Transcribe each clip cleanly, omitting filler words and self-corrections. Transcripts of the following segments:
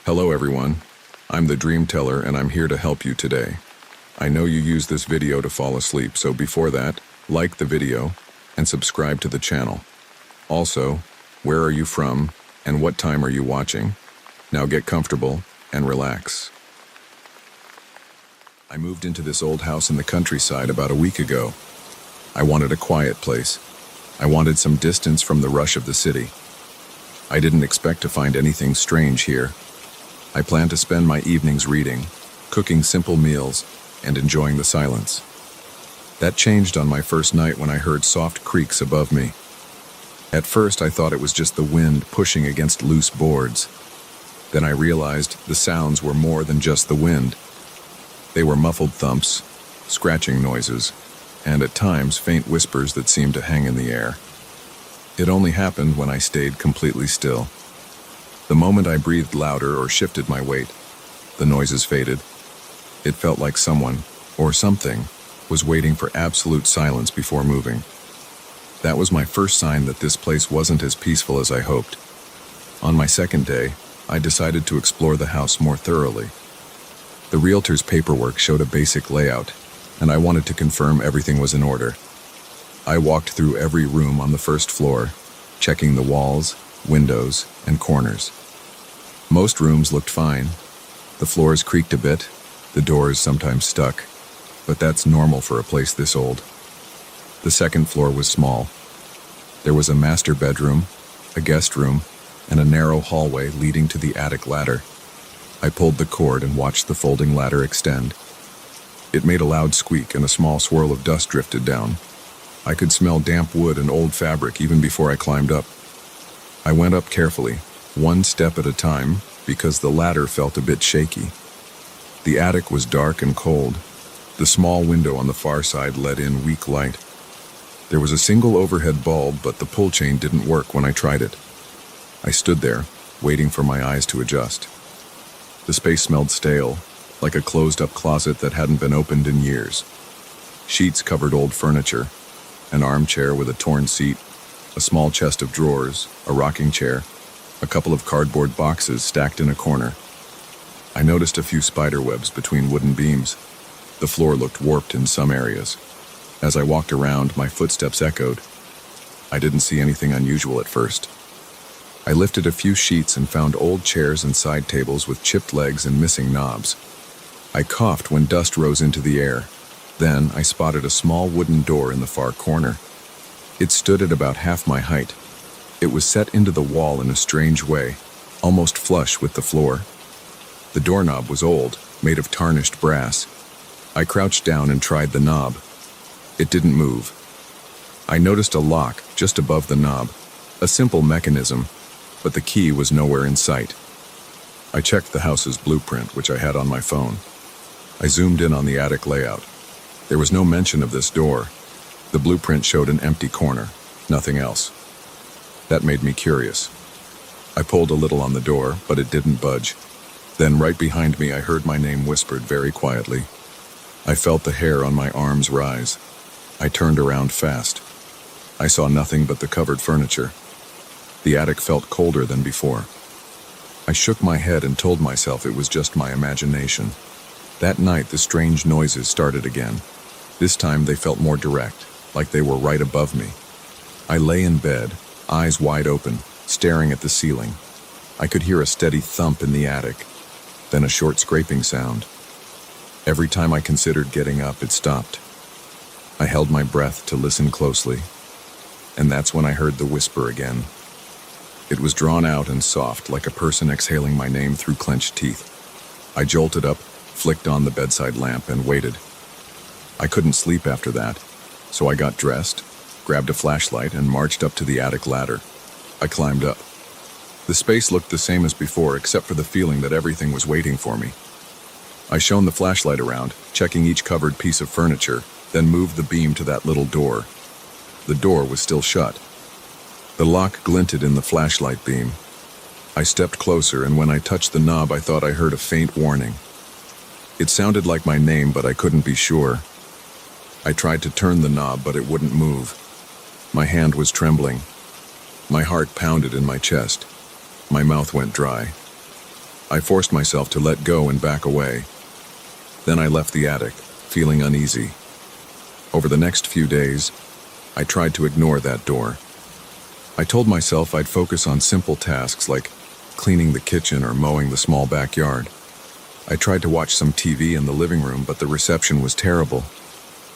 Hello everyone, I'm the Dream Teller and I'm here to help you today. I know you use this video to fall asleep, so before that, like the video and subscribe to the channel. Also, where are you from and what time are you watching? Now get comfortable and relax. I moved into this old house in the countryside about a week ago. I wanted a quiet place. I wanted some distance from the rush of the city. I didn't expect to find anything strange here. I planned to spend my evenings reading, cooking simple meals, and enjoying the silence. That changed on my first night when I heard soft creaks above me. At first I thought it was just the wind pushing against loose boards. Then I realized the sounds were more than just the wind. They were muffled thumps, scratching noises, and at times faint whispers that seemed to hang in the air. It only happened when I stayed completely still. The moment I breathed louder or shifted my weight, the noises faded. It felt like someone, or something, was waiting for absolute silence before moving. That was my first sign that this place wasn't as peaceful as I hoped. On my second day, I decided to explore the house more thoroughly. The realtor's paperwork showed a basic layout, and I wanted to confirm everything was in order. I walked through every room on the first floor, checking the walls, windows, and corners. Most rooms looked fine. The floors creaked a bit, the doors sometimes stuck, but that's normal for a place this old. The second floor was small. There was a master bedroom, a guest room, and a narrow hallway leading to the attic ladder. I pulled the cord and watched the folding ladder extend. It made a loud squeak and a small swirl of dust drifted down. I could smell damp wood and old fabric even before I climbed up. I went up carefully, one step at a time, because the ladder felt a bit shaky. The attic was dark and cold. The small window on the far side let in weak light. There was a single overhead bulb, but the pull chain didn't work when I tried it. I stood there, waiting for my eyes to adjust. The space smelled stale, like a closed-up closet that hadn't been opened in years. Sheets covered old furniture, an armchair with a torn seat, a small chest of drawers, a rocking chair, a couple of cardboard boxes stacked in a corner. I noticed a few spider webs between wooden beams. The floor looked warped in some areas. As I walked around, my footsteps echoed. I didn't see anything unusual at first. I lifted a few sheets and found old chairs and side tables with chipped legs and missing knobs. I coughed when dust rose into the air. Then I spotted a small wooden door in the far corner. It stood at about half my height. It was set into the wall in a strange way, almost flush with the floor. The doorknob was old, made of tarnished brass. I crouched down and tried the knob. It didn't move. I noticed a lock just above the knob, a simple mechanism, but the key was nowhere in sight. I checked the house's blueprint, which I had on my phone. I zoomed in on the attic layout. There was no mention of this door. The blueprint showed an empty corner, nothing else. That made me curious. I pulled a little on the door, but it didn't budge. Then right behind me I heard my name whispered very quietly. I felt the hair on my arms rise. I turned around fast. I saw nothing but the covered furniture. The attic felt colder than before. I shook my head and told myself it was just my imagination. That night the strange noises started again. This time they felt more direct, like they were right above me. I lay in bed, eyes wide open, staring at the ceiling. I could hear a steady thump in the attic, then a short scraping sound. Every time I considered getting up, it stopped. I held my breath to listen closely, and that's when I heard the whisper again. It was drawn out and soft, like a person exhaling my name through clenched teeth. I jolted up, flicked on the bedside lamp, and waited. I couldn't sleep after that, so I got dressed, grabbed a flashlight, and marched up to the attic ladder. I climbed up. The space looked the same as before, except for the feeling that everything was waiting for me. I shone the flashlight around, checking each covered piece of furniture, then moved the beam to that little door. The door was still shut. The lock glinted in the flashlight beam. I stepped closer, and when I touched the knob, I thought I heard a faint warning. It sounded like my name, but I couldn't be sure. I tried to turn the knob, but it wouldn't move. My hand was trembling. My heart pounded in my chest. My mouth went dry. I forced myself to let go and back away. Then I left the attic, feeling uneasy. Over the next few days, I tried to ignore that door. I told myself I'd focus on simple tasks like cleaning the kitchen or mowing the small backyard. I tried to watch some TV in the living room, but the reception was terrible.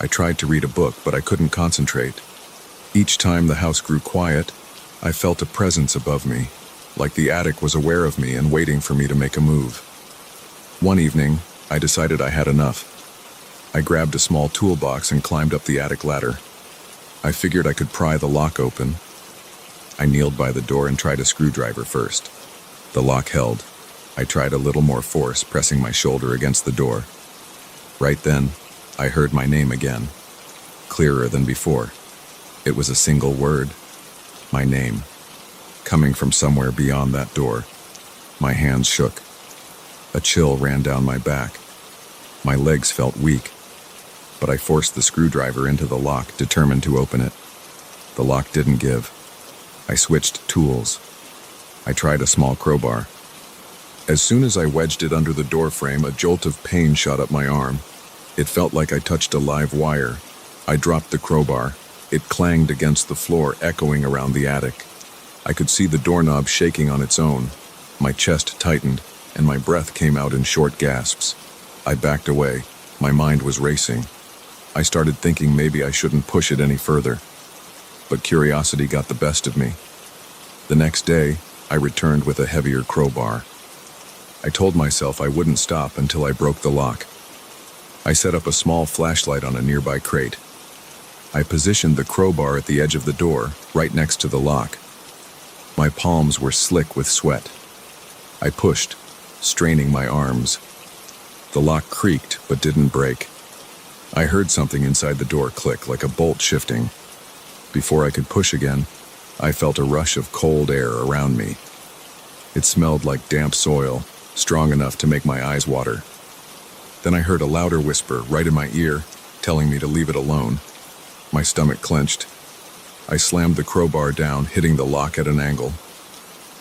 I tried to read a book, but I couldn't concentrate. Each time the house grew quiet, I felt a presence above me, like the attic was aware of me and waiting for me to make a move. One evening, I decided I had enough. I grabbed a small toolbox and climbed up the attic ladder. I figured I could pry the lock open. I kneeled by the door and tried a screwdriver first. The lock held. I tried a little more force, pressing my shoulder against the door. Right then, I heard my name again, clearer than before. It was a single word. My name, coming from somewhere beyond that door. My hands shook. A chill ran down my back. My legs felt weak, but I forced the screwdriver into the lock, determined to open it. The lock didn't give. I switched tools. I tried a small crowbar. As soon as I wedged it under the door frame, a jolt of pain shot up my arm. It felt like I touched a live wire. I dropped the crowbar. It clanged against the floor, echoing around the attic. I could see the doorknob shaking on its own. My chest tightened, and my breath came out in short gasps. I backed away. My mind was racing. I started thinking maybe I shouldn't push it any further. But curiosity got the best of me. The next day, I returned with a heavier crowbar. I told myself I wouldn't stop until I broke the lock. I set up a small flashlight on a nearby crate. I positioned the crowbar at the edge of the door, right next to the lock. My palms were slick with sweat. I pushed, straining my arms. The lock creaked, but didn't break. I heard something inside the door click, like a bolt shifting. Before I could push again, I felt a rush of cold air around me. It smelled like damp soil, strong enough to make my eyes water. Then I heard a louder whisper right in my ear, telling me to leave it alone. My stomach clenched. I slammed the crowbar down, hitting the lock at an angle.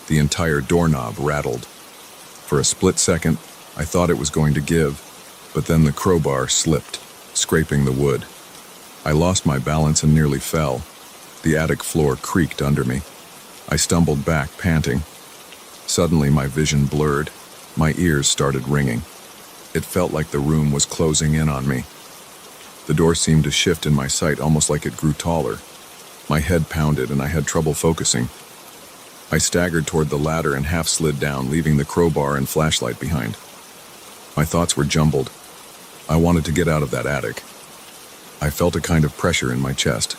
The entire doorknob rattled. For a split second, I thought it was going to give, but then the crowbar slipped, scraping the wood. I lost my balance and nearly fell. The attic floor creaked under me. I stumbled back, panting. Suddenly, my vision blurred. My ears started ringing. It felt like the room was closing in on me. The door seemed to shift in my sight, almost like it grew taller. My head pounded and I had trouble focusing. I staggered toward the ladder and half slid down, leaving the crowbar and flashlight behind. My thoughts were jumbled. I wanted to get out of that attic. I felt a kind of pressure in my chest.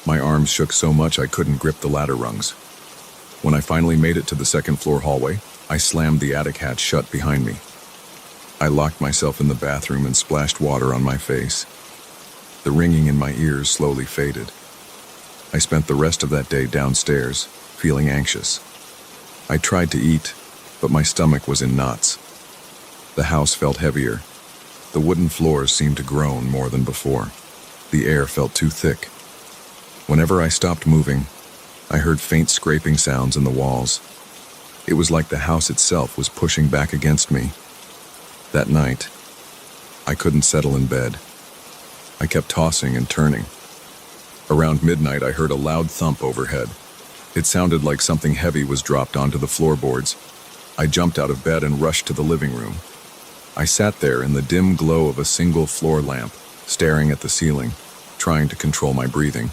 My arms shook so much I couldn't grip the ladder rungs. When I finally made it to the second-floor hallway, I slammed the attic hatch shut behind me. I locked myself in the bathroom and splashed water on my face. The ringing in my ears slowly faded. I spent the rest of that day downstairs, feeling anxious. I tried to eat, but my stomach was in knots. The house felt heavier. The wooden floors seemed to groan more than before. The air felt too thick. Whenever I stopped moving, I heard faint scraping sounds in the walls. It was like the house itself was pushing back against me. That night, I couldn't settle in bed. I kept tossing and turning. Around midnight, I heard a loud thump overhead. It sounded like something heavy was dropped onto the floorboards. I jumped out of bed and rushed to the living room. I sat there in the dim glow of a single floor lamp, staring at the ceiling, trying to control my breathing.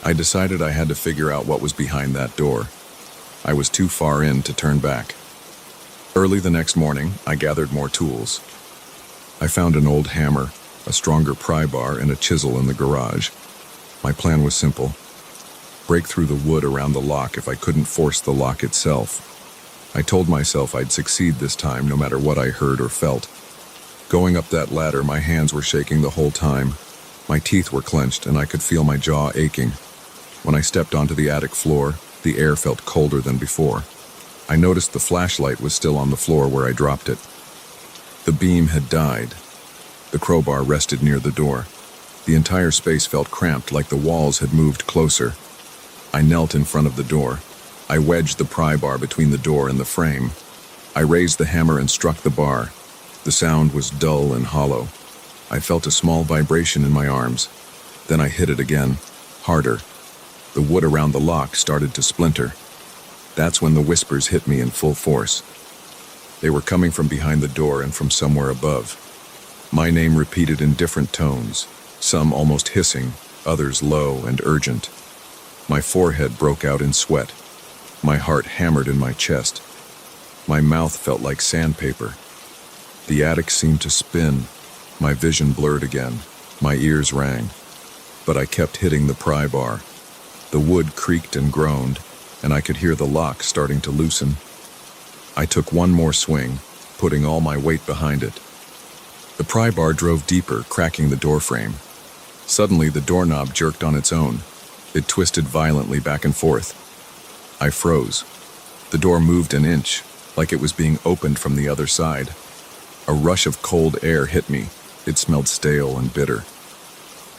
I decided I had to figure out what was behind that door. I was too far in to turn back. Early the next morning, I gathered more tools. I found an old hammer, a stronger pry bar, and a chisel in the garage. My plan was simple: break through the wood around the lock if I couldn't force the lock itself. I told myself I'd succeed this time, no matter what I heard or felt. Going up that ladder, my hands were shaking the whole time. My teeth were clenched, and I could feel my jaw aching. When I stepped onto the attic floor, the air felt colder than before. I noticed the flashlight was still on the floor where I dropped it. The beam had died. The crowbar rested near the door. The entire space felt cramped, like the walls had moved closer. I knelt in front of the door. I wedged the pry bar between the door and the frame. I raised the hammer and struck the bar. The sound was dull and hollow. I felt a small vibration in my arms. Then I hit it again, harder. The wood around the lock started to splinter. That's when the whispers hit me in full force. They were coming from behind the door and from somewhere above. My name repeated in different tones, some almost hissing, others low and urgent. My forehead broke out in sweat. My heart hammered in my chest. My mouth felt like sandpaper. The attic seemed to spin. My vision blurred again. My ears rang. But I kept hitting the pry bar. The wood creaked and groaned, and I could hear the lock starting to loosen. I took one more swing, putting all my weight behind it. The pry bar drove deeper, cracking the door frame. Suddenly, the doorknob jerked on its own. It twisted violently back and forth. I froze. The door moved an inch, like it was being opened from the other side. A rush of cold air hit me. It smelled stale and bitter.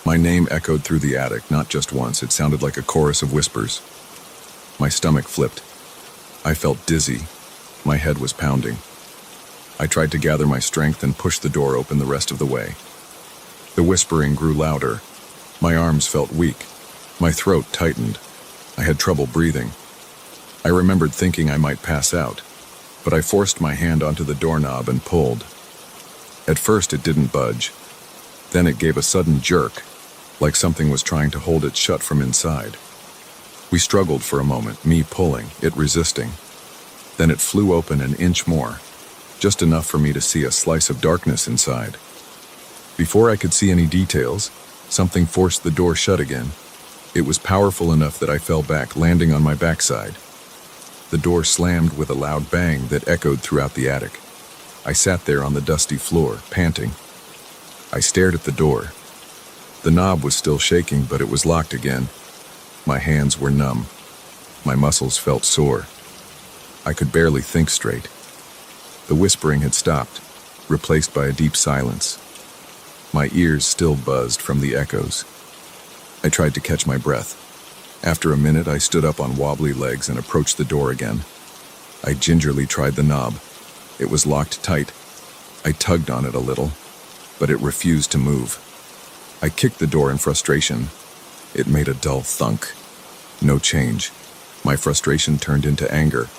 My name echoed through the attic, not just once. It sounded like a chorus of whispers. My stomach flipped. I felt dizzy. My head was pounding. I tried to gather my strength and push the door open the rest of the way. The whispering grew louder. My arms felt weak. My throat tightened. I had trouble breathing. I remembered thinking I might pass out, but I forced my hand onto the doorknob and pulled. At first it didn't budge. Then it gave a sudden jerk, like something was trying to hold it shut from inside. We struggled for a moment, me pulling, it resisting. Then it flew open an inch more, just enough for me to see a slice of darkness inside. Before I could see any details, something forced the door shut again. It was powerful enough that I fell back, landing on my backside. The door slammed with a loud bang that echoed throughout the attic. I sat there on the dusty floor, panting. I stared at the door. The knob was still shaking, but it was locked again. My hands were numb. My muscles felt sore. I could barely think straight. The whispering had stopped, replaced by a deep silence. My ears still buzzed from the echoes. I tried to catch my breath. After a minute, I stood up on wobbly legs and approached the door again. I gingerly tried the knob. It was locked tight. I tugged on it a little, but it refused to move. I kicked the door in frustration. It made a dull thunk. No change. My frustration turned into anger.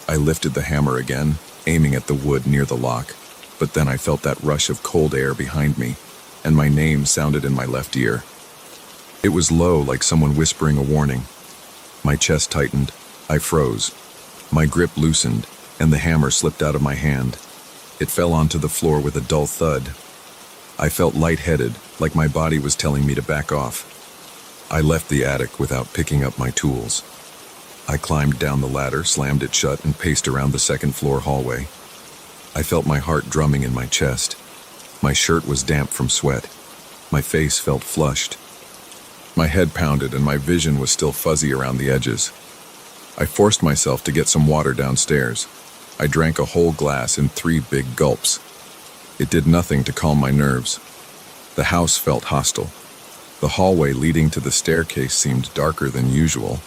I lifted the hammer again, aiming at the wood near the lock, but then I felt that rush of cold air behind me, and my name sounded in my left ear. It was low, like someone whispering a warning. My chest tightened. I froze. My grip loosened, and the hammer slipped out of my hand. It fell onto the floor with a dull thud. I felt lightheaded, like my body was telling me to back off. I left the attic without picking up my tools. I climbed down the ladder, slammed it shut, and paced around the second-floor hallway. I felt my heart drumming in my chest. My shirt was damp from sweat. My face felt flushed. My head pounded, and my vision was still fuzzy around the edges. I forced myself to get some water downstairs. I drank a whole glass in 3 big gulps. It did nothing to calm my nerves. The house felt hostile. The hallway leading to the staircase seemed darker than usual.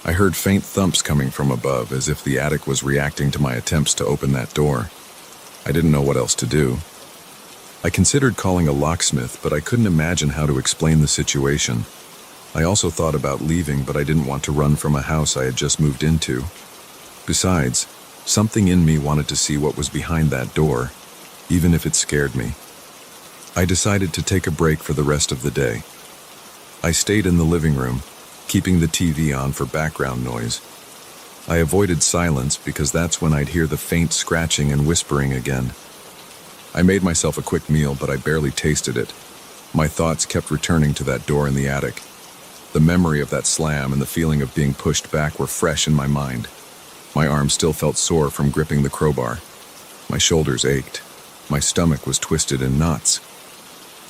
I heard faint thumps coming from above, as if the attic was reacting to my attempts to open that door. I didn't know what else to do. I considered calling a locksmith, but I couldn't imagine how to explain the situation. I also thought about leaving, but I didn't want to run from a house I had just moved into. Besides, something in me wanted to see what was behind that door, even if it scared me. I decided to take a break for the rest of the day. I stayed in the living room, keeping the TV on for background noise. I avoided silence because that's when I'd hear the faint scratching and whispering again. I made myself a quick meal, but I barely tasted it. My thoughts kept returning to that door in the attic. The memory of that slam and the feeling of being pushed back were fresh in my mind. My arms still felt sore from gripping the crowbar. My shoulders ached. My stomach was twisted in knots.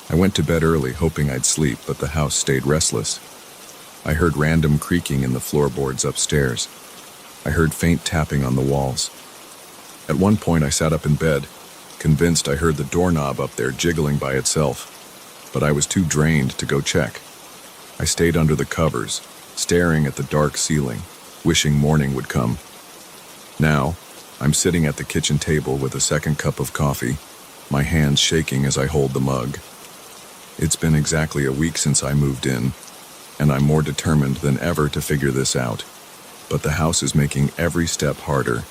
I went to bed early, hoping I'd sleep, but the house stayed restless. I heard random creaking in the floorboards upstairs. I heard faint tapping on the walls. At one point, I sat up in bed, convinced I heard the doorknob up there jiggling by itself, but I was too drained to go check. I stayed under the covers, staring at the dark ceiling, wishing morning would come. Now, I'm sitting at the kitchen table with a second cup of coffee, my hands shaking as I hold the mug. It's been exactly a week since I moved in, and I'm more determined than ever to figure this out. But the house is making every step harder.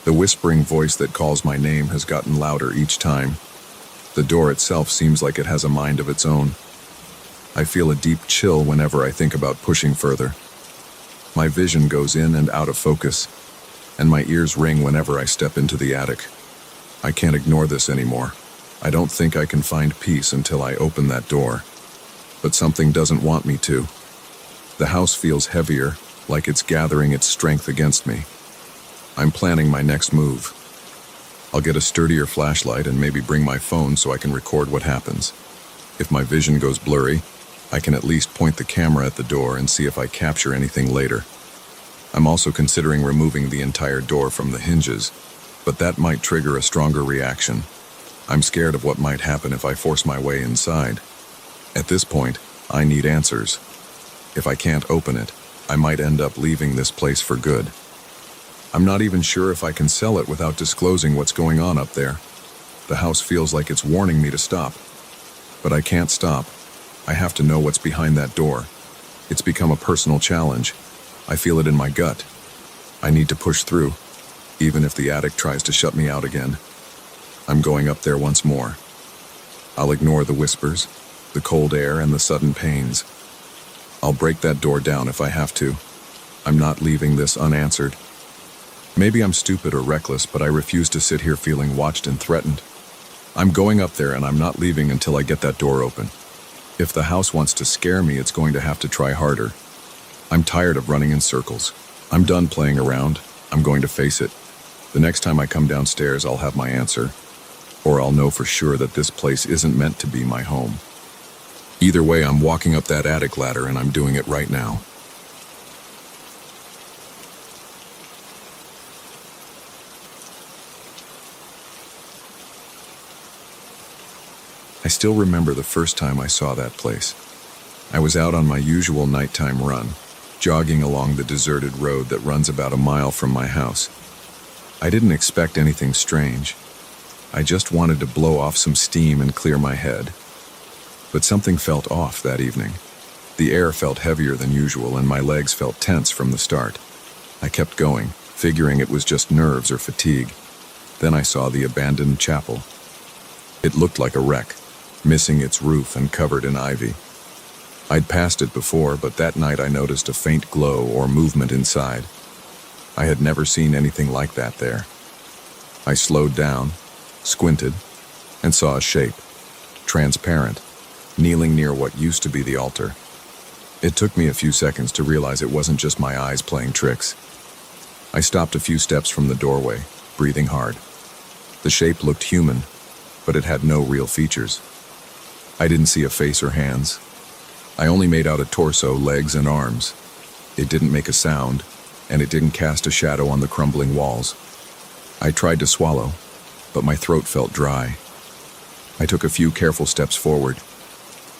The whispering voice that calls my name has gotten louder each time. The door itself seems like it has a mind of its own. I feel a deep chill whenever I think about pushing further. My vision goes in and out of focus, and my ears ring whenever I step into the attic. I can't ignore this anymore. I don't think I can find peace until I open that door. But something doesn't want me to. The house feels heavier, like it's gathering its strength against me. I'm planning my next move. I'll get a sturdier flashlight and maybe bring my phone so I can record what happens. If my vision goes blurry, I can at least point the camera at the door and see if I capture anything later. I'm also considering removing the entire door from the hinges, but that might trigger a stronger reaction. I'm scared of what might happen if I force my way inside. At this point, I need answers. If I can't open it, I might end up leaving this place for good. I'm not even sure if I can sell it without disclosing what's going on up there. The house feels like it's warning me to stop. But I can't stop. I have to know what's behind that door. It's become a personal challenge. I feel it in my gut. I need to push through, even if the attic tries to shut me out again. I'm going up there once more. I'll ignore the whispers, the cold air, and the sudden pains. I'll break that door down if I have to. I'm not leaving this unanswered. Maybe I'm stupid or reckless, but I refuse to sit here feeling watched and threatened. I'm going up there and I'm not leaving until I get that door open. If the house wants to scare me, it's going to have to try harder. I'm tired of running in circles. I'm done playing around. I'm going to face it. The next time I come downstairs, I'll have my answer. Or I'll know for sure that this place isn't meant to be my home. Either way, I'm walking up that attic ladder and I'm doing it right now. I still remember the first time I saw that place. I was out on my usual nighttime run, jogging along the deserted road that runs about a mile from my house. I didn't expect anything strange. I just wanted to blow off some steam and clear my head. But something felt off that evening. The air felt heavier than usual and my legs felt tense from the start. I kept going, figuring it was just nerves or fatigue. Then I saw the abandoned chapel. It looked like a wreck, missing its roof and covered in ivy. I'd passed it before, but that night I noticed a faint glow or movement inside. I had never seen anything like that there. I slowed down, squinted, and saw a shape, transparent, kneeling near what used to be the altar. It took me a few seconds to realize it wasn't just my eyes playing tricks. I stopped a few steps from the doorway, breathing hard. The shape looked human, but it had no real features. I didn't see a face or hands. I only made out a torso, legs, and arms. It didn't make a sound, and it didn't cast a shadow on the crumbling walls. I tried to swallow, but my throat felt dry. I took a few careful steps forward.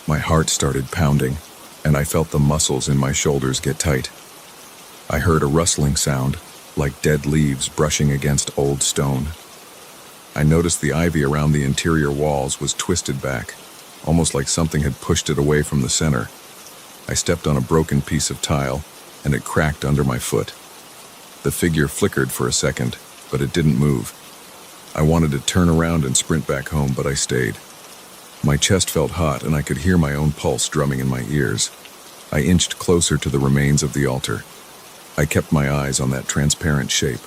My heart started pounding, and I felt the muscles in my shoulders get tight. I heard a rustling sound, like dead leaves brushing against old stone. I noticed the ivy around the interior walls was twisted back, almost like something had pushed it away from the center. I stepped on a broken piece of tile, and it cracked under my foot. The figure flickered for a second, but it didn't move. I wanted to turn around and sprint back home, but I stayed. My chest felt hot, and I could hear my own pulse drumming in my ears. I inched closer to the remains of the altar. I kept my eyes on that transparent shape.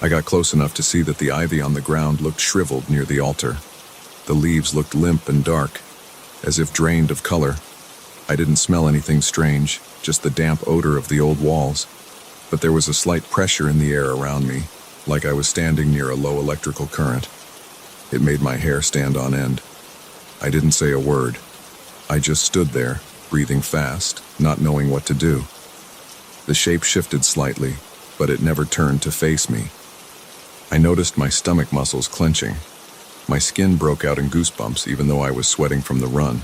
I got close enough to see that the ivy on the ground looked shriveled near the altar. The leaves looked limp and dark, as if drained of color. I didn't smell anything strange, just the damp odor of the old walls. But there was a slight pressure in the air around me, like I was standing near a low electrical current. It made my hair stand on end. I didn't say a word. I just stood there, breathing fast, not knowing what to do. The shape shifted slightly, but it never turned to face me. I noticed my stomach muscles clenching. My skin broke out in goosebumps even though I was sweating from the run.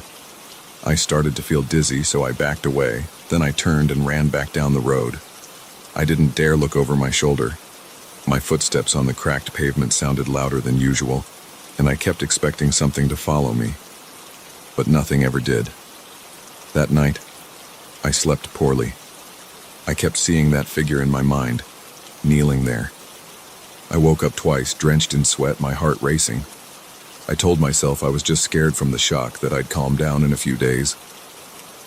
I started to feel dizzy, so I backed away. Then I turned and ran back down the road. I didn't dare look over my shoulder. My footsteps on the cracked pavement sounded louder than usual, and I kept expecting something to follow me. But nothing ever did. That night, I slept poorly. I kept seeing that figure in my mind, kneeling there. I woke up twice, drenched in sweat, my heart racing. I told myself I was just scared from the shock, that I'd calm down in a few days.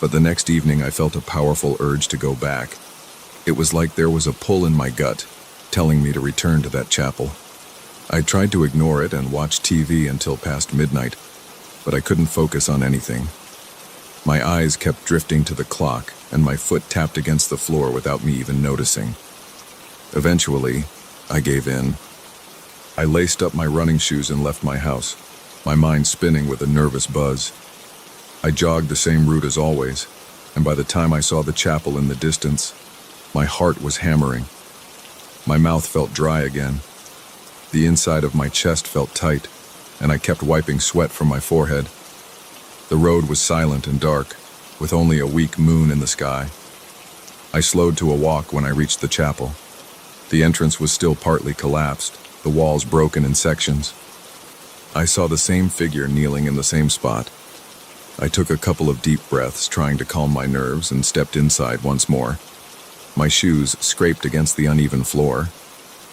But the next evening I felt a powerful urge to go back. It was like there was a pull in my gut, telling me to return to that chapel. I tried to ignore it and watch TV until past midnight, but I couldn't focus on anything. My eyes kept drifting to the clock, and my foot tapped against the floor without me even noticing. Eventually, I gave in. I laced up my running shoes and left my house, my mind spinning with a nervous buzz. I jogged the same route as always, and by the time I saw the chapel in the distance, my heart was hammering. My mouth felt dry again. The inside of my chest felt tight, and I kept wiping sweat from my forehead. The road was silent and dark, with only a weak moon in the sky. I slowed to a walk when I reached the chapel. The entrance was still partly collapsed, the walls broken in sections. I saw the same figure kneeling in the same spot. I took a couple of deep breaths, trying to calm my nerves, and stepped inside once more. My shoes scraped against the uneven floor.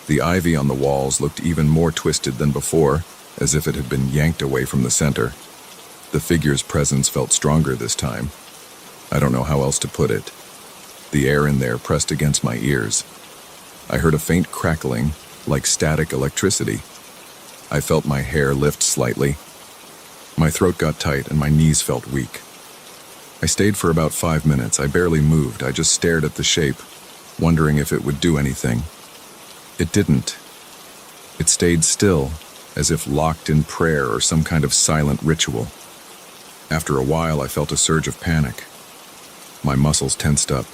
The ivy on the walls looked even more twisted than before, as if it had been yanked away from the center. The figure's presence felt stronger this time. I don't know how else to put it. The air in there pressed against my ears. I heard a faint crackling, like static electricity. I felt my hair lift slightly. My throat got tight and my knees felt weak. I stayed for about 5 minutes. I barely moved. I just stared at the shape, wondering if it would do anything. It didn't. It stayed still, as if locked in prayer or some kind of silent ritual. After a while, I felt a surge of panic. My muscles tensed up.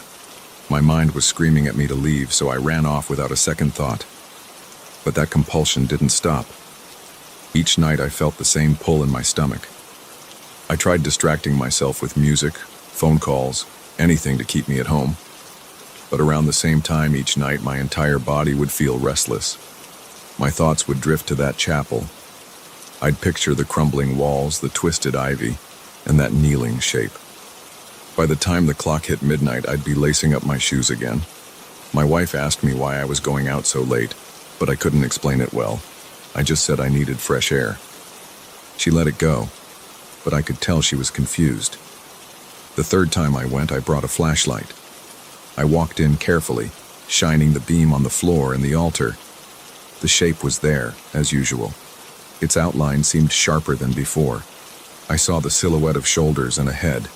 My mind was screaming at me to leave, so I ran off without a second thought. But that compulsion didn't stop. Each night I felt the same pull in my stomach. I tried distracting myself with music, phone calls, anything to keep me at home. But around the same time each night, my entire body would feel restless. My thoughts would drift to that chapel. I'd picture the crumbling walls, the twisted ivy, and that kneeling shape. By the time the clock hit midnight, I'd be lacing up my shoes again. My wife asked me why I was going out so late, but I couldn't explain it well. I just said I needed fresh air. She let it go, but I could tell she was confused. The third time I went, I brought a flashlight. I walked in carefully, shining the beam on the floor and the altar. The shape was there, as usual. Its outline seemed sharper than before. I saw the silhouette of shoulders and a head.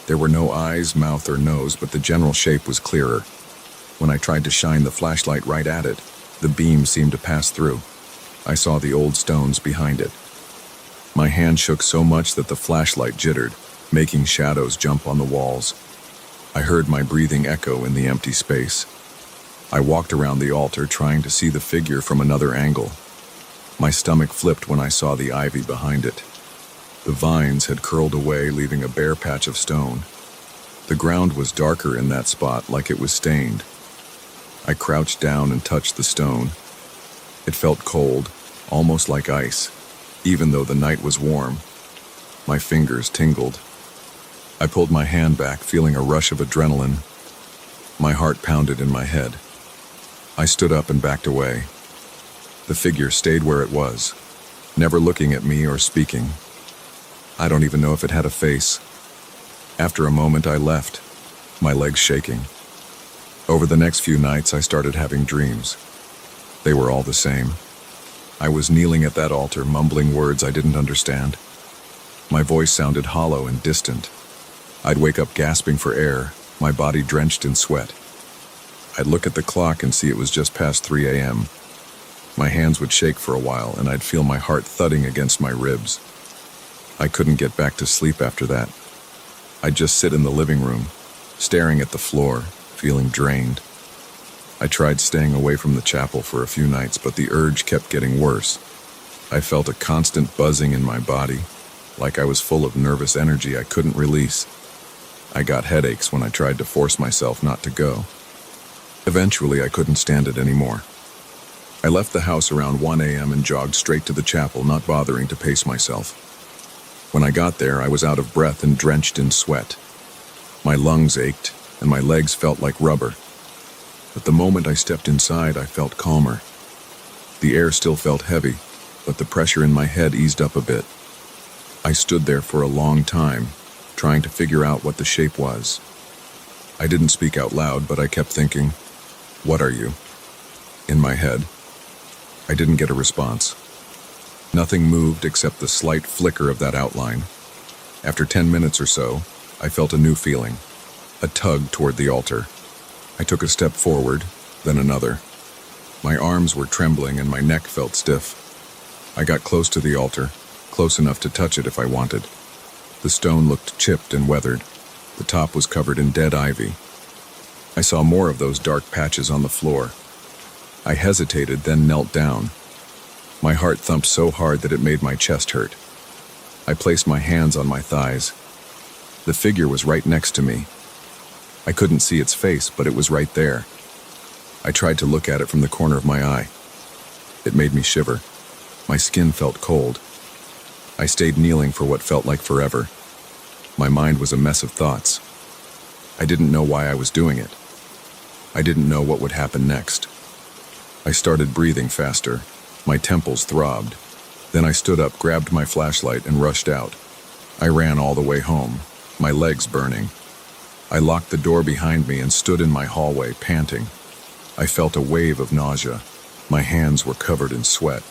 There were no eyes, mouth, or nose, but the general shape was clearer. When I tried to shine the flashlight right at it, the beam seemed to pass through. I saw the old stones behind it. My hand shook so much that the flashlight jittered, making shadows jump on the walls. I heard my breathing echo in the empty space. I walked around the altar, trying to see the figure from another angle. My stomach flipped when I saw the ivy behind it. The vines had curled away, leaving a bare patch of stone. The ground was darker in that spot, like it was stained. I crouched down and touched the stone. It felt cold, almost like ice, even though the night was warm. My fingers tingled. I pulled my hand back, feeling a rush of adrenaline. My heart pounded in my head. I stood up and backed away. The figure stayed where it was, never looking at me or speaking. I don't even know if it had a face. After a moment, I left, my legs shaking. Over the next few nights, I started having dreams. They were all the same. I was kneeling at that altar, mumbling words I didn't understand. My voice sounded hollow and distant. I'd wake up gasping for air, my body drenched in sweat. I'd look at the clock and see it was just past 3 a.m. My hands would shake for a while, and I'd feel my heart thudding against my ribs. I couldn't get back to sleep after that. I'd just sit in the living room, staring at the floor, feeling drained. I tried staying away from the chapel for a few nights, but the urge kept getting worse. I felt a constant buzzing in my body, like I was full of nervous energy I couldn't release. I got headaches when I tried to force myself not to go. Eventually, I couldn't stand it anymore. I left the house around 1 a.m. and jogged straight to the chapel, not bothering to pace myself. When I got there, I was out of breath and drenched in sweat. My lungs ached, and my legs felt like rubber. But the moment I stepped inside, I felt calmer. The air still felt heavy, but the pressure in my head eased up a bit. I stood there for a long time, trying to figure out what the shape was. I didn't speak out loud, but I kept thinking, "What are you?" in my head. I didn't get a response. Nothing moved except the slight flicker of that outline. After 10 minutes or so, I felt a new feeling, a tug toward the altar. I took a step forward, then another. My arms were trembling and my neck felt stiff. I got close to the altar, close enough to touch it if I wanted. The stone looked chipped and weathered. The top was covered in dead ivy. I saw more of those dark patches on the floor. I hesitated, then knelt down. My heart thumped so hard that it made my chest hurt. I placed my hands on my thighs. The figure was right next to me. I couldn't see its face, but it was right there. I tried to look at it from the corner of my eye. It made me shiver. My skin felt cold. I stayed kneeling for what felt like forever. My mind was a mess of thoughts. I didn't know why I was doing it. I didn't know what would happen next. I started breathing faster. My temples throbbed. Then I stood up, grabbed my flashlight, and rushed out. I ran all the way home, my legs burning. I locked the door behind me and stood in my hallway, panting. I felt a wave of nausea. My hands were covered in sweat.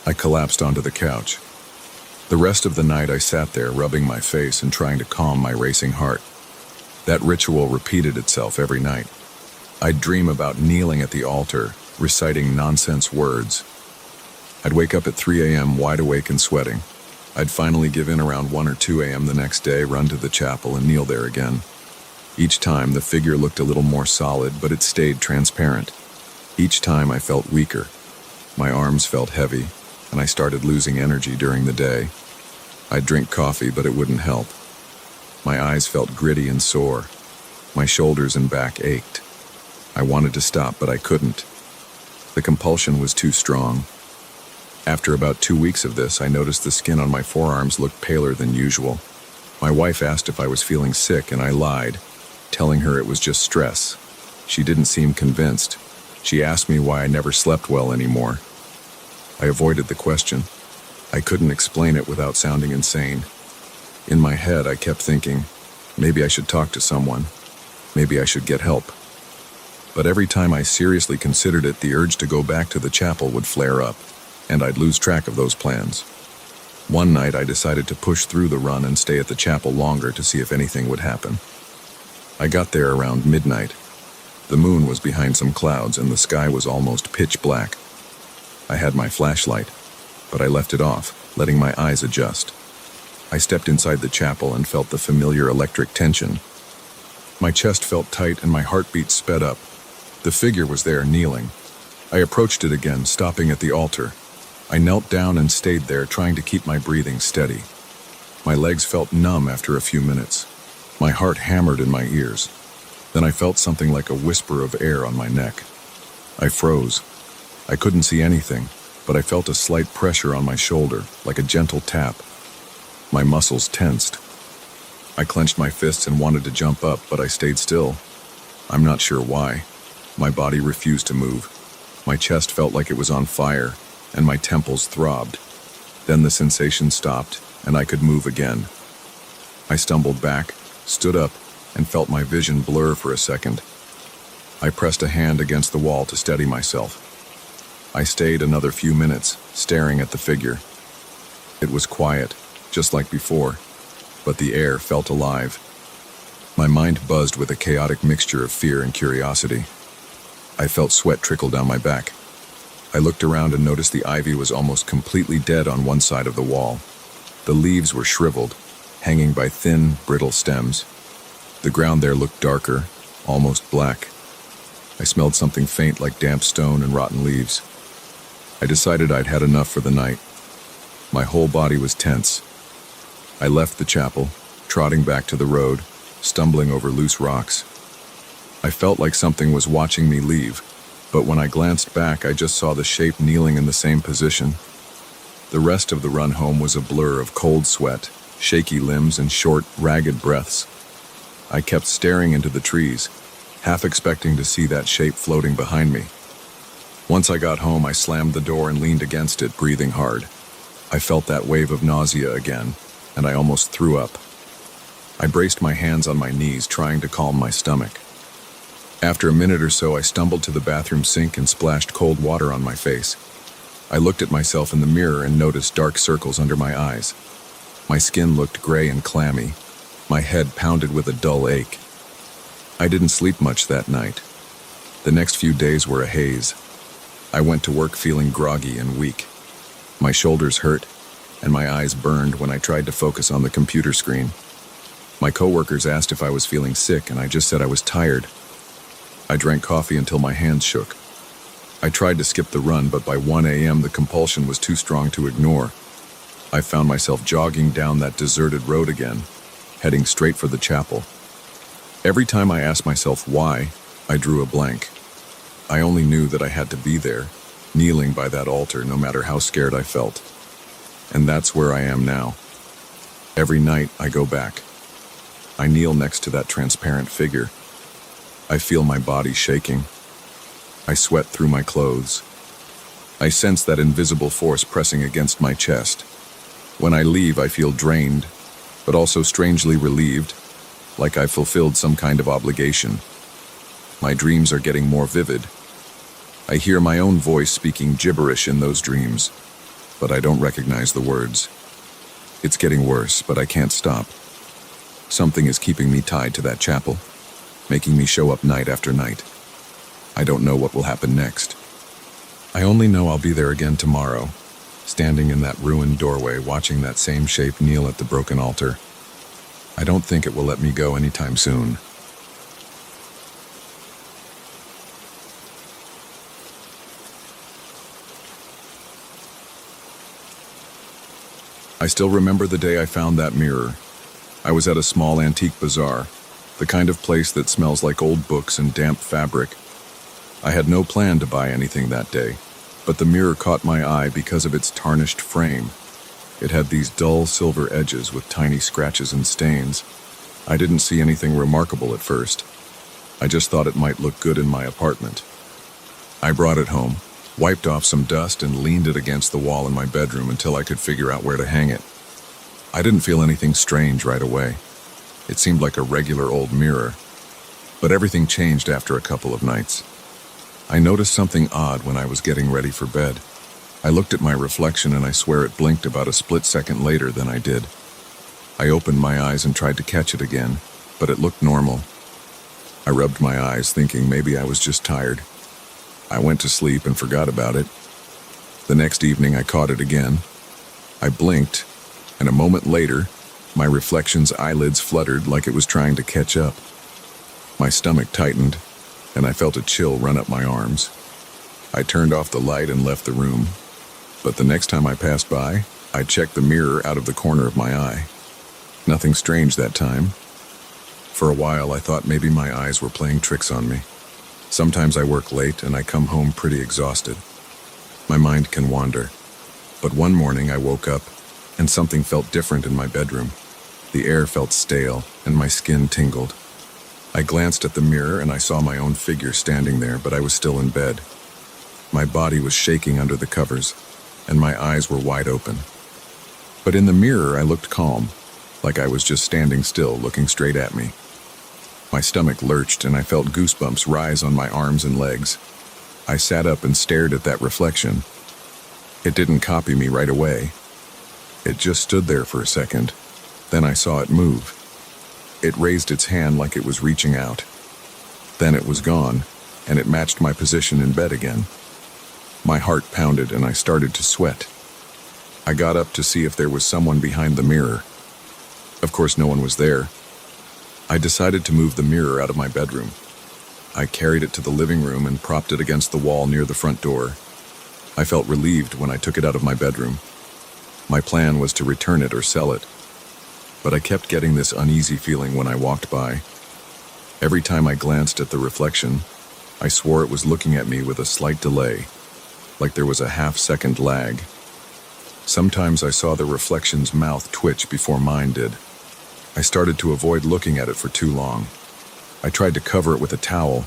I collapsed onto the couch. The rest of the night I sat there, rubbing my face and trying to calm my racing heart. That ritual repeated itself every night. I'd dream about kneeling at the altar, reciting nonsense words. I'd wake up at 3 a.m. wide awake and sweating. I'd finally give in around 1 or 2 a.m. the next day, run to the chapel, and kneel there again. Each time, the figure looked a little more solid, but it stayed transparent. Each time, I felt weaker. My arms felt heavy, and I started losing energy during the day. I'd drink coffee, but it wouldn't help. My eyes felt gritty and sore. My shoulders and back ached. I wanted to stop, but I couldn't. The compulsion was too strong. After about 2 weeks of this, I noticed the skin on my forearms looked paler than usual. My wife asked if I was feeling sick, and I lied, telling her it was just stress. She didn't seem convinced. She asked me why I never slept well anymore. I avoided the question. I couldn't explain it without sounding insane. In my head, I kept thinking, maybe I should talk to someone. Maybe I should get help. But every time I seriously considered it, the urge to go back to the chapel would flare up, and I'd lose track of those plans. One night, I decided to push through the run and stay at the chapel longer to see if anything would happen. I got there around midnight. The moon was behind some clouds, and the sky was almost pitch black. I had my flashlight, but I left it off, letting my eyes adjust. I stepped inside the chapel and felt the familiar electric tension. My chest felt tight and my heartbeat sped up. The figure was there, kneeling. I approached it again, stopping at the altar. I knelt down and stayed there, trying to keep my breathing steady. My legs felt numb after a few minutes. My heart hammered in my ears. Then I felt something like a whisper of air on my neck. I froze. I couldn't see anything, but I felt a slight pressure on my shoulder, like a gentle tap. My muscles tensed. I clenched my fists and wanted to jump up, but I stayed still. I'm not sure why. My body refused to move. My chest felt like it was on fire, and my temples throbbed. Then the sensation stopped, and I could move again. I stumbled back, stood up, and felt my vision blur for a second. I pressed a hand against the wall to steady myself. I stayed another few minutes, staring at the figure. It was quiet, just like before, but the air felt alive. My mind buzzed with a chaotic mixture of fear and curiosity. I felt sweat trickle down my back. I looked around and noticed the ivy was almost completely dead on one side of the wall. The leaves were shriveled, hanging by thin, brittle stems. The ground there looked darker, almost black. I smelled something faint like damp stone and rotten leaves. I decided I'd had enough for the night. My whole body was tense. I left the chapel, trotting back to the road, stumbling over loose rocks. I felt like something was watching me leave. But when I glanced back, I just saw the shape kneeling in the same position. The rest of the run home was a blur of cold sweat, shaky limbs, and short, ragged breaths. I kept staring into the trees, half expecting to see that shape floating behind me. Once I got home, I slammed the door and leaned against it, breathing hard. I felt that wave of nausea again, and I almost threw up. I braced my hands on my knees, trying to calm my stomach. After a minute or so, I stumbled to the bathroom sink and splashed cold water on my face. I looked at myself in the mirror and noticed dark circles under my eyes. My skin looked gray and clammy. My head pounded with a dull ache. I didn't sleep much that night. The next few days were a haze. I went to work feeling groggy and weak. My shoulders hurt, and my eyes burned when I tried to focus on the computer screen. My coworkers asked if I was feeling sick, and I just said I was tired. I drank coffee until my hands shook. I tried to skip the run, but by 1 a.m. the compulsion was too strong to ignore. I found myself jogging down that deserted road again, heading straight for the chapel. Every time I asked myself why, I drew a blank. I only knew that I had to be there, kneeling by that altar no matter how scared I felt. And that's where I am now. Every night I go back. I kneel next to that transparent figure. I feel my body shaking. I sweat through my clothes. I sense that invisible force pressing against my chest. When I leave, I feel drained, but also strangely relieved, like I fulfilled some kind of obligation. My dreams are getting more vivid. I hear my own voice speaking gibberish in those dreams, but I don't recognize the words. It's getting worse, but I can't stop. Something is keeping me tied to that chapel, making me show up night after night. I don't know what will happen next. I only know I'll be there again tomorrow, standing in that ruined doorway, watching that same shape kneel at the broken altar. I don't think it will let me go anytime soon. I still remember the day I found that mirror. I was at a small antique bazaar, the kind of place that smells like old books and damp fabric. I had no plan to buy anything that day, but the mirror caught my eye because of its tarnished frame. It had these dull silver edges with tiny scratches and stains. I didn't see anything remarkable at first. I just thought it might look good in my apartment. I brought it home, wiped off some dust, and leaned it against the wall in my bedroom until I could figure out where to hang it. I didn't feel anything strange right away. It seemed like a regular old mirror. But everything changed after a couple of nights. I noticed something odd when I was getting ready for bed. I looked at my reflection and I swear it blinked about a split second later than I did. I opened my eyes and tried to catch it again, but it looked normal. I rubbed my eyes thinking maybe I was just tired. I went to sleep and forgot about it. The next evening I caught it again. I blinked, and a moment later, my reflection's eyelids fluttered like it was trying to catch up. My stomach tightened, and I felt a chill run up my arms. I turned off the light and left the room, but the next time I passed by, I checked the mirror out of the corner of my eye. Nothing strange that time. For a while, I thought maybe my eyes were playing tricks on me. Sometimes I work late and I come home pretty exhausted. My mind can wander. But one morning I woke up, and something felt different in my bedroom. The air felt stale, and my skin tingled. I glanced at the mirror and I saw my own figure standing there, but I was still in bed. My body was shaking under the covers, and my eyes were wide open. But in the mirror I looked calm, like I was just standing still, looking straight at me. My stomach lurched and I felt goosebumps rise on my arms and legs. I sat up and stared at that reflection. It didn't copy me right away. It just stood there for a second. Then I saw it move. It raised its hand like it was reaching out. Then it was gone, and it matched my position in bed again. My heart pounded and I started to sweat. I got up to see if there was someone behind the mirror. Of course, no one was there. I decided to move the mirror out of my bedroom. I carried it to the living room and propped it against the wall near the front door. I felt relieved when I took it out of my bedroom. My plan was to return it or sell it. But I kept getting this uneasy feeling when I walked by. Every time I glanced at the reflection, I swore it was looking at me with a slight delay, like there was a half-second lag. Sometimes I saw the reflection's mouth twitch before mine did. I started to avoid looking at it for too long. I tried to cover it with a towel,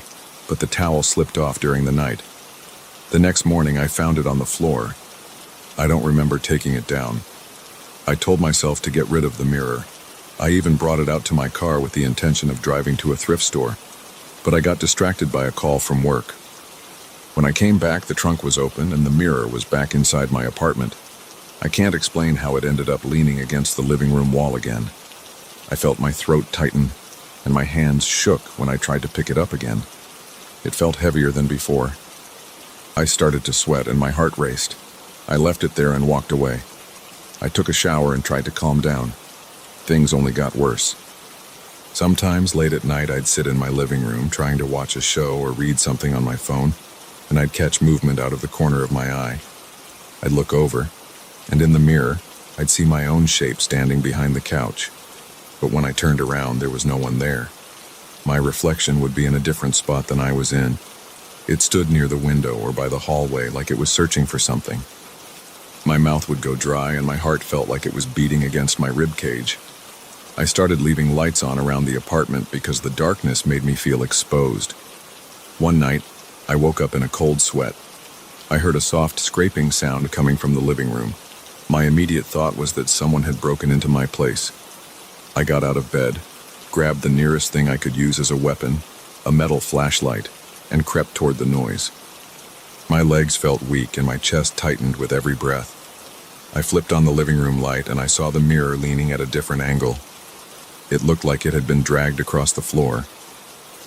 but the towel slipped off during the night. The next morning I found it on the floor. I don't remember taking it down. I told myself to get rid of the mirror. I even brought it out to my car with the intention of driving to a thrift store, but I got distracted by a call from work. When I came back, the trunk was open and the mirror was back inside my apartment. I can't explain how it ended up leaning against the living room wall again. I felt my throat tighten and my hands shook when I tried to pick it up again. It felt heavier than before. I started to sweat and my heart raced. I left it there and walked away. I took a shower and tried to calm down. Things only got worse. Sometimes late at night I'd sit in my living room trying to watch a show or read something on my phone, and I'd catch movement out of the corner of my eye. I'd look over, and in the mirror, I'd see my own shape standing behind the couch. But when I turned around, there was no one there. My reflection would be in a different spot than I was in. It stood near the window or by the hallway like it was searching for something. My mouth would go dry and my heart felt like it was beating against my rib cage. I started leaving lights on around the apartment because the darkness made me feel exposed. One night, I woke up in a cold sweat. I heard a soft scraping sound coming from the living room. My immediate thought was that someone had broken into my place. I got out of bed, grabbed the nearest thing I could use as a weapon, a metal flashlight, and crept toward the noise. My legs felt weak and my chest tightened with every breath. I flipped on the living room light and I saw the mirror leaning at a different angle. It looked like it had been dragged across the floor.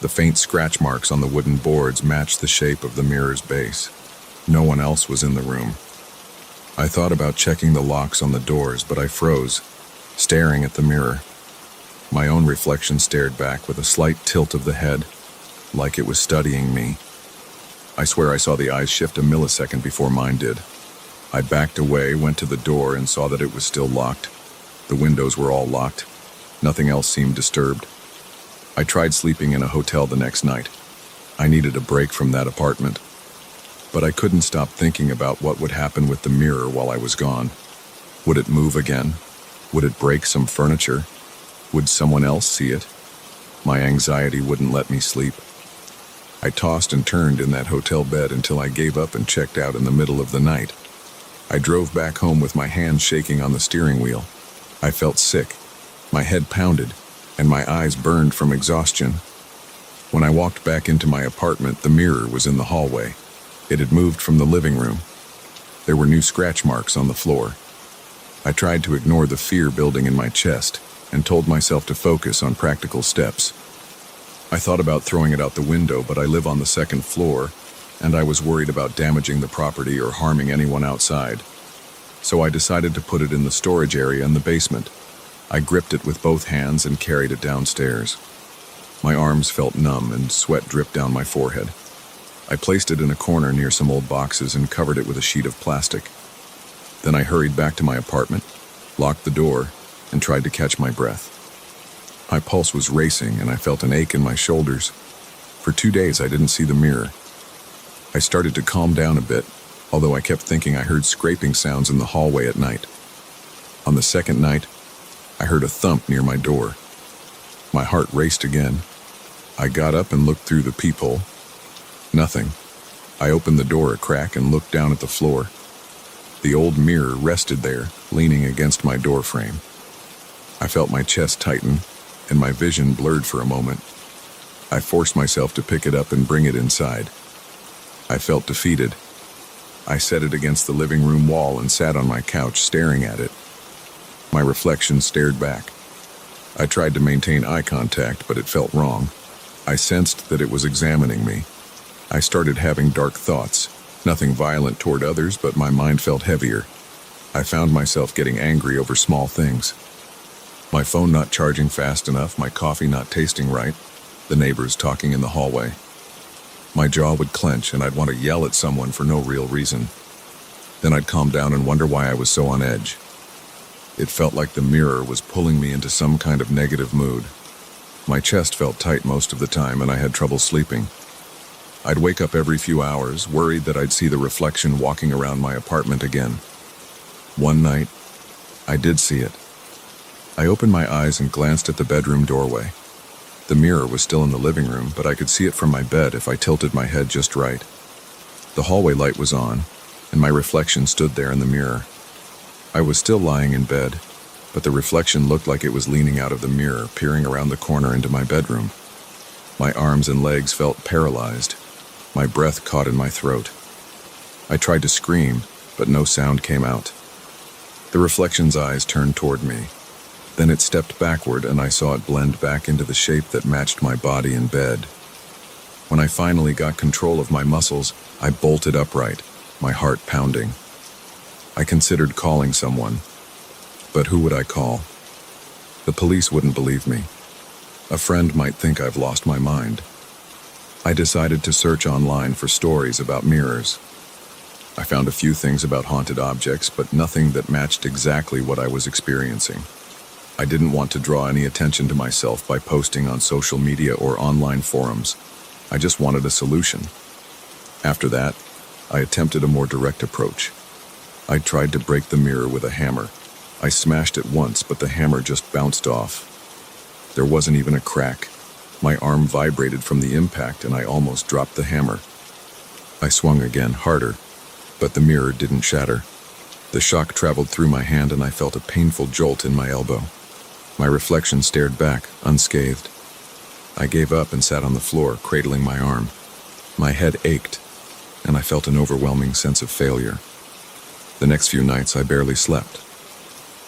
The faint scratch marks on the wooden boards matched the shape of the mirror's base. No one else was in the room. I thought about checking the locks on the doors, but I froze, staring at the mirror. My own reflection stared back with a slight tilt of the head, like it was studying me. I swear I saw the eyes shift a millisecond before mine did. I backed away, went to the door, and saw that it was still locked. The windows were all locked. Nothing else seemed disturbed. I tried sleeping in a hotel the next night. I needed a break from that apartment. But I couldn't stop thinking about what would happen with the mirror while I was gone. Would it move again? Would it break some furniture? Would someone else see it? My anxiety wouldn't let me sleep. I tossed and turned in that hotel bed until I gave up and checked out in the middle of the night. I drove back home with my hands shaking on the steering wheel. I felt sick. My head pounded, and my eyes burned from exhaustion. When I walked back into my apartment, the mirror was in the hallway. It had moved from the living room. There were new scratch marks on the floor. I tried to ignore the fear building in my chest and told myself to focus on practical steps. I thought about throwing it out the window, but I live on the second floor, and I was worried about damaging the property or harming anyone outside. So I decided to put it in the storage area in the basement. I gripped it with both hands and carried it downstairs. My arms felt numb and sweat dripped down my forehead. I placed it in a corner near some old boxes and covered it with a sheet of plastic. Then I hurried back to my apartment, locked the door, and tried to catch my breath. My pulse was racing and I felt an ache in my shoulders. For 2 days I didn't see the mirror. I started to calm down a bit, although I kept thinking I heard scraping sounds in the hallway at night. On the second night, I heard a thump near my door. My heart raced again. I got up and looked through the peephole. Nothing. I opened the door a crack and looked down at the floor. The old mirror rested there, leaning against my door frame. I felt my chest tighten, and my vision blurred for a moment. I forced myself to pick it up and bring it inside. I felt defeated. I set it against the living room wall and sat on my couch staring at it. My reflection stared back. I tried to maintain eye contact, but it felt wrong. I sensed that it was examining me. I started having dark thoughts, nothing violent toward others, but my mind felt heavier. I found myself getting angry over small things. My phone not charging fast enough, my coffee not tasting right, the neighbors talking in the hallway. My jaw would clench and I'd want to yell at someone for no real reason. Then I'd calm down and wonder why I was so on edge. It felt like the mirror was pulling me into some kind of negative mood. My chest felt tight most of the time and I had trouble sleeping. I'd wake up every few hours, worried that I'd see the reflection walking around my apartment again. One night, I did see it. I opened my eyes and glanced at the bedroom doorway. The mirror was still in the living room, but I could see it from my bed if I tilted my head just right. The hallway light was on, and my reflection stood there in the mirror. I was still lying in bed, but the reflection looked like it was leaning out of the mirror, peering around the corner into my bedroom. My arms and legs felt paralyzed. My breath caught in my throat. I tried to scream, but no sound came out. The reflection's eyes turned toward me. Then it stepped backward, and I saw it blend back into the shape that matched my body in bed. When I finally got control of my muscles, I bolted upright, my heart pounding. I considered calling someone. But who would I call? The police wouldn't believe me. A friend might think I've lost my mind. I decided to search online for stories about mirrors. I found a few things about haunted objects, but nothing that matched exactly what I was experiencing. I didn't want to draw any attention to myself by posting on social media or online forums. I just wanted a solution. After that, I attempted a more direct approach. I tried to break the mirror with a hammer. I smashed it once, but the hammer just bounced off. There wasn't even a crack. My arm vibrated from the impact, and I almost dropped the hammer. I swung again, harder, but the mirror didn't shatter. The shock traveled through my hand, and I felt a painful jolt in my elbow. My reflection stared back, unscathed. I gave up and sat on the floor, cradling my arm. My head ached, and I felt an overwhelming sense of failure. The next few nights, I barely slept.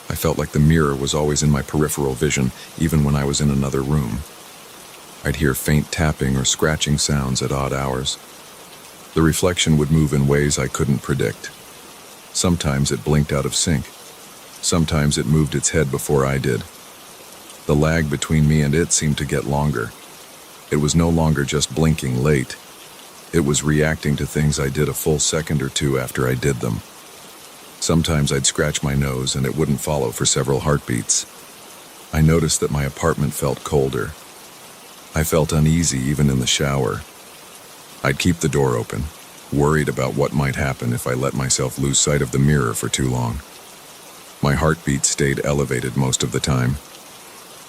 I felt like the mirror was always in my peripheral vision, even when I was in another room. I'd hear faint tapping or scratching sounds at odd hours. The reflection would move in ways I couldn't predict. Sometimes it blinked out of sync. Sometimes it moved its head before I did. The lag between me and it seemed to get longer. It was no longer just blinking late. It was reacting to things I did a full second or two after I did them. Sometimes I'd scratch my nose and it wouldn't follow for several heartbeats. I noticed that my apartment felt colder. I felt uneasy even in the shower. I'd keep the door open, worried about what might happen if I let myself lose sight of the mirror for too long. My heartbeat stayed elevated most of the time.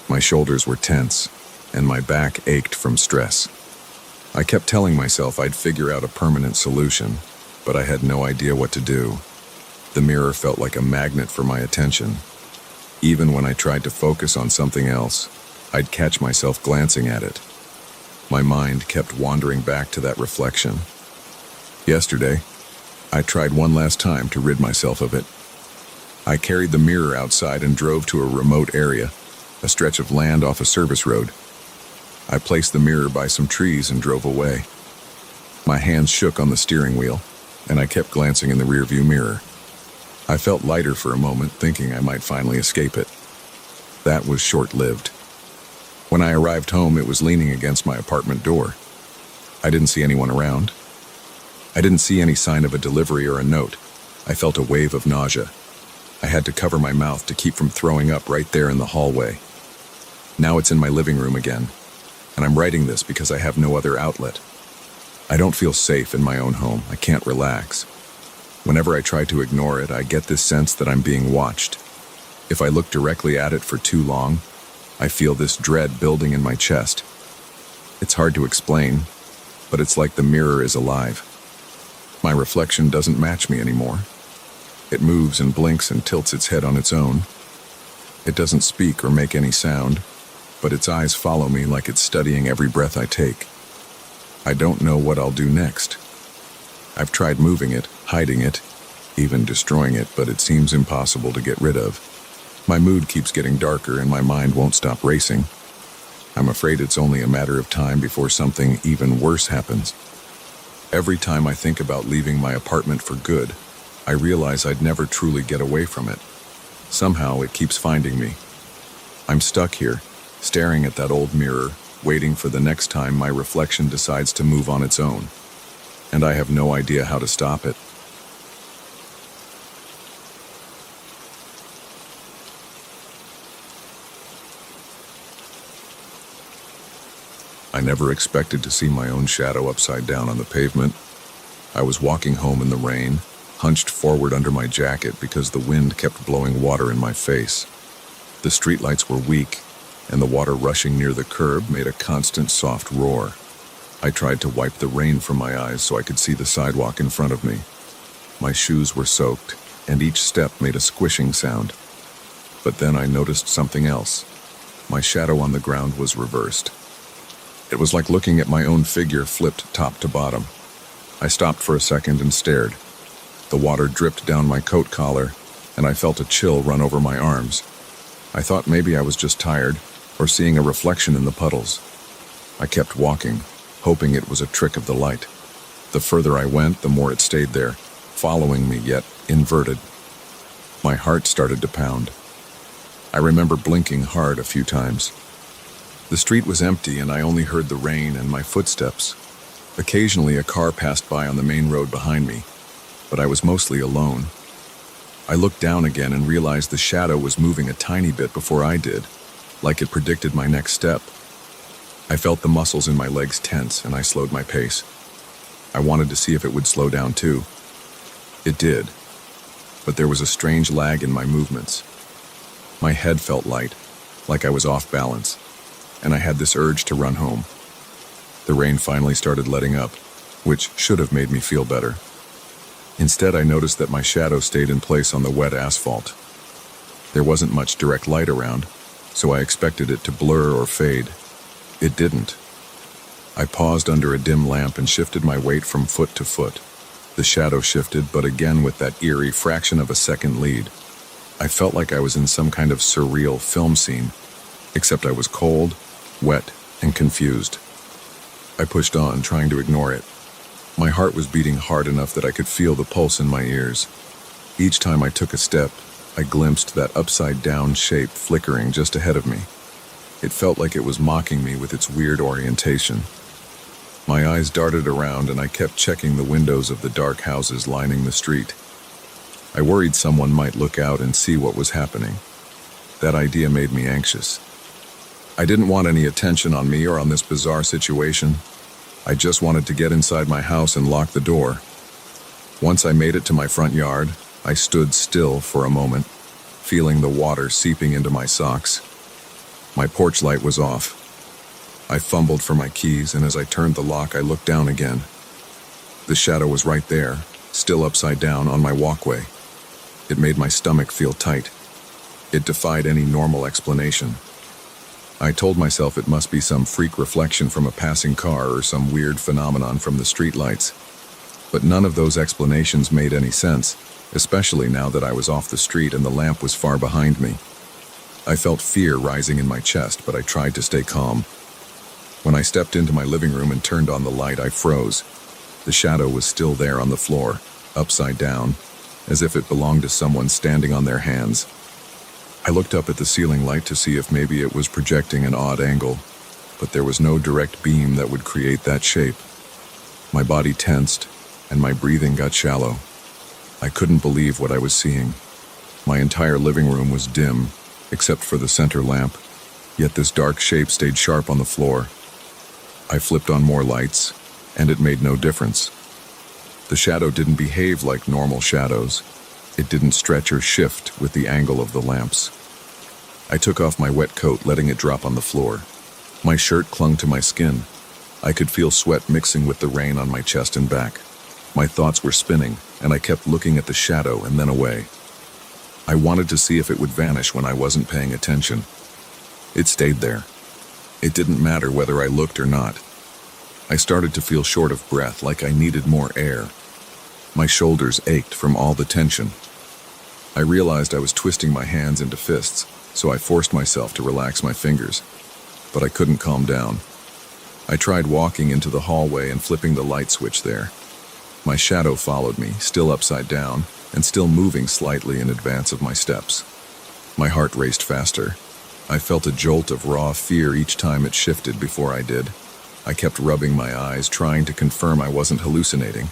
My shoulders were tense, and my back ached from stress. I kept telling myself I'd figure out a permanent solution, but I had no idea what to do. The mirror felt like a magnet for my attention. Even when I tried to focus on something else, I'd catch myself glancing at it. My mind kept wandering back to that reflection. Yesterday, I tried one last time to rid myself of it. I carried the mirror outside and drove to a remote area, a stretch of land off a service road. I placed the mirror by some trees and drove away. My hands shook on the steering wheel, and I kept glancing in the rearview mirror. I felt lighter for a moment, thinking I might finally escape it. That was short-lived. When I arrived home, it was leaning against my apartment door. I didn't see anyone around. I didn't see any sign of a delivery or a note. I felt a wave of nausea. I had to cover my mouth to keep from throwing up right there in the hallway. Now it's in my living room again, and I'm writing this because I have no other outlet. I don't feel safe in my own home. I can't relax. Whenever I try to ignore it, I get this sense that I'm being watched. If I look directly at it for too long, I feel this dread building in my chest. It's hard to explain, but it's like the mirror is alive. My reflection doesn't match me anymore. It moves and blinks and tilts its head on its own. It doesn't speak or make any sound, but its eyes follow me like it's studying every breath I take. I don't know what I'll do next. I've tried moving it, hiding it, even destroying it, but it seems impossible to get rid of. My mood keeps getting darker and my mind won't stop racing. I'm afraid it's only a matter of time before something even worse happens. Every time I think about leaving my apartment for good, I realize I'd never truly get away from it. Somehow it keeps finding me. I'm stuck here, staring at that old mirror, waiting for the next time my reflection decides to move on its own. And I have no idea how to stop it. I never expected to see my own shadow upside down on the pavement. I was walking home in the rain, hunched forward under my jacket because the wind kept blowing water in my face. The streetlights were weak, and the water rushing near the curb made a constant soft roar. I tried to wipe the rain from my eyes so I could see the sidewalk in front of me. My shoes were soaked, and each step made a squishing sound. But then I noticed something else. My shadow on the ground was reversed. It was like looking at my own figure flipped top to bottom. I stopped for a second and stared. The water dripped down my coat collar, and I felt a chill run over my arms. I thought maybe I was just tired, or seeing a reflection in the puddles. I kept walking, hoping it was a trick of the light. The further I went, the more it stayed there, following me, yet inverted. My heart started to pound. I remember blinking hard a few times. The street was empty, and I only heard the rain and my footsteps. Occasionally, a car passed by on the main road behind me, but I was mostly alone. I looked down again and realized the shadow was moving a tiny bit before I did, like it predicted my next step. I felt the muscles in my legs tense, and I slowed my pace. I wanted to see if it would slow down too. It did, but there was a strange lag in my movements. My head felt light, like I was off balance, and I had this urge to run home. The rain finally started letting up, which should have made me feel better. Instead, I noticed that my shadow stayed in place on the wet asphalt. There wasn't much direct light around, so I expected it to blur or fade. It didn't. I paused under a dim lamp and shifted my weight from foot to foot. The shadow shifted, but again with that eerie fraction of a second lead. I felt like I was in some kind of surreal film scene, except I was cold, wet, and confused. I pushed on, trying to ignore it. My heart was beating hard enough that I could feel the pulse in my ears. Each time I took a step, I glimpsed that upside-down shape flickering just ahead of me. It felt like it was mocking me with its weird orientation. My eyes darted around, and I kept checking the windows of the dark houses lining the street. I worried someone might look out and see what was happening. That idea made me anxious. I didn't want any attention on me or on this bizarre situation. I just wanted to get inside my house and lock the door. Once I made it to my front yard, I stood still for a moment, feeling the water seeping into my socks. My porch light was off. I fumbled for my keys, and as I turned the lock, I looked down again. The shadow was right there, still upside down on my walkway. It made my stomach feel tight. It defied any normal explanation. I told myself it must be some freak reflection from a passing car or some weird phenomenon from the streetlights. But none of those explanations made any sense, especially now that I was off the street and the lamp was far behind me. I felt fear rising in my chest, but I tried to stay calm. When I stepped into my living room and turned on the light, I froze. The shadow was still there on the floor, upside down, as if it belonged to someone standing on their hands. I looked up at the ceiling light to see if maybe it was projecting an odd angle, but there was no direct beam that would create that shape. My body tensed, and my breathing got shallow. I couldn't believe what I was seeing. My entire living room was dim, except for the center lamp, yet this dark shape stayed sharp on the floor. I flipped on more lights, and it made no difference. The shadow didn't behave like normal shadows. It didn't stretch or shift with the angle of the lamps. I took off my wet coat, letting it drop on the floor. My shirt clung to my skin. I could feel sweat mixing with the rain on my chest and back. My thoughts were spinning, and I kept looking at the shadow and then away. I wanted to see if it would vanish when I wasn't paying attention. It stayed there. It didn't matter whether I looked or not. I started to feel short of breath, like I needed more air. My shoulders ached from all the tension. I realized I was twisting my hands into fists, so I forced myself to relax my fingers. But I couldn't calm down. I tried walking into the hallway and flipping the light switch there. My shadow followed me, still upside down, and still moving slightly in advance of my steps. My heart raced faster. I felt a jolt of raw fear each time it shifted before I did. I kept rubbing my eyes, trying to confirm I wasn't hallucinating.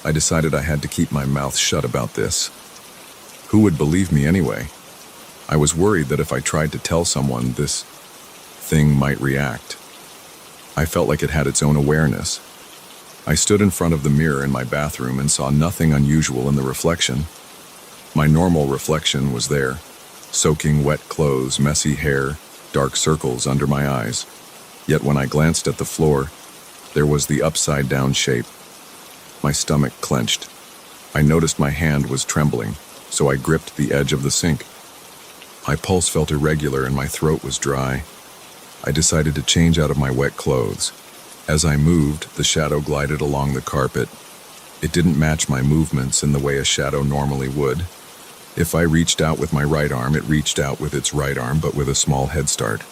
I decided I had to keep my mouth shut about this. Who would believe me anyway? I was worried that if I tried to tell someone, this thing might react. I felt like it had its own awareness. I stood in front of the mirror in my bathroom and saw nothing unusual in the reflection. My normal reflection was there, soaking wet clothes, messy hair, dark circles under my eyes. Yet when I glanced at the floor, there was the upside-down shape. My stomach clenched. I noticed my hand was trembling, so I gripped the edge of the sink. My pulse felt irregular and my throat was dry. I decided to change out of my wet clothes. As I moved, the shadow glided along the carpet. It didn't match my movements in the way a shadow normally would. If I reached out with my right arm, it reached out with its right arm, but with a small head start.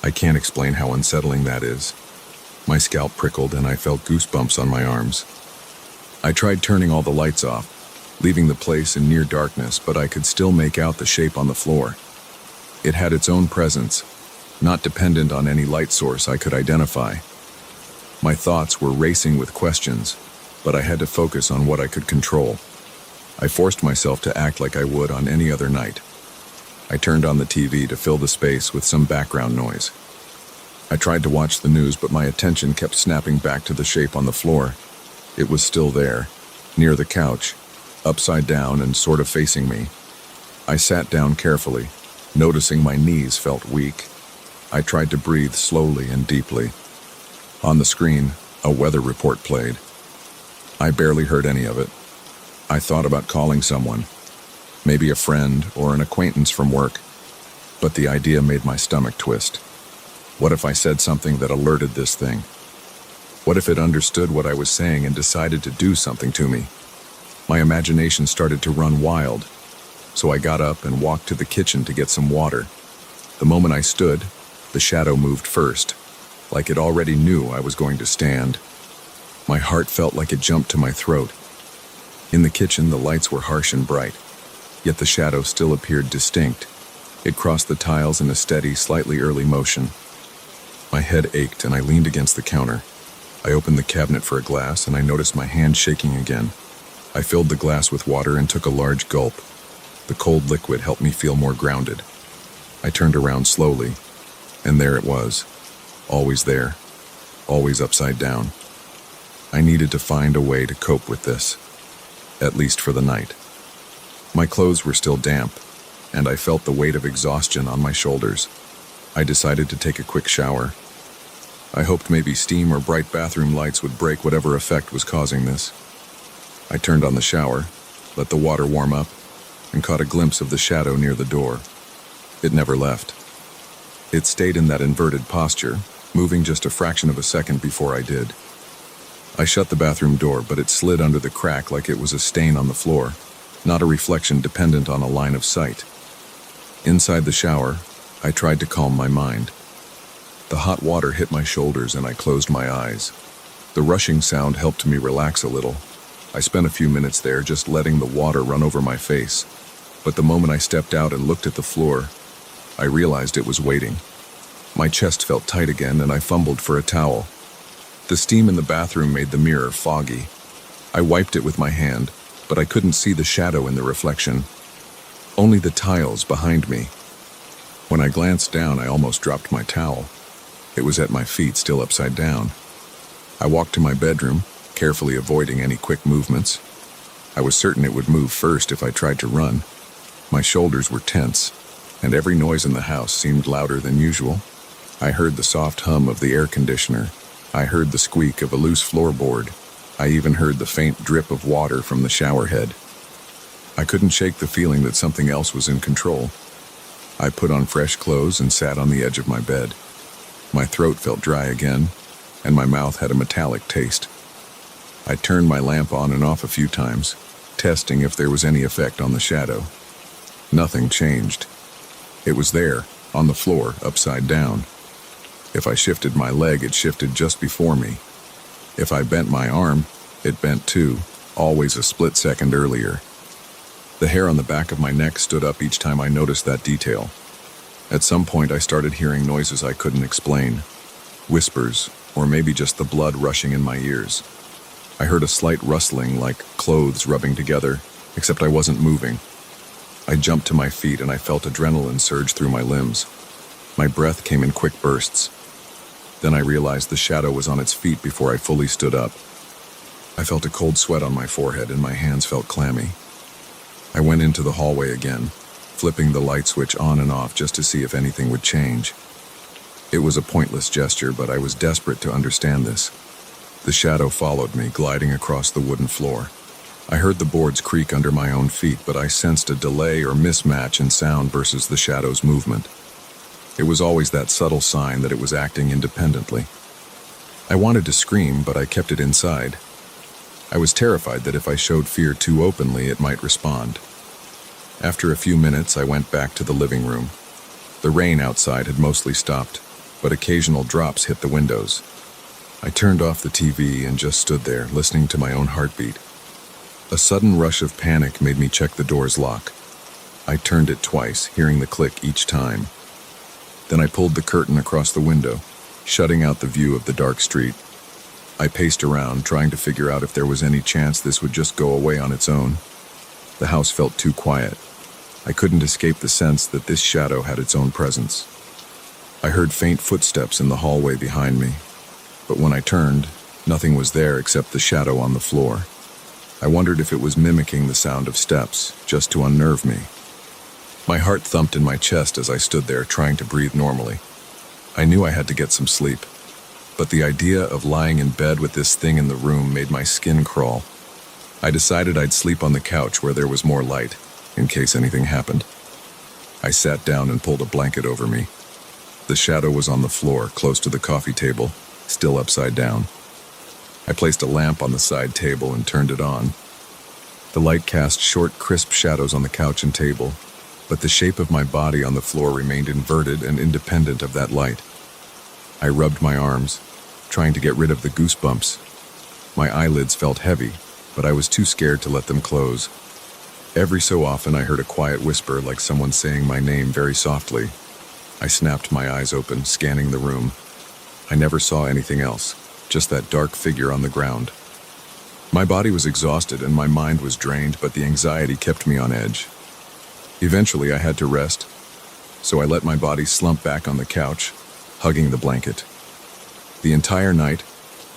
I can't explain how unsettling that is. My scalp prickled and I felt goosebumps on my arms. I tried turning all the lights off, leaving the place in near darkness, but I could still make out the shape on the floor. It had its own presence, not dependent on any light source I could identify. My thoughts were racing with questions, but I had to focus on what I could control. I forced myself to act like I would on any other night. I turned on the TV to fill the space with some background noise. I tried to watch the news, but my attention kept snapping back to the shape on the floor. It was still there, near the couch, upside down and sort of facing me. I sat down carefully, noticing my knees felt weak. I tried to breathe slowly and deeply. On the screen, a weather report played. I barely heard any of it. I thought about calling someone, maybe a friend or an acquaintance from work, but the idea made my stomach twist. What if I said something that alerted this thing? What if it understood what I was saying and decided to do something to me? My imagination started to run wild, so I got up and walked to the kitchen to get some water. The moment I stood, the shadow moved first, like it already knew I was going to stand. My heart felt like it jumped to my throat. In the kitchen, the lights were harsh and bright, yet the shadow still appeared distinct. It crossed the tiles in a steady, slightly early motion. My head ached and I leaned against the counter. I opened the cabinet for a glass and I noticed my hand shaking again. I filled the glass with water and took a large gulp. The cold liquid helped me feel more grounded. I turned around slowly, and there it was, always there, always upside down. I needed to find a way to cope with this, at least for the night. My clothes were still damp, and I felt the weight of exhaustion on my shoulders. I decided to take a quick shower. I hoped maybe steam or bright bathroom lights would break whatever effect was causing this. I turned on the shower, let the water warm up, and caught a glimpse of the shadow near the door. It never left. It stayed in that inverted posture, moving just a fraction of a second before I did. I shut the bathroom door, but it slid under the crack like it was a stain on the floor, not a reflection dependent on a line of sight. Inside the shower, I tried to calm my mind. The hot water hit my shoulders and I closed my eyes. The rushing sound helped me relax a little. I spent a few minutes there just letting the water run over my face. But the moment I stepped out and looked at the floor, I realized it was waiting. My chest felt tight again and I fumbled for a towel. The steam in the bathroom made the mirror foggy. I wiped it with my hand, but I couldn't see the shadow in the reflection. Only the tiles behind me. When I glanced down, I almost dropped my towel. It was at my feet, still upside down. I walked to my bedroom, carefully avoiding any quick movements. I was certain it would move first if I tried to run. My shoulders were tense, and every noise in the house seemed louder than usual. I heard the soft hum of the air conditioner. I heard the squeak of a loose floorboard. I even heard the faint drip of water from the shower head. I couldn't shake the feeling that something else was in control. I put on fresh clothes and sat on the edge of my bed. My throat felt dry again, and my mouth had a metallic taste. I turned my lamp on and off a few times, testing if there was any effect on the shadow. Nothing changed. It was there, on the floor, upside down. If I shifted my leg, it shifted just before me. If I bent my arm, it bent too, always a split second earlier. The hair on the back of my neck stood up each time I noticed that detail. At some point, I started hearing noises I couldn't explain. Whispers, or maybe just the blood rushing in my ears. I heard a slight rustling, like clothes rubbing together, except I wasn't moving. I jumped to my feet and I felt adrenaline surge through my limbs. My breath came in quick bursts. Then I realized the shadow was on its feet before I fully stood up. I felt a cold sweat on my forehead and my hands felt clammy. I went into the hallway again, flipping the light switch on and off just to see if anything would change. It was a pointless gesture, but I was desperate to understand this. The shadow followed me, gliding across the wooden floor. I heard the boards creak under my own feet, but I sensed a delay or mismatch in sound versus the shadow's movement. It was always that subtle sign that it was acting independently. I wanted to scream, but I kept it inside. I was terrified that if I showed fear too openly, it might respond. After a few minutes, I went back to the living room. The rain outside had mostly stopped, but occasional drops hit the windows. I turned off the TV and just stood there, listening to my own heartbeat. A sudden rush of panic made me check the door's lock. I turned it twice, hearing the click each time. Then I pulled the curtain across the window, shutting out the view of the dark street. I paced around, trying to figure out if there was any chance this would just go away on its own. The house felt too quiet. I couldn't escape the sense that this shadow had its own presence. I heard faint footsteps in the hallway behind me, but when I turned, nothing was there except the shadow on the floor. I wondered if it was mimicking the sound of steps, just to unnerve me. My heart thumped in my chest as I stood there trying to breathe normally. I knew I had to get some sleep, but the idea of lying in bed with this thing in the room made my skin crawl. I decided I'd sleep on the couch where there was more light, in case anything happened. I sat down and pulled a blanket over me. The shadow was on the floor, close to the coffee table, still upside down. I placed a lamp on the side table and turned it on. The light cast short, crisp shadows on the couch and table, but the shape of my body on the floor remained inverted and independent of that light. I rubbed my arms, trying to get rid of the goosebumps. My eyelids felt heavy, but I was too scared to let them close. Every so often I heard a quiet whisper like someone saying my name very softly. I snapped my eyes open, scanning the room. I never saw anything else, just that dark figure on the ground. My body was exhausted and my mind was drained, but the anxiety kept me on edge. Eventually, I had to rest, so I let my body slump back on the couch, hugging the blanket. The entire night,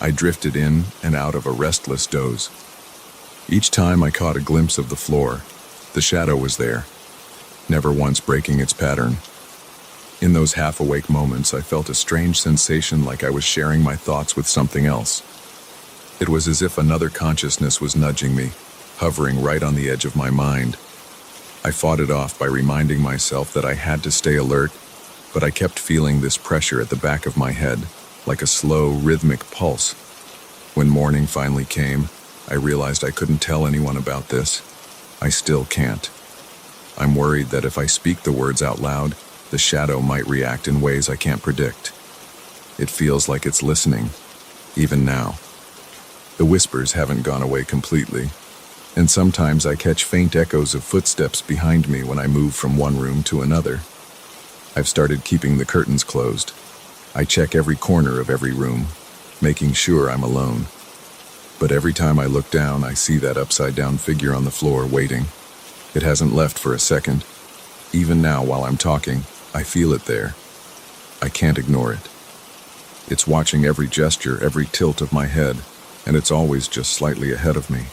I drifted in and out of a restless doze. Each time I caught a glimpse of the floor, the shadow was there, never once breaking its pattern. In those half-awake moments, I felt a strange sensation like I was sharing my thoughts with something else. It was as if another consciousness was nudging me, hovering right on the edge of my mind. I fought it off by reminding myself that I had to stay alert, but I kept feeling this pressure at the back of my head, like a slow, rhythmic pulse. When morning finally came, I realized I couldn't tell anyone about this. I still can't. I'm worried that if I speak the words out loud, the shadow might react in ways I can't predict. It feels like it's listening, even now. The whispers haven't gone away completely, and sometimes I catch faint echoes of footsteps behind me when I move from one room to another. I've started keeping the curtains closed. I check every corner of every room, making sure I'm alone. But every time I look down, I see that upside-down figure on the floor waiting. It hasn't left for a second. Even now, while I'm talking, I feel it there. I can't ignore it. It's watching every gesture, every tilt of my head, and it's always just slightly ahead of me.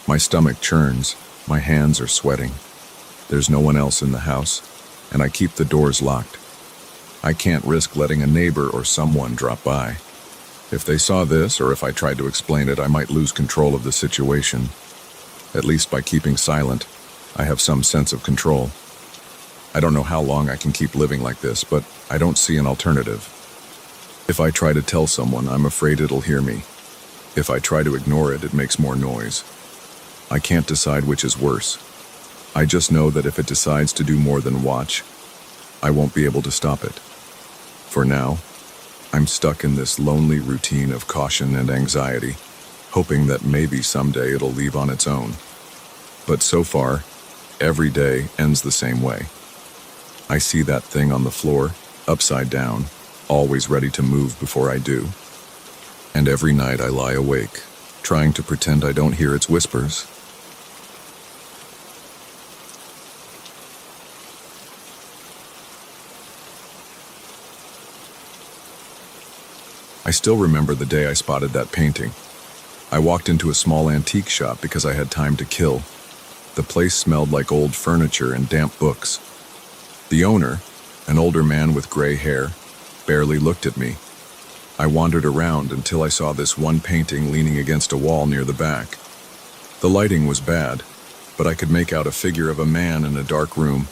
My stomach churns, my hands are sweating. There's no one else in the house, and I keep the doors locked. I can't risk letting a neighbor or someone drop by. If they saw this, or if I tried to explain it, I might lose control of the situation. At least by keeping silent, I have some sense of control. I don't know how long I can keep living like this, but I don't see an alternative. If I try to tell someone, I'm afraid it'll hear me. If I try to ignore it, it makes more noise. I can't decide which is worse. I just know that if it decides to do more than watch, I won't be able to stop it. For now, I'm stuck in this lonely routine of caution and anxiety, hoping that maybe someday it'll leave on its own. But so far, every day ends the same way. I see that thing on the floor, upside down, always ready to move before I do. And every night I lie awake, trying to pretend I don't hear its whispers. I still remember the day I spotted that painting. I walked into a small antique shop because I had time to kill. The place smelled like old furniture and damp books. The owner, an older man with gray hair, barely looked at me. I wandered around until I saw this one painting leaning against a wall near the back. The lighting was bad, but I could make out a figure of a man in a dark room.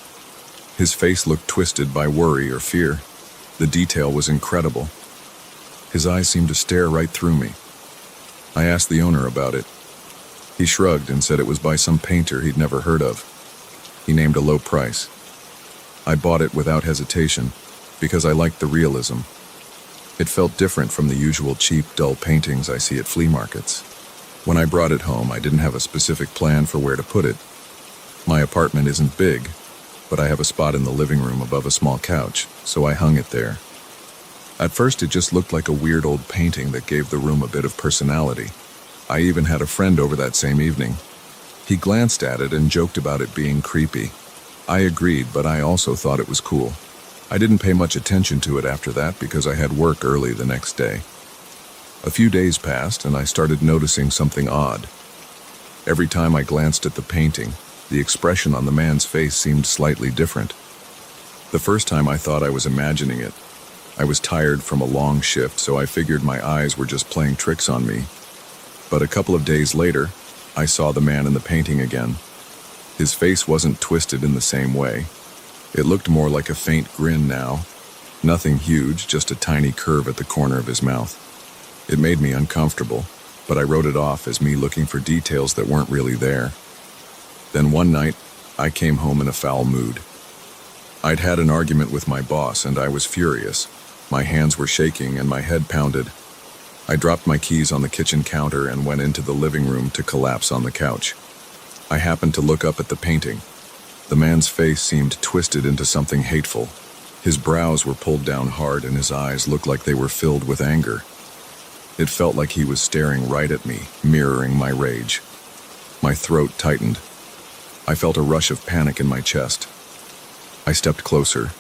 His face looked twisted by worry or fear. The detail was incredible. His eyes seemed to stare right through me. I asked the owner about it. He shrugged and said it was by some painter he'd never heard of. He named a low price. I bought it without hesitation because I liked the realism. It felt different from the usual cheap, dull paintings I see at flea markets. When I brought it home, I didn't have a specific plan for where to put it. My apartment isn't big, but I have a spot in the living room above a small couch, so I hung it there. At first, it just looked like a weird old painting that gave the room a bit of personality. I even had a friend over that same evening. He glanced at it and joked about it being creepy. I agreed, but I also thought it was cool. I didn't pay much attention to it after that because I had work early the next day. A few days passed and I started noticing something odd. Every time I glanced at the painting, the expression on the man's face seemed slightly different. The first time I thought I was imagining it. I was tired from a long shift, so I figured my eyes were just playing tricks on me. But a couple of days later, I saw the man in the painting again. His face wasn't twisted in the same way. It looked more like a faint grin now. Nothing huge, just a tiny curve at the corner of his mouth. It made me uncomfortable, but I wrote it off as me looking for details that weren't really there. Then one night, I came home in a foul mood. I'd had an argument with my boss and I was furious. My hands were shaking and my head pounded. I dropped my keys on the kitchen counter and went into the living room to collapse on the couch. I happened to look up at the painting. The man's face seemed twisted into something hateful. His brows were pulled down hard and his eyes looked like they were filled with anger. It felt like he was staring right at me, mirroring my rage. My throat tightened. I felt a rush of panic in my chest. I stepped closer,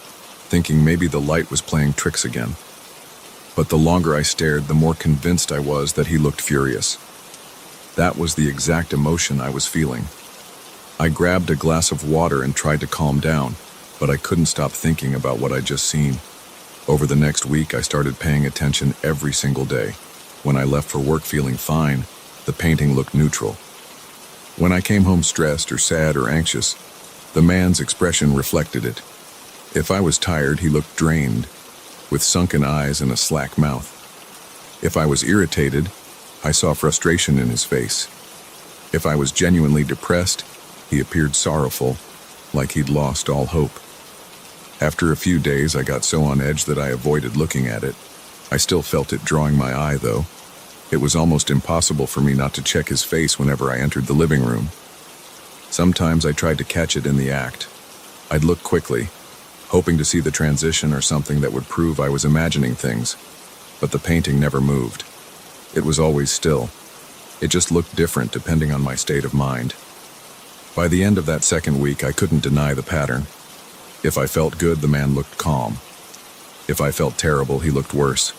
thinking maybe the light was playing tricks again. But the longer I stared, the more convinced I was that he looked furious. That was the exact emotion I was feeling. I grabbed a glass of water and tried to calm down, but I couldn't stop thinking about what I'd just seen. Over the next week, I started paying attention every single day. When I left for work feeling fine, the painting looked neutral. When I came home stressed or sad or anxious, the man's expression reflected it. If I was tired, he looked drained, with sunken eyes and a slack mouth. If I was irritated, I saw frustration in his face. If I was genuinely depressed, he appeared sorrowful, like he'd lost all hope. After a few days, I got so on edge that I avoided looking at it. I still felt it drawing my eye, though. It was almost impossible for me not to check his face whenever I entered the living room. Sometimes I tried to catch it in the act. I'd look quickly, hoping to see the transition or something that would prove I was imagining things. But the painting never moved. It was always still. It just looked different depending on my state of mind. By the end of that second week, I couldn't deny the pattern. If I felt good, the man looked calm. If I felt terrible, he looked worse.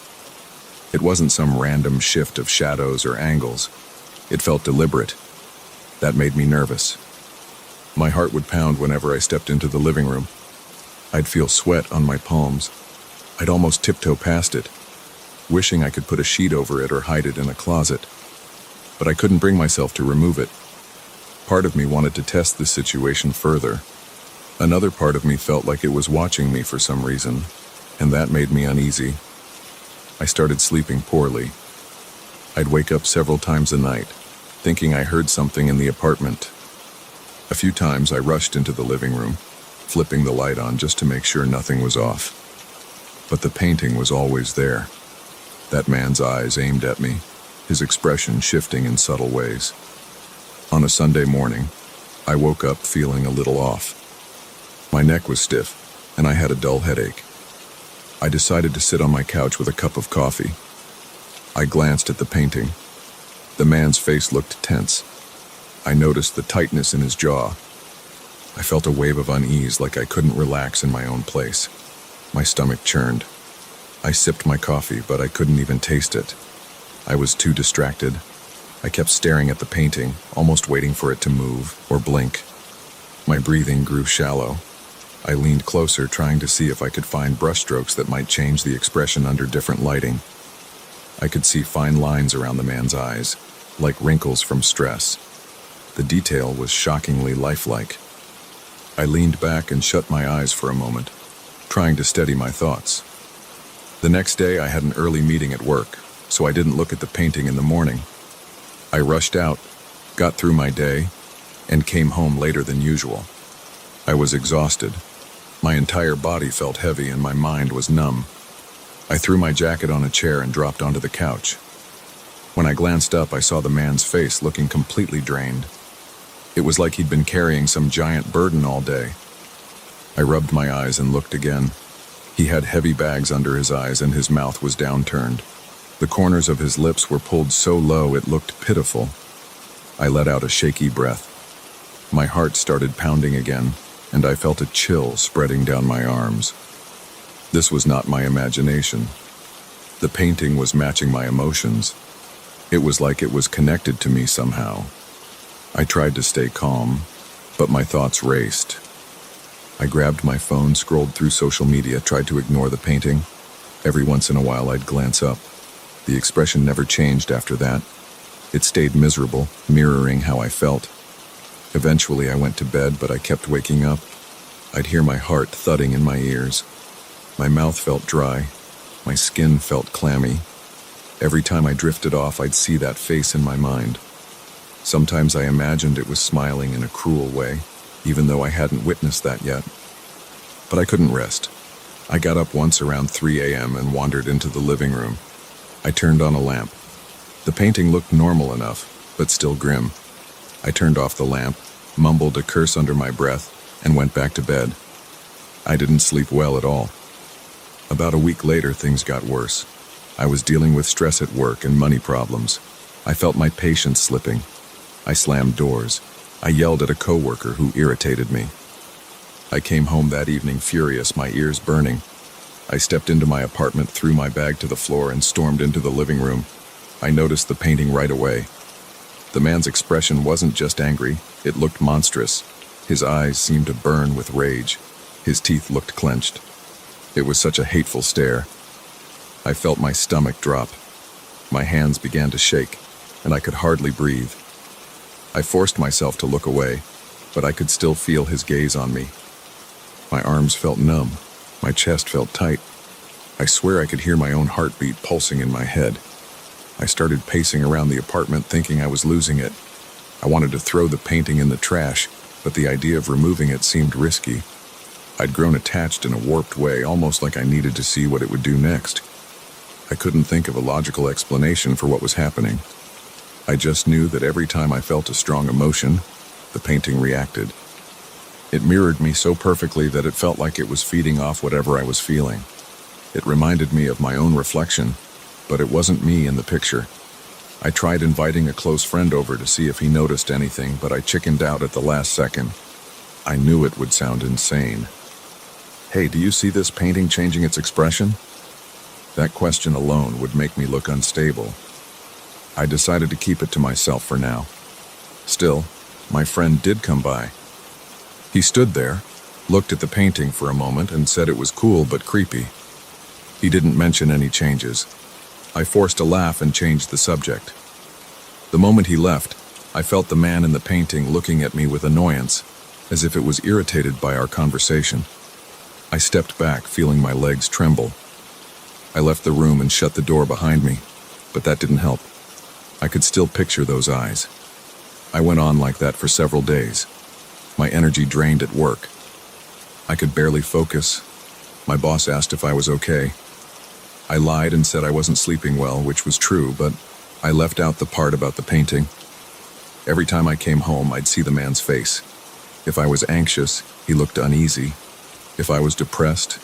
It wasn't some random shift of shadows or angles. It felt deliberate. That made me nervous. My heart would pound whenever I stepped into the living room. I'd feel sweat on my palms. I'd almost tiptoe past it, wishing I could put a sheet over it or hide it in a closet. But I couldn't bring myself to remove it. Part of me wanted to test this situation further. Another part of me felt like it was watching me for some reason, and that made me uneasy. I started sleeping poorly. I'd wake up several times a night, thinking I heard something in the apartment. A few times I rushed into the living room, flipping the light on just to make sure nothing was off. But the painting was always there. That man's eyes aimed at me, his expression shifting in subtle ways. On a Sunday morning, I woke up feeling a little off. My neck was stiff, and I had a dull headache. I decided to sit on my couch with a cup of coffee. I glanced at the painting. The man's face looked tense. I noticed the tightness in his jaw. I felt a wave of unease, like I couldn't relax in my own place. My stomach churned. I sipped my coffee, but I couldn't even taste it. I was too distracted. I kept staring at the painting, almost waiting for it to move or blink. My breathing grew shallow. I leaned closer, trying to see if I could find brushstrokes that might change the expression under different lighting. I could see fine lines around the man's eyes, like wrinkles from stress. The detail was shockingly lifelike. I leaned back and shut my eyes for a moment, trying to steady my thoughts. The next day I had an early meeting at work, so I didn't look at the painting in the morning. I rushed out, got through my day, and came home later than usual. I was exhausted. My entire body felt heavy and my mind was numb. I threw my jacket on a chair and dropped onto the couch. When I glanced up, I saw the man's face looking completely drained. It was like he'd been carrying some giant burden all day. I rubbed my eyes and looked again. He had heavy bags under his eyes and his mouth was downturned. The corners of his lips were pulled so low it looked pitiful. I let out a shaky breath. My heart started pounding again, and I felt a chill spreading down my arms. This was not my imagination. The painting was matching my emotions. It was like it was connected to me somehow. I tried to stay calm, but my thoughts raced. I grabbed my phone, scrolled through social media, tried to ignore the painting. Every once in a while I'd glance up. The expression never changed after that. It stayed miserable, mirroring how I felt. Eventually I went to bed, but I kept waking up. I'd hear my heart thudding in my ears. My mouth felt dry. My skin felt clammy. Every time I drifted off, I'd see that face in my mind. Sometimes I imagined it was smiling in a cruel way, even though I hadn't witnessed that yet. But I couldn't rest. I got up once around 3 a.m. and wandered into the living room. I turned on a lamp. The painting looked normal enough, but still grim. I turned off the lamp, mumbled a curse under my breath, and went back to bed. I didn't sleep well at all. About a week later, things got worse. I was dealing with stress at work and money problems. I felt my patience slipping. I slammed doors. I yelled at a coworker who irritated me. I came home that evening furious, my ears burning. I stepped into my apartment, threw my bag to the floor, and stormed into the living room. I noticed the painting right away. The man's expression wasn't just angry, it looked monstrous. His eyes seemed to burn with rage. His teeth looked clenched. It was such a hateful stare. I felt my stomach drop. My hands began to shake, and I could hardly breathe. I forced myself to look away, but I could still feel his gaze on me. My arms felt numb. My chest felt tight. I swear I could hear my own heartbeat pulsing in my head. I started pacing around the apartment, thinking I was losing it. I wanted to throw the painting in the trash, but the idea of removing it seemed risky. I'd grown attached in a warped way, almost like I needed to see what it would do next. I couldn't think of a logical explanation for what was happening. I just knew that every time I felt a strong emotion, the painting reacted. It mirrored me so perfectly that it felt like it was feeding off whatever I was feeling. It reminded me of my own reflection, but it wasn't me in the picture. I tried inviting a close friend over to see if he noticed anything, but I chickened out at the last second. I knew it would sound insane. "Hey, do you see this painting changing its expression?" That question alone would make me look unstable. I decided to keep it to myself for now. Still, my friend did come by. He stood there, looked at the painting for a moment, and said it was cool but creepy. He didn't mention any changes. I forced a laugh and changed the subject. The moment he left, I felt the man in the painting looking at me with annoyance, as if it was irritated by our conversation. I stepped back, feeling my legs tremble. I left the room and shut the door behind me, but that didn't help. I could still picture those eyes. I went on like that for several days. My energy drained at work. I could barely focus. My boss asked if I was okay. I lied and said I wasn't sleeping well, which was true, but I left out the part about the painting. Every time I came home, I'd see the man's face. If I was anxious, he looked uneasy. If I was depressed,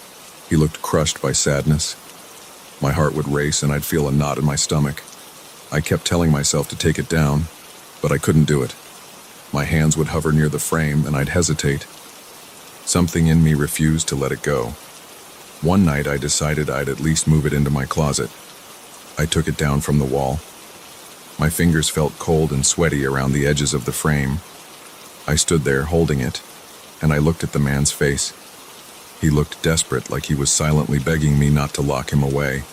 he looked crushed by sadness. My heart would race and I'd feel a knot in my stomach. I kept telling myself to take it down, but I couldn't do it. My hands would hover near the frame and I'd hesitate. Something in me refused to let it go. One night I decided I'd at least move it into my closet. I took it down from the wall. My fingers felt cold and sweaty around the edges of the frame. I stood there holding it, and I looked at the man's face. He looked desperate, like he was silently begging me not to lock him away.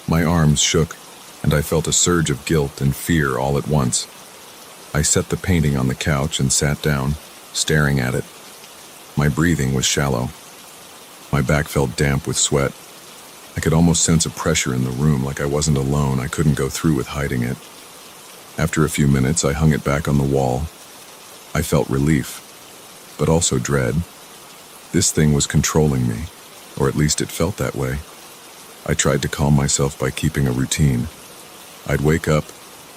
My arms shook, and I felt a surge of guilt and fear all at once. I set the painting on the couch and sat down, staring at it. My breathing was shallow. My back felt damp with sweat. I could almost sense a pressure in the room, like I wasn't alone. I couldn't go through with hiding it. After a few minutes, I hung it back on the wall. I felt relief, but also dread. This thing was controlling me, or at least it felt that way. I tried to calm myself by keeping a routine. I'd wake up,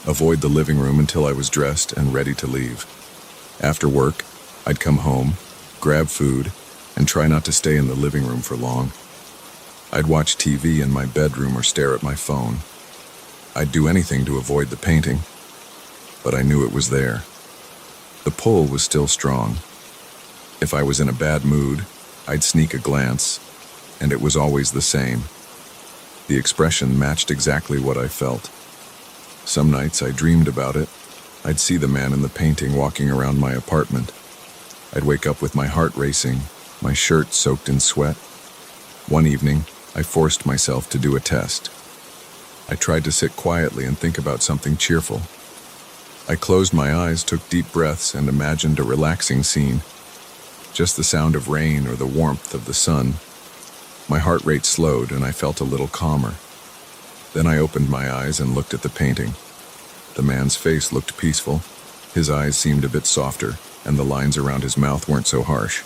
avoid the living room until I was dressed and ready to leave. After work, I'd come home, grab food, and try not to stay in the living room for long. I'd watch TV in my bedroom or stare at my phone. I'd do anything to avoid the painting, but I knew it was there. The pull was still strong. If I was in a bad mood, I'd sneak a glance, and it was always the same. The expression matched exactly what I felt. Some nights I dreamed about it. I'd see the man in the painting walking around my apartment. I'd wake up with my heart racing, my shirt soaked in sweat. One evening, I forced myself to do a test. I tried to sit quietly and think about something cheerful. I closed my eyes, took deep breaths, and imagined a relaxing scene. Just the sound of rain or the warmth of the sun. My heart rate slowed and I felt a little calmer. Then I opened my eyes and looked at the painting. The man's face looked peaceful. His eyes seemed a bit softer, and the lines around his mouth weren't so harsh.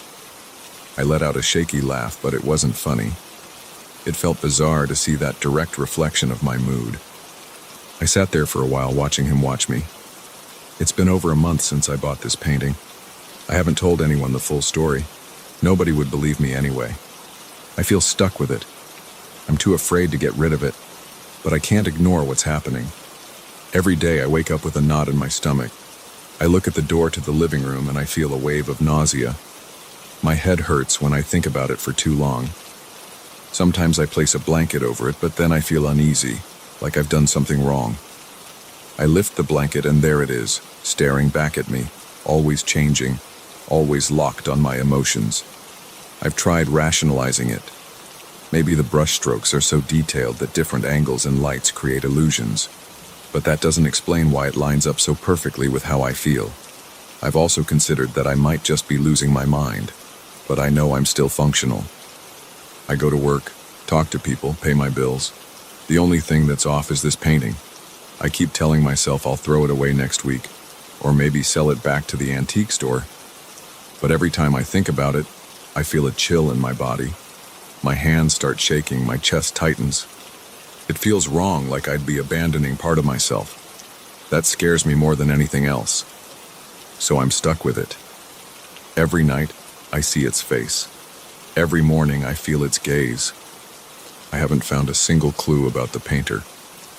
I let out a shaky laugh, but it wasn't funny. It felt bizarre to see that direct reflection of my mood. I sat there for a while watching him watch me. It's been over a month since I bought this painting. I haven't told anyone the full story. Nobody would believe me anyway. I feel stuck with it. I'm too afraid to get rid of it, but I can't ignore what's happening. Every day I wake up with a knot in my stomach. I look at the door to the living room and I feel a wave of nausea. My head hurts when I think about it for too long. Sometimes I place a blanket over it, but then I feel uneasy, like I've done something wrong. I lift the blanket and there it is, staring back at me, always changing, always locked on my emotions. I've tried rationalizing it. Maybe the brushstrokes are so detailed that different angles and lights create illusions. But that doesn't explain why it lines up so perfectly with how I feel. I've also considered that I might just be losing my mind, but I know I'm still functional. I go to work, talk to people, pay my bills. The only thing that's off is this painting. I keep telling myself I'll throw it away next week, or maybe sell it back to the antique store. But every time I think about it, I feel a chill in my body. My hands start shaking, my chest tightens. It feels wrong, like I'd be abandoning part of myself. That scares me more than anything else. So I'm stuck with it. Every night, I see its face. Every morning, I feel its gaze. I haven't found a single clue about the painter.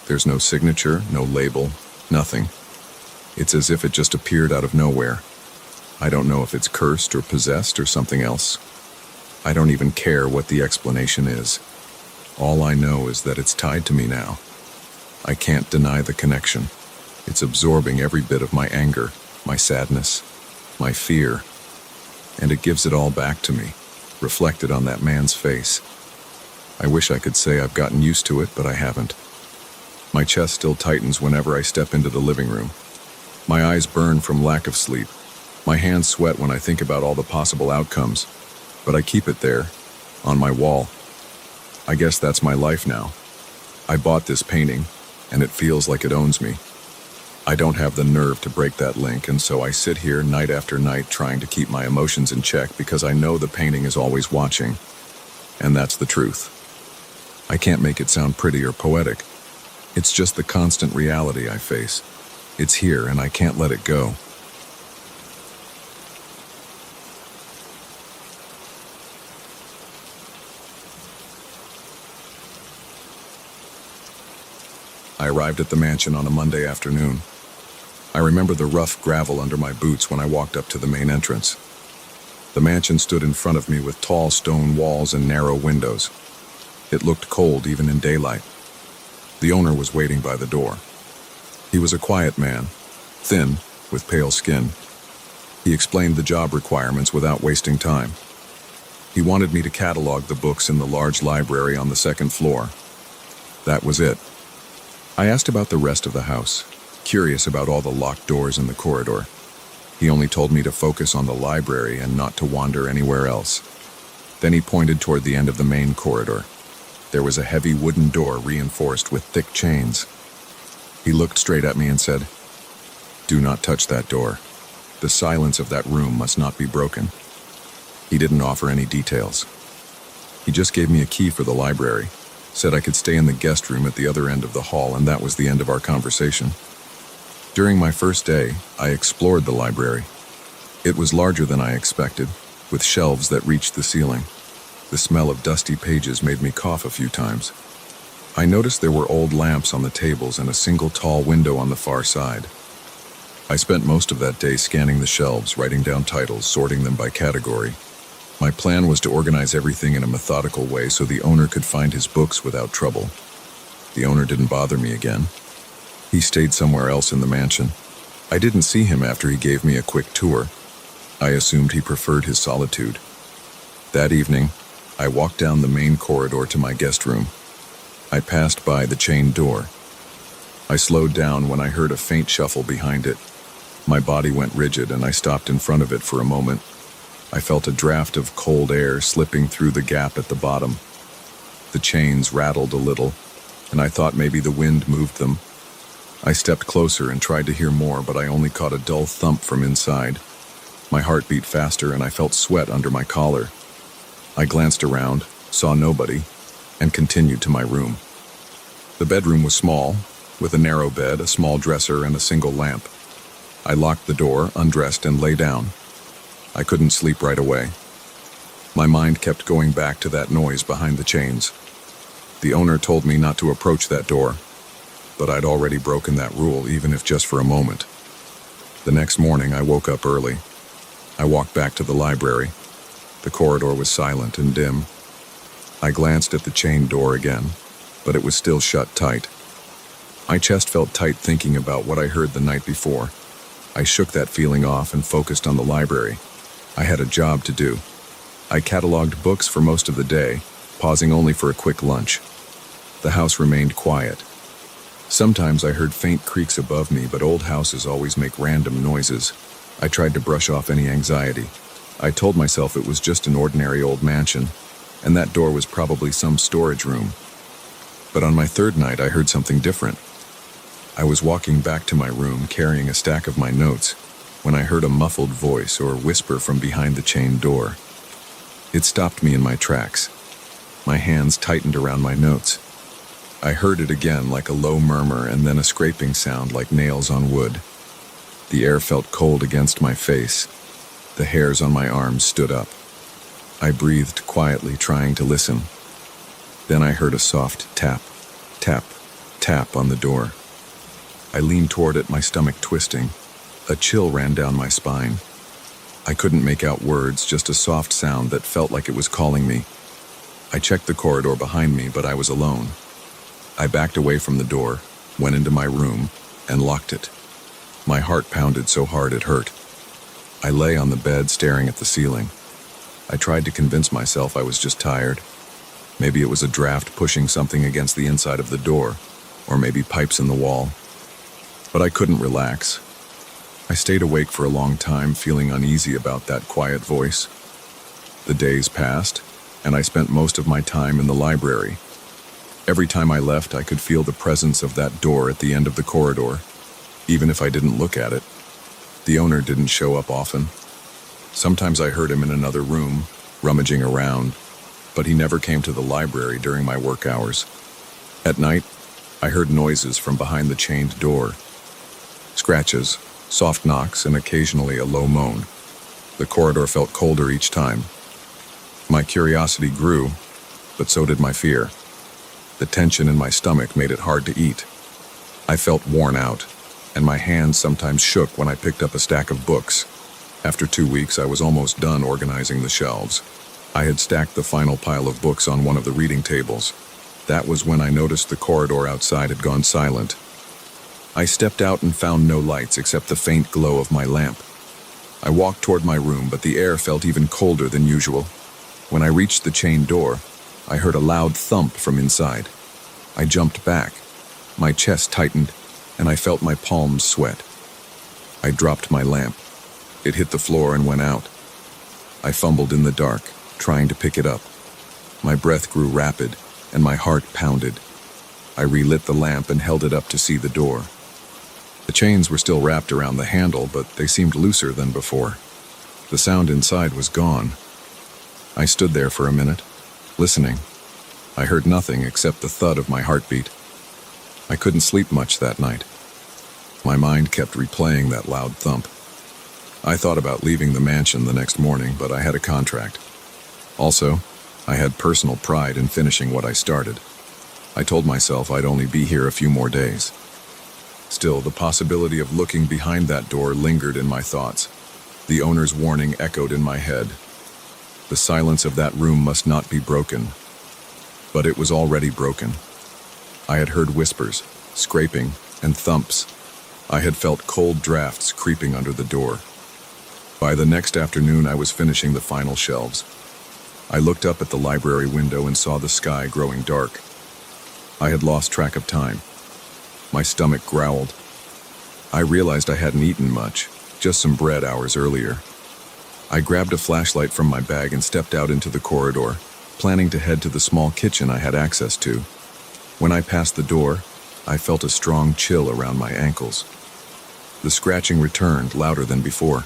There's no signature, no label, nothing. It's as if it just appeared out of nowhere. I don't know if it's cursed or possessed or something else. I don't even care what the explanation is. All I know is that it's tied to me now. I can't deny the connection. It's absorbing every bit of my anger, my sadness, my fear, and it gives it all back to me, reflected on that man's face. I wish I could say I've gotten used to it, but I haven't. My chest still tightens whenever I step into the living room. My eyes burn from lack of sleep. My hands sweat when I think about all the possible outcomes, but I keep it there, on my wall. I guess that's my life now. I bought this painting, and it feels like it owns me. I don't have the nerve to break that link, and so I sit here night after night trying to keep my emotions in check because I know the painting is always watching. And that's the truth. I can't make it sound pretty or poetic. It's just the constant reality I face. It's here, and I can't let it go. I arrived at the mansion on a Monday afternoon. I remember the rough gravel under my boots when I walked up to the main entrance. The mansion stood in front of me with tall stone walls and narrow windows. It looked cold even in daylight. The owner was waiting by the door. He was a quiet man, thin, with pale skin. He explained the job requirements without wasting time. He wanted me to catalog the books in the large library on the second floor. That was it. I asked about the rest of the house, curious about all the locked doors in the corridor. He only told me to focus on the library and not to wander anywhere else. Then he pointed toward the end of the main corridor. There was a heavy wooden door reinforced with thick chains. He looked straight at me and said, "Do not touch that door. The silence of that room must not be broken." He didn't offer any details. He just gave me a key for the library, said I could stay in the guest room at the other end of the hall, and that was the end of our conversation. During my first day, I explored the library. It was larger than I expected, with shelves that reached the ceiling. The smell of dusty pages made me cough a few times. I noticed there were old lamps on the tables and a single tall window on the far side. I spent most of that day scanning the shelves, writing down titles, sorting them by category. My plan was to organize everything in a methodical way so the owner could find his books without trouble. The owner didn't bother me again. He stayed somewhere else in the mansion. I didn't see him after he gave me a quick tour. I assumed he preferred his solitude. That evening, I walked down the main corridor to my guest room. I passed by the chained door. I slowed down when I heard a faint shuffle behind it. My body went rigid and I stopped in front of it for a moment. I felt a draft of cold air slipping through the gap at the bottom. The chains rattled a little, and I thought maybe the wind moved them. I stepped closer and tried to hear more, but I only caught a dull thump from inside. My heart beat faster and I felt sweat under my collar. I glanced around, saw nobody, and continued to my room. The bedroom was small, with a narrow bed, a small dresser, and a single lamp. I locked the door, undressed, and lay down. I couldn't sleep right away. My mind kept going back to that noise behind the chains. The owner told me not to approach that door, but I'd already broken that rule, even if just for a moment. The next morning, I woke up early. I walked back to the library. The corridor was silent and dim. I glanced at the chained door again, but it was still shut tight. My chest felt tight thinking about what I heard the night before. I shook that feeling off and focused on the library. I had a job to do. I cataloged books for most of the day, pausing only for a quick lunch. The house remained quiet. Sometimes I heard faint creaks above me, but old houses always make random noises. I tried to brush off any anxiety. I told myself it was just an ordinary old mansion, and that door was probably some storage room. But on my third night, I heard something different. I was walking back to my room, carrying a stack of my notes, when I heard a muffled voice or whisper from behind the chained door. It stopped me in my tracks. My hands tightened around my notes. I heard it again, like a low murmur, and then a scraping sound like nails on wood. The air felt cold against my face. The hairs on my arms stood up. I breathed quietly, trying to listen. Then I heard a soft tap, tap, tap on the door. I leaned toward it, my stomach twisting. A chill ran down my spine. I couldn't make out words, just a soft sound that felt like it was calling me. I checked the corridor behind me, but I was alone. I backed away from the door, went into my room, and locked it. My heart pounded so hard it hurt. I lay on the bed, staring at the ceiling. I tried to convince myself I was just tired. Maybe it was a draft pushing something against the inside of the door, or maybe pipes in the wall. But I couldn't relax. I stayed awake for a long time, feeling uneasy about that quiet voice. The days passed, and I spent most of my time in the library. Every time I left, I could feel the presence of that door at the end of the corridor, even if I didn't look at it. The owner didn't show up often. Sometimes I heard him in another room, rummaging around, but he never came to the library during my work hours. At night, I heard noises from behind the chained door. Scratches, soft knocks, and occasionally a low moan. The corridor felt colder each time. My curiosity grew, but so did my fear. The tension in my stomach made it hard to eat. I felt worn out, and my hands sometimes shook when I picked up a stack of books. After 2 weeks, I was almost done organizing the shelves. I had stacked the final pile of books on one of the reading tables. That was when I noticed the corridor outside had gone silent. I stepped out and found no lights except the faint glow of my lamp. I walked toward my room, but the air felt even colder than usual. When I reached the chain door, I heard a loud thump from inside. I jumped back. My chest tightened, and I felt my palms sweat. I dropped my lamp. It hit the floor and went out. I fumbled in the dark, trying to pick it up. My breath grew rapid, and my heart pounded. I relit the lamp and held it up to see the door. The chains were still wrapped around the handle, but they seemed looser than before. The sound inside was gone. I stood there for a minute, listening. I heard nothing except the thud of my heartbeat. I couldn't sleep much that night. My mind kept replaying that loud thump. I thought about leaving the mansion the next morning, but I had a contract. Also, I had personal pride in finishing what I started. I told myself I'd only be here a few more days. Still, the possibility of looking behind that door lingered in my thoughts. The owner's warning echoed in my head. The silence of that room must not be broken. But it was already broken. I had heard whispers, scraping, and thumps. I had felt cold drafts creeping under the door. By the next afternoon, I was finishing the final shelves. I looked up at the library window and saw the sky growing dark. I had lost track of time. My stomach growled. I realized I hadn't eaten much, just some bread hours earlier. I grabbed a flashlight from my bag and stepped out into the corridor, planning to head to the small kitchen I had access to. When I passed the door, I felt a strong chill around my ankles. The scratching returned, louder than before.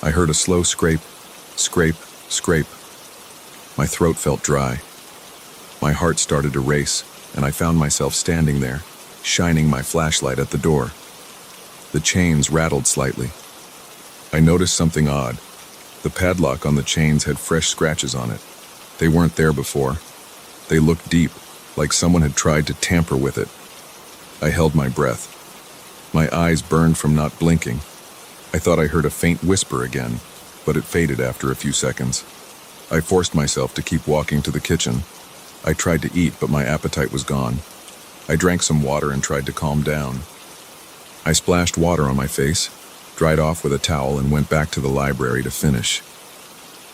I heard a slow scrape, scrape, scrape. My throat felt dry. My heart started to race, and I found myself standing there, shining my flashlight at the door. The chains rattled slightly. I noticed something odd. The padlock on the chains had fresh scratches on it. They weren't there before. They looked deep, like someone had tried to tamper with it. I held my breath. My eyes burned from not blinking. I thought I heard a faint whisper again, but it faded after a few seconds. I forced myself to keep walking to the kitchen. I tried to eat, but my appetite was gone. I drank some water and tried to calm down. I splashed water on my face, dried off with a towel, and went back to the library to finish.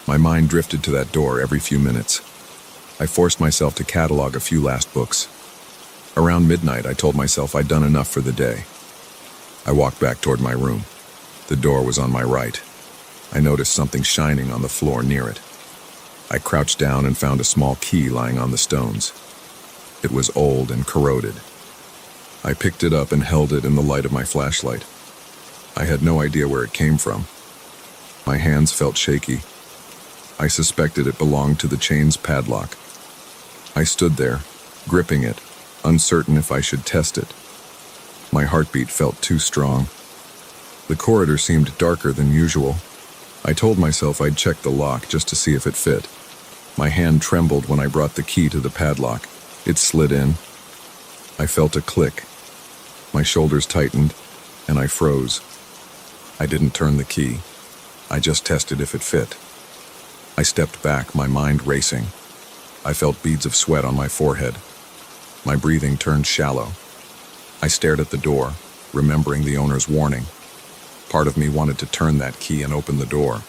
My mind drifted to that door every few minutes. I forced myself to catalog a few last books. Around midnight, I told myself I'd done enough for the day. I walked back toward my room. The door was on my right. I noticed something shining on the floor near it. I crouched down and found a small key lying on the stones. It was old and corroded. I picked it up and held it in the light of my flashlight. I had no idea where it came from. My hands felt shaky. I suspected it belonged to the chain's padlock. I stood there, gripping it, uncertain if I should test it. My heartbeat felt too strong. The corridor seemed darker than usual. I told myself I'd check the lock just to see if it fit. My hand trembled when I brought the key to the padlock. It slid in. I felt a click. My shoulders tightened, and I froze. I didn't turn the key. I just tested if it fit. I stepped back, my mind racing. I felt beads of sweat on my forehead. My breathing turned shallow. I stared at the door, remembering the owner's warning. Part of me wanted to turn that key and open the door.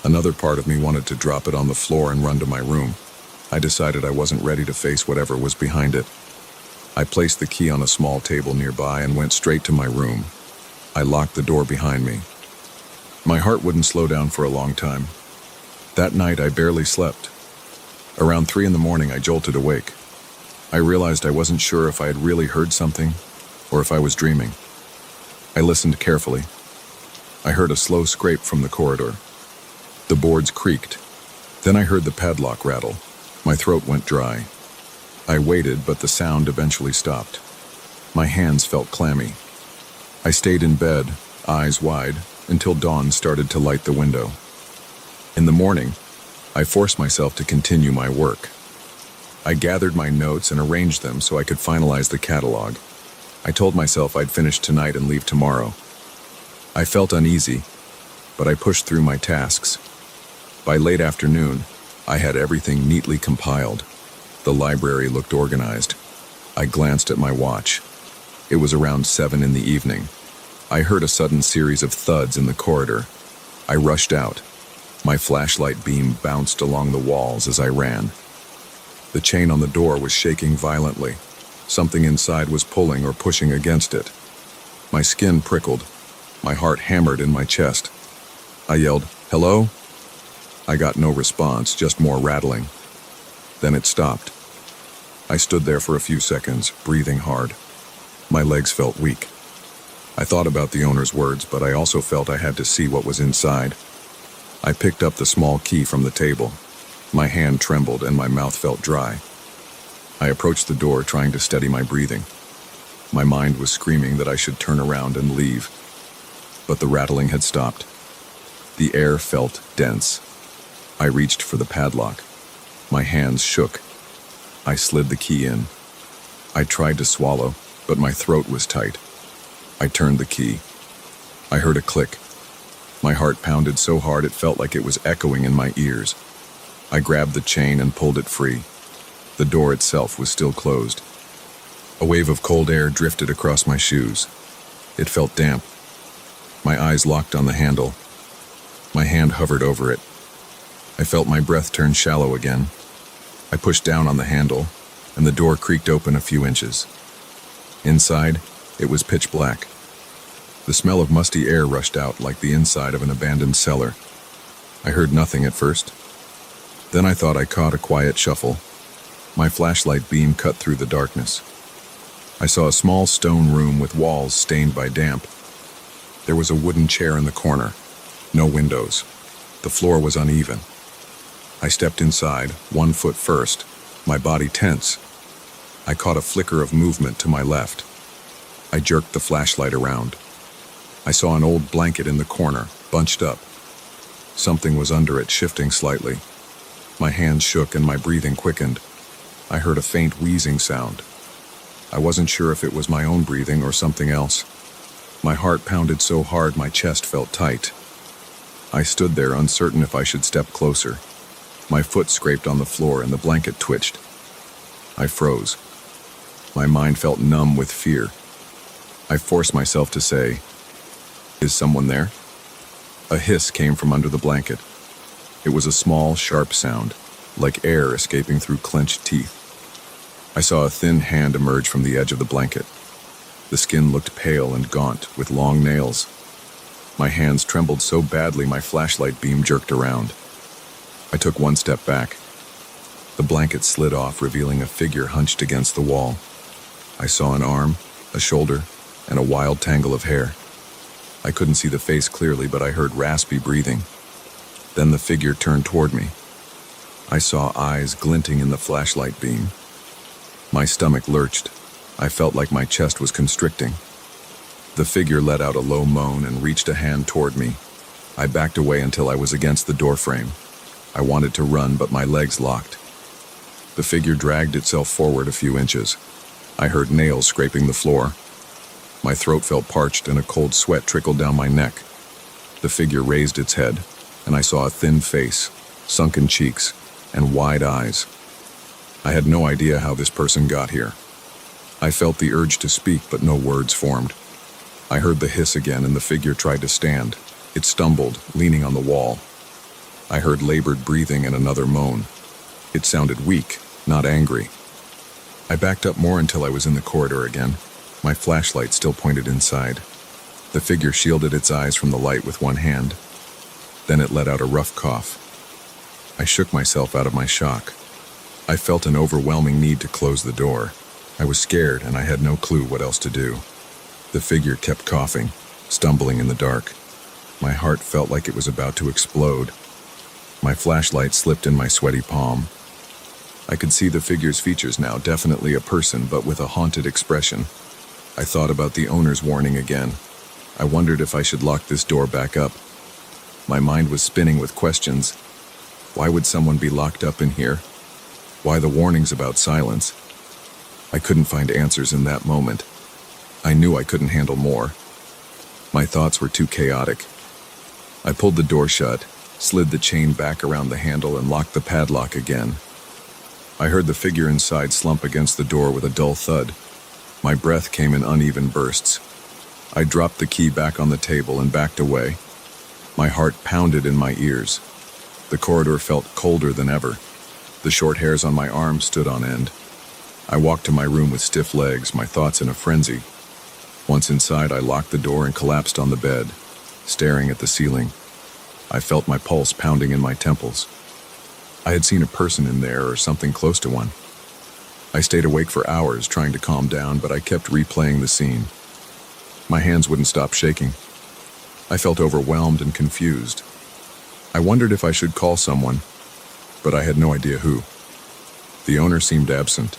Another part of me wanted to drop it on the floor and run to my room. I decided I wasn't ready to face whatever was behind it. I placed the key on a small table nearby and went straight to my room. I locked the door behind me. My heart wouldn't slow down for a long time. That night, I barely slept. Around 3 a.m, I jolted awake. I realized I wasn't sure if I had really heard something or if I was dreaming. I listened carefully. I heard a slow scrape from the corridor. The boards creaked. Then I heard the padlock rattle. My throat went dry. I waited, but the sound eventually stopped. My hands felt clammy. I stayed in bed, eyes wide, until dawn started to light the window. In the morning, I forced myself to continue my work. I gathered my notes and arranged them so I could finalize the catalog. I told myself I'd finish tonight and leave tomorrow. I felt uneasy, but I pushed through my tasks. By late afternoon, I had everything neatly compiled. The library looked organized. I glanced at my watch. It was around 7 in the evening. I heard a sudden series of thuds in the corridor. I rushed out. My flashlight beam bounced along the walls as I ran. The chain on the door was shaking violently. Something inside was pulling or pushing against it. My skin prickled. My heart hammered in my chest. I yelled, "Hello?" I got no response, just more rattling. Then it stopped. I stood there for a few seconds, breathing hard. My legs felt weak. I thought about the owner's words, but I also felt I had to see what was inside. I picked up the small key from the table. My hand trembled and my mouth felt dry. I approached the door, trying to steady my breathing. My mind was screaming that I should turn around and leave. But the rattling had stopped. The air felt dense. I reached for the padlock. My hands shook. I slid the key in. I tried to swallow, but my throat was tight. I turned the key. I heard a click. My heart pounded so hard it felt like it was echoing in my ears. I grabbed the chain and pulled it free. The door itself was still closed. A wave of cold air drifted across my shoes. It felt damp. My eyes locked on the handle. My hand hovered over it. I felt my breath turn shallow again. I pushed down on the handle, and the door creaked open a few inches. Inside, it was pitch black. The smell of musty air rushed out like the inside of an abandoned cellar. I heard nothing at first. Then I thought I caught a quiet shuffle. My flashlight beam cut through the darkness. I saw a small stone room with walls stained by damp. There was a wooden chair in the corner. No windows. The floor was uneven. I stepped inside, 1 foot first, my body tense. I caught a flicker of movement to my left. I jerked the flashlight around. I saw an old blanket in the corner, bunched up. Something was under it, shifting slightly. My hands shook and my breathing quickened. I heard a faint wheezing sound. I wasn't sure if it was my own breathing or something else. My heart pounded so hard my chest felt tight. I stood there, uncertain if I should step closer. My foot scraped on the floor and the blanket twitched. I froze. My mind felt numb with fear. I forced myself to say, "Is someone there?" A hiss came from under the blanket. It was a small, sharp sound, like air escaping through clenched teeth. I saw a thin hand emerge from the edge of the blanket. The skin looked pale and gaunt, with long nails. My hands trembled so badly my flashlight beam jerked around. I took 1 step back. The blanket slid off, revealing a figure hunched against the wall. I saw an arm, a shoulder, and a wild tangle of hair. I couldn't see the face clearly, but I heard raspy breathing. Then the figure turned toward me. I saw eyes glinting in the flashlight beam. My stomach lurched. I felt like my chest was constricting. The figure let out a low moan and reached a hand toward me. I backed away until I was against the doorframe. I wanted to run, but my legs locked. The figure dragged itself forward a few inches. I heard nails scraping the floor. My throat felt parched and a cold sweat trickled down my neck. The figure raised its head, and I saw a thin face, sunken cheeks, and wide eyes. I had no idea how this person got here. I felt the urge to speak, but no words formed. I heard the hiss again, and the figure tried to stand. It stumbled, leaning on the wall. I heard labored breathing and another moan. It sounded weak, not angry. I backed up more until I was in the corridor again. My flashlight still pointed inside. The figure shielded its eyes from the light with one hand. Then it let out a rough cough. I shook myself out of my shock. I felt an overwhelming need to close the door. I was scared and I had no clue what else to do. The figure kept coughing, stumbling in the dark. My heart felt like it was about to explode. My flashlight slipped in my sweaty palm. I could see the figure's features now, definitely a person, but with a haunted expression. I thought about the owner's warning again. I wondered if I should lock this door back up. My mind was spinning with questions. Why would someone be locked up in here? Why the warnings about silence? I couldn't find answers in that moment. I knew I couldn't handle more. My thoughts were too chaotic. I pulled the door shut, slid the chain back around the handle, and locked the padlock again. I heard the figure inside slump against the door with a dull thud. My breath came in uneven bursts. I dropped the key back on the table and backed away. My heart pounded in my ears. The corridor felt colder than ever. The short hairs on my arms stood on end. I walked to my room with stiff legs, my thoughts in a frenzy. Once inside, I locked the door and collapsed on the bed, staring at the ceiling. I felt my pulse pounding in my temples. I had seen a person in there, or something close to one. I stayed awake for hours trying to calm down, but I kept replaying the scene. My hands wouldn't stop shaking. I felt overwhelmed and confused. I wondered if I should call someone, but I had no idea who. The owner seemed absent.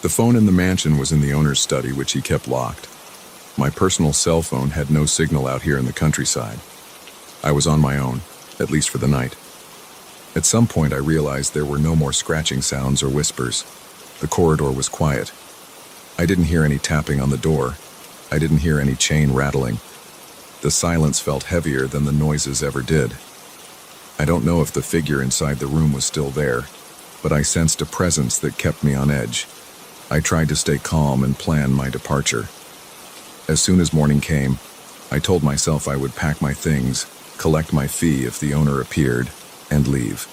The phone in the mansion was in the owner's study, which he kept locked. My personal cell phone had no signal out here in the countryside. I was on my own, at least for the night. At some point, I realized there were no more scratching sounds or whispers. The corridor was quiet. I didn't hear any tapping on the door. I didn't hear any chain rattling. The silence felt heavier than the noises ever did. I don't know if the figure inside the room was still there, but I sensed a presence that kept me on edge. I tried to stay calm and plan my departure. As soon as morning came, I told myself I would pack my things, collect my fee if the owner appeared, and leave.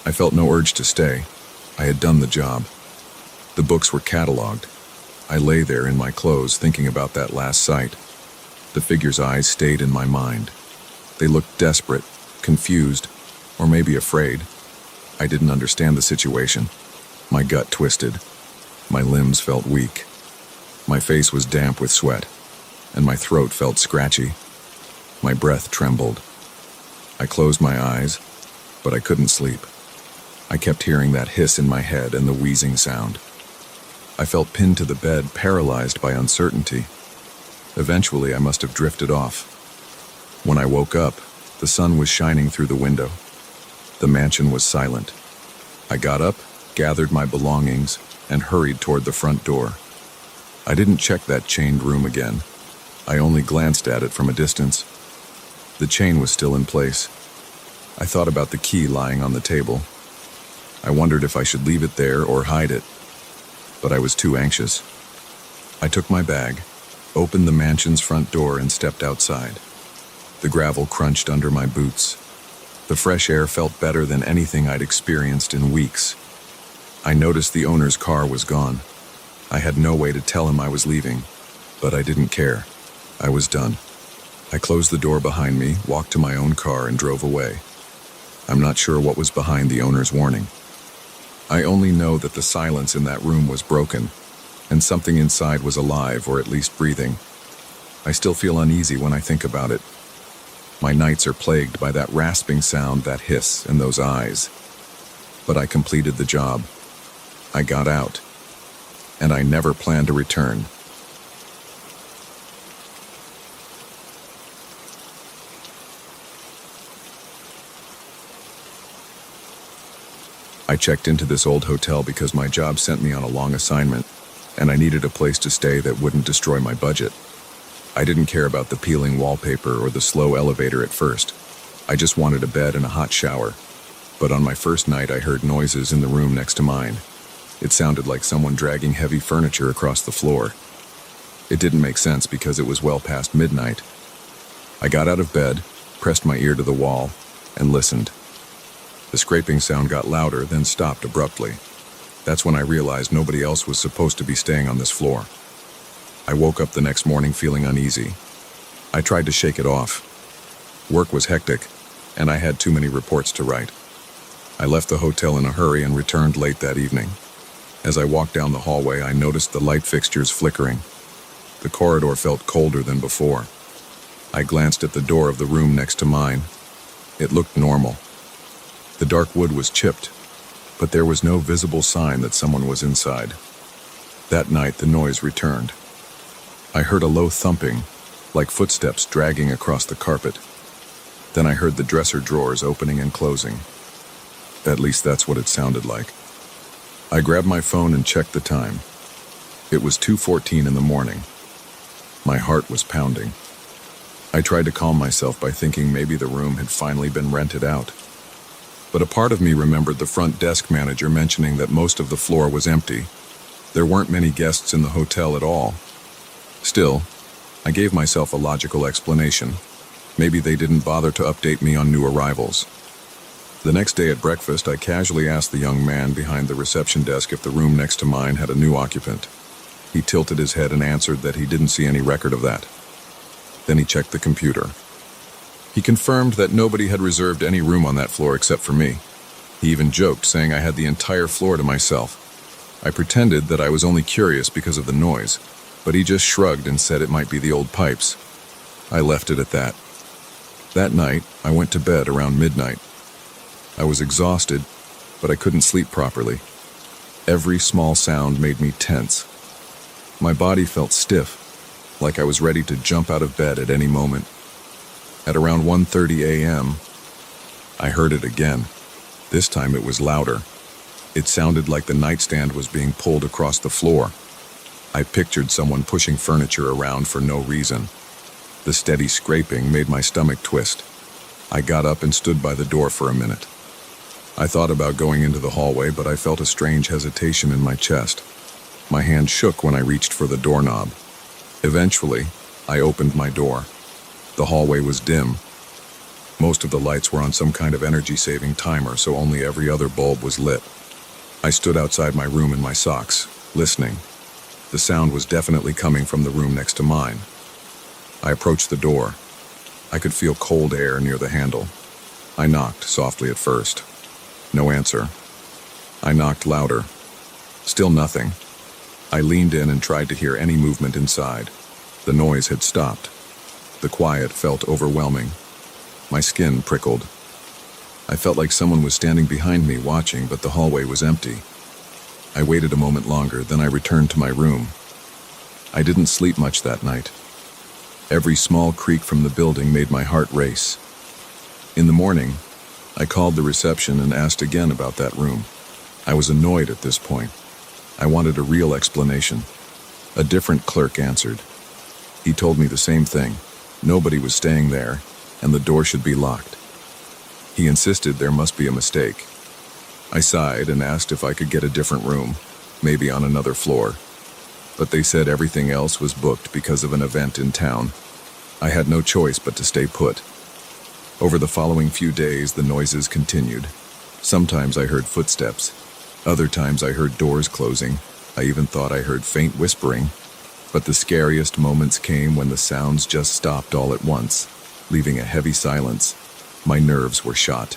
I felt no urge to stay. I had done the job. The books were cataloged. I lay there in my clothes thinking about that last sight. The figure's eyes stayed in my mind. They looked desperate, confused, or maybe afraid. I didn't understand the situation. My gut twisted. My limbs felt weak. My face was damp with sweat, and my throat felt scratchy. My breath trembled. I closed my eyes, but I couldn't sleep. I kept hearing that hiss in my head and the wheezing sound. I felt pinned to the bed, paralyzed by uncertainty. Eventually, I must have drifted off. When I woke up, the sun was shining through the window. The mansion was silent. I got up, gathered my belongings, and hurried toward the front door. I didn't check that chained room again. I only glanced at it from a distance. The chain was still in place. I thought about the key lying on the table. I wondered if I should leave it there or hide it, but I was too anxious. I took my bag, opened the mansion's front door, and stepped outside. The gravel crunched under my boots. The fresh air felt better than anything I'd experienced in weeks. I noticed the owner's car was gone. I had no way to tell him I was leaving, but I didn't care. I was done. I closed the door behind me, walked to my own car, and drove away. I'm not sure what was behind the owner's warning. I only know that the silence in that room was broken, and something inside was alive, or at least breathing. I still feel uneasy when I think about it. My nights are plagued by that rasping sound, that hiss, and those eyes. But I completed the job. I got out, and I never plan to return. I checked into this old hotel because my job sent me on a long assignment, and I needed a place to stay that wouldn't destroy my budget. I didn't care about the peeling wallpaper or the slow elevator at first. I just wanted a bed and a hot shower. But on my first night, I heard noises in the room next to mine. It sounded like someone dragging heavy furniture across the floor. It didn't make sense because it was well past midnight. I got out of bed, pressed my ear to the wall, and listened. The scraping sound got louder, then stopped abruptly. That's when I realized nobody else was supposed to be staying on this floor. I woke up the next morning feeling uneasy. I tried to shake it off. Work was hectic, and I had too many reports to write. I left the hotel in a hurry and returned late that evening. As I walked down the hallway, I noticed the light fixtures flickering. The corridor felt colder than before. I glanced at the door of the room next to mine. It looked normal. The dark wood was chipped, but there was no visible sign that someone was inside. That night, the noise returned. I heard a low thumping, like footsteps dragging across the carpet. Then I heard the dresser drawers opening and closing. At least that's what it sounded like. I grabbed my phone and checked the time. It was 2:14 in the morning. My heart was pounding. I tried to calm myself by thinking maybe the room had finally been rented out. But a part of me remembered the front desk manager mentioning that most of the floor was empty. There weren't many guests in the hotel at all. Still, I gave myself a logical explanation. Maybe they didn't bother to update me on new arrivals. The next day at breakfast, I casually asked the young man behind the reception desk if the room next to mine had a new occupant. He tilted his head and answered that he didn't see any record of that. Then he checked the computer. He confirmed that nobody had reserved any room on that floor except for me. He even joked, saying I had the entire floor to myself. I pretended that I was only curious because of the noise, but he just shrugged and said it might be the old pipes. I left it at that. That night, I went to bed around midnight. I was exhausted, but I couldn't sleep properly. Every small sound made me tense. My body felt stiff, like I was ready to jump out of bed at any moment. At around 1:30 a.m., I heard it again. This time it was louder. It sounded like the nightstand was being pulled across the floor. I pictured someone pushing furniture around for no reason. The steady scraping made my stomach twist. I got up and stood by the door for a minute. I thought about going into the hallway, but I felt a strange hesitation in my chest. My hand shook when I reached for the doorknob. Eventually, I opened my door. The hallway was dim. Most of the lights were on some kind of energy-saving timer, so only every other bulb was lit. I stood outside my room in my socks, listening. The sound was definitely coming from the room next to mine. I approached the door. I could feel cold air near the handle. I knocked softly at first. No answer. I knocked louder. Still nothing. I leaned in and tried to hear any movement inside. The noise had stopped. The quiet felt overwhelming. My skin prickled. I felt like someone was standing behind me watching, but the hallway was empty. I waited a moment longer, then I returned to my room. I didn't sleep much that night. Every small creak from the building made my heart race. In the morning, I called the reception and asked again about that room. I was annoyed at this point. I wanted a real explanation. A different clerk answered. He told me the same thing. Nobody was staying there, and the door should be locked. He insisted there must be a mistake. I sighed and asked if I could get a different room, maybe on another floor. But they said everything else was booked because of an event in town. I had no choice but to stay put. Over the following few days, the noises continued. Sometimes I heard footsteps. Other times I heard doors closing. I even thought I heard faint whispering. But the scariest moments came when the sounds just stopped all at once, leaving a heavy silence. My nerves were shot.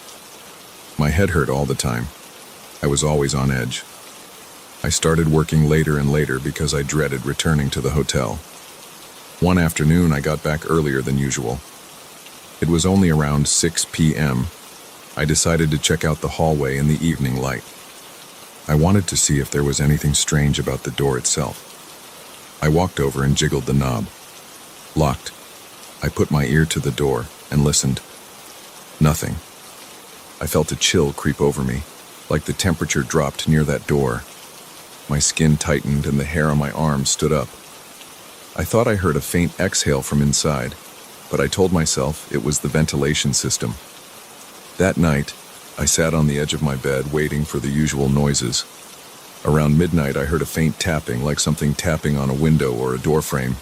My head hurt all the time. I was always on edge. I started working later and later because I dreaded returning to the hotel. One afternoon, I got back earlier than usual. It was only around 6 p.m. I decided to check out the hallway in the evening light. I wanted to see if there was anything strange about the door itself. I walked over and jiggled the knob. Locked. I put my ear to the door and listened. Nothing. I felt a chill creep over me, like the temperature dropped near that door. My skin tightened and the hair on my arms stood up. I thought I heard a faint exhale from inside, but I told myself it was the ventilation system. That night, I sat on the edge of my bed waiting for the usual noises. Around midnight, I heard a faint tapping, like something tapping on a window or a doorframe.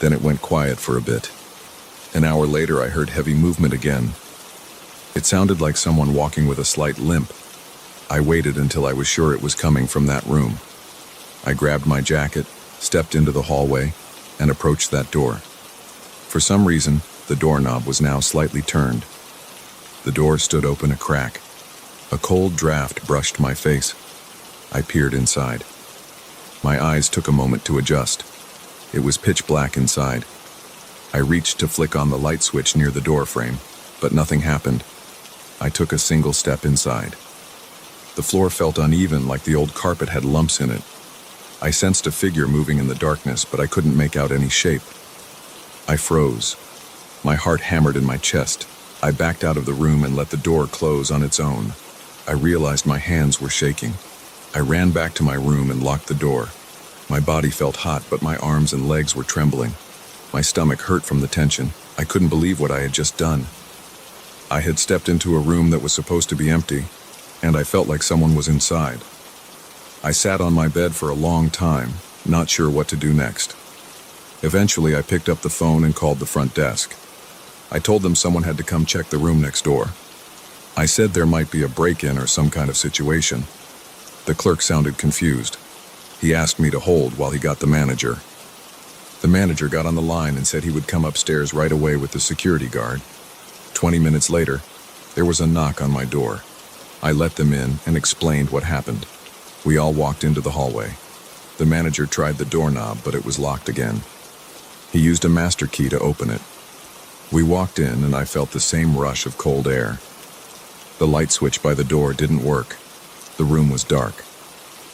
Then it went quiet for a bit. An hour later, I heard heavy movement again. It sounded like someone walking with a slight limp. I waited until I was sure it was coming from that room. I grabbed my jacket, stepped into the hallway, and approached that door. For some reason, the doorknob was now slightly turned. The door stood open a crack. A cold draft brushed my face. I peered inside. My eyes took a moment to adjust. It was pitch black inside. I reached to flick on the light switch near the door frame, but nothing happened. I took a single step inside. The floor felt uneven, like the old carpet had lumps in it. I sensed a figure moving in the darkness, but I couldn't make out any shape. I froze. My heart hammered in my chest. I backed out of the room and let the door close on its own. I realized my hands were shaking. I ran back to my room and locked the door. My body felt hot, but my arms and legs were trembling. My stomach hurt from the tension. I couldn't believe what I had just done. I had stepped into a room that was supposed to be empty, and I felt like someone was inside. I sat on my bed for a long time, not sure what to do next. Eventually, I picked up the phone and called the front desk. I told them someone had to come check the room next door. I said there might be a break-in or some kind of situation. The clerk sounded confused. He asked me to hold while he got the manager. The manager got on the line and said he would come upstairs right away with the security guard. 20 minutes later, there was a knock on my door. I let them in and explained what happened. We all walked into the hallway. The manager tried the doorknob, but it was locked again. He used a master key to open it. We walked in and I felt the same rush of cold air. The light switch by the door didn't work. The room was dark.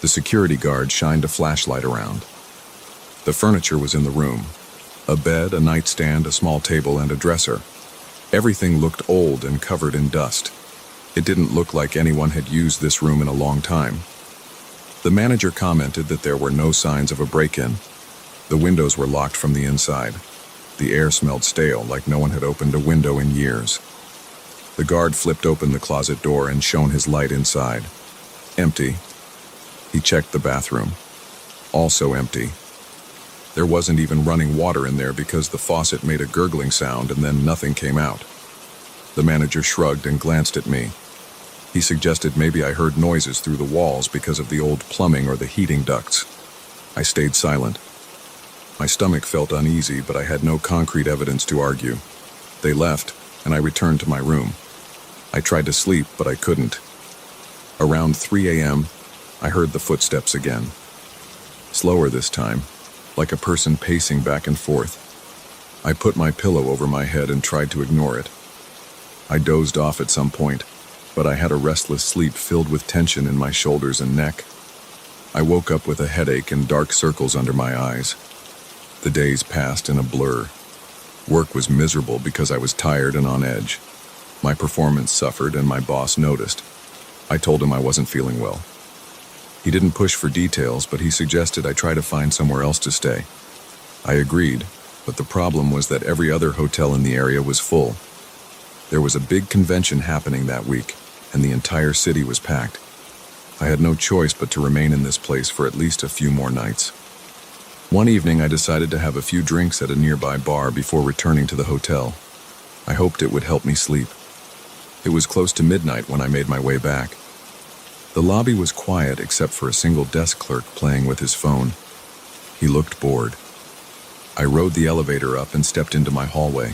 The security guard shined a flashlight around. The furniture was in the room. A bed, a nightstand, a small table, and a dresser. Everything looked old and covered in dust. It didn't look like anyone had used this room in a long time. The manager commented that there were no signs of a break-in. The windows were locked from the inside. The air smelled stale, like no one had opened a window in years. The guard flipped open the closet door and shone his light inside. Empty. He checked the bathroom. Also empty. There wasn't even running water in there because the faucet made a gurgling sound and then nothing came out. The manager shrugged and glanced at me. He suggested maybe I heard noises through the walls because of the old plumbing or the heating ducts. I stayed silent. My stomach felt uneasy, but I had no concrete evidence to argue. They left, and I returned to my room. I tried to sleep, but I couldn't. Around 3 a.m., I heard the footsteps again. Slower this time, like a person pacing back and forth. I put my pillow over my head and tried to ignore it. I dozed off at some point, but I had a restless sleep filled with tension in my shoulders and neck. I woke up with a headache and dark circles under my eyes. The days passed in a blur. Work was miserable because I was tired and on edge. My performance suffered and my boss noticed. I told him I wasn't feeling well. He didn't push for details, but he suggested I try to find somewhere else to stay. I agreed, but the problem was that every other hotel in the area was full. There was a big convention happening that week, and the entire city was packed. I had no choice but to remain in this place for at least a few more nights. One evening, I decided to have a few drinks at a nearby bar before returning to the hotel. I hoped it would help me sleep. It was close to midnight when I made my way back. The lobby was quiet except for a single desk clerk playing with his phone. He looked bored. I rode the elevator up and stepped into my hallway.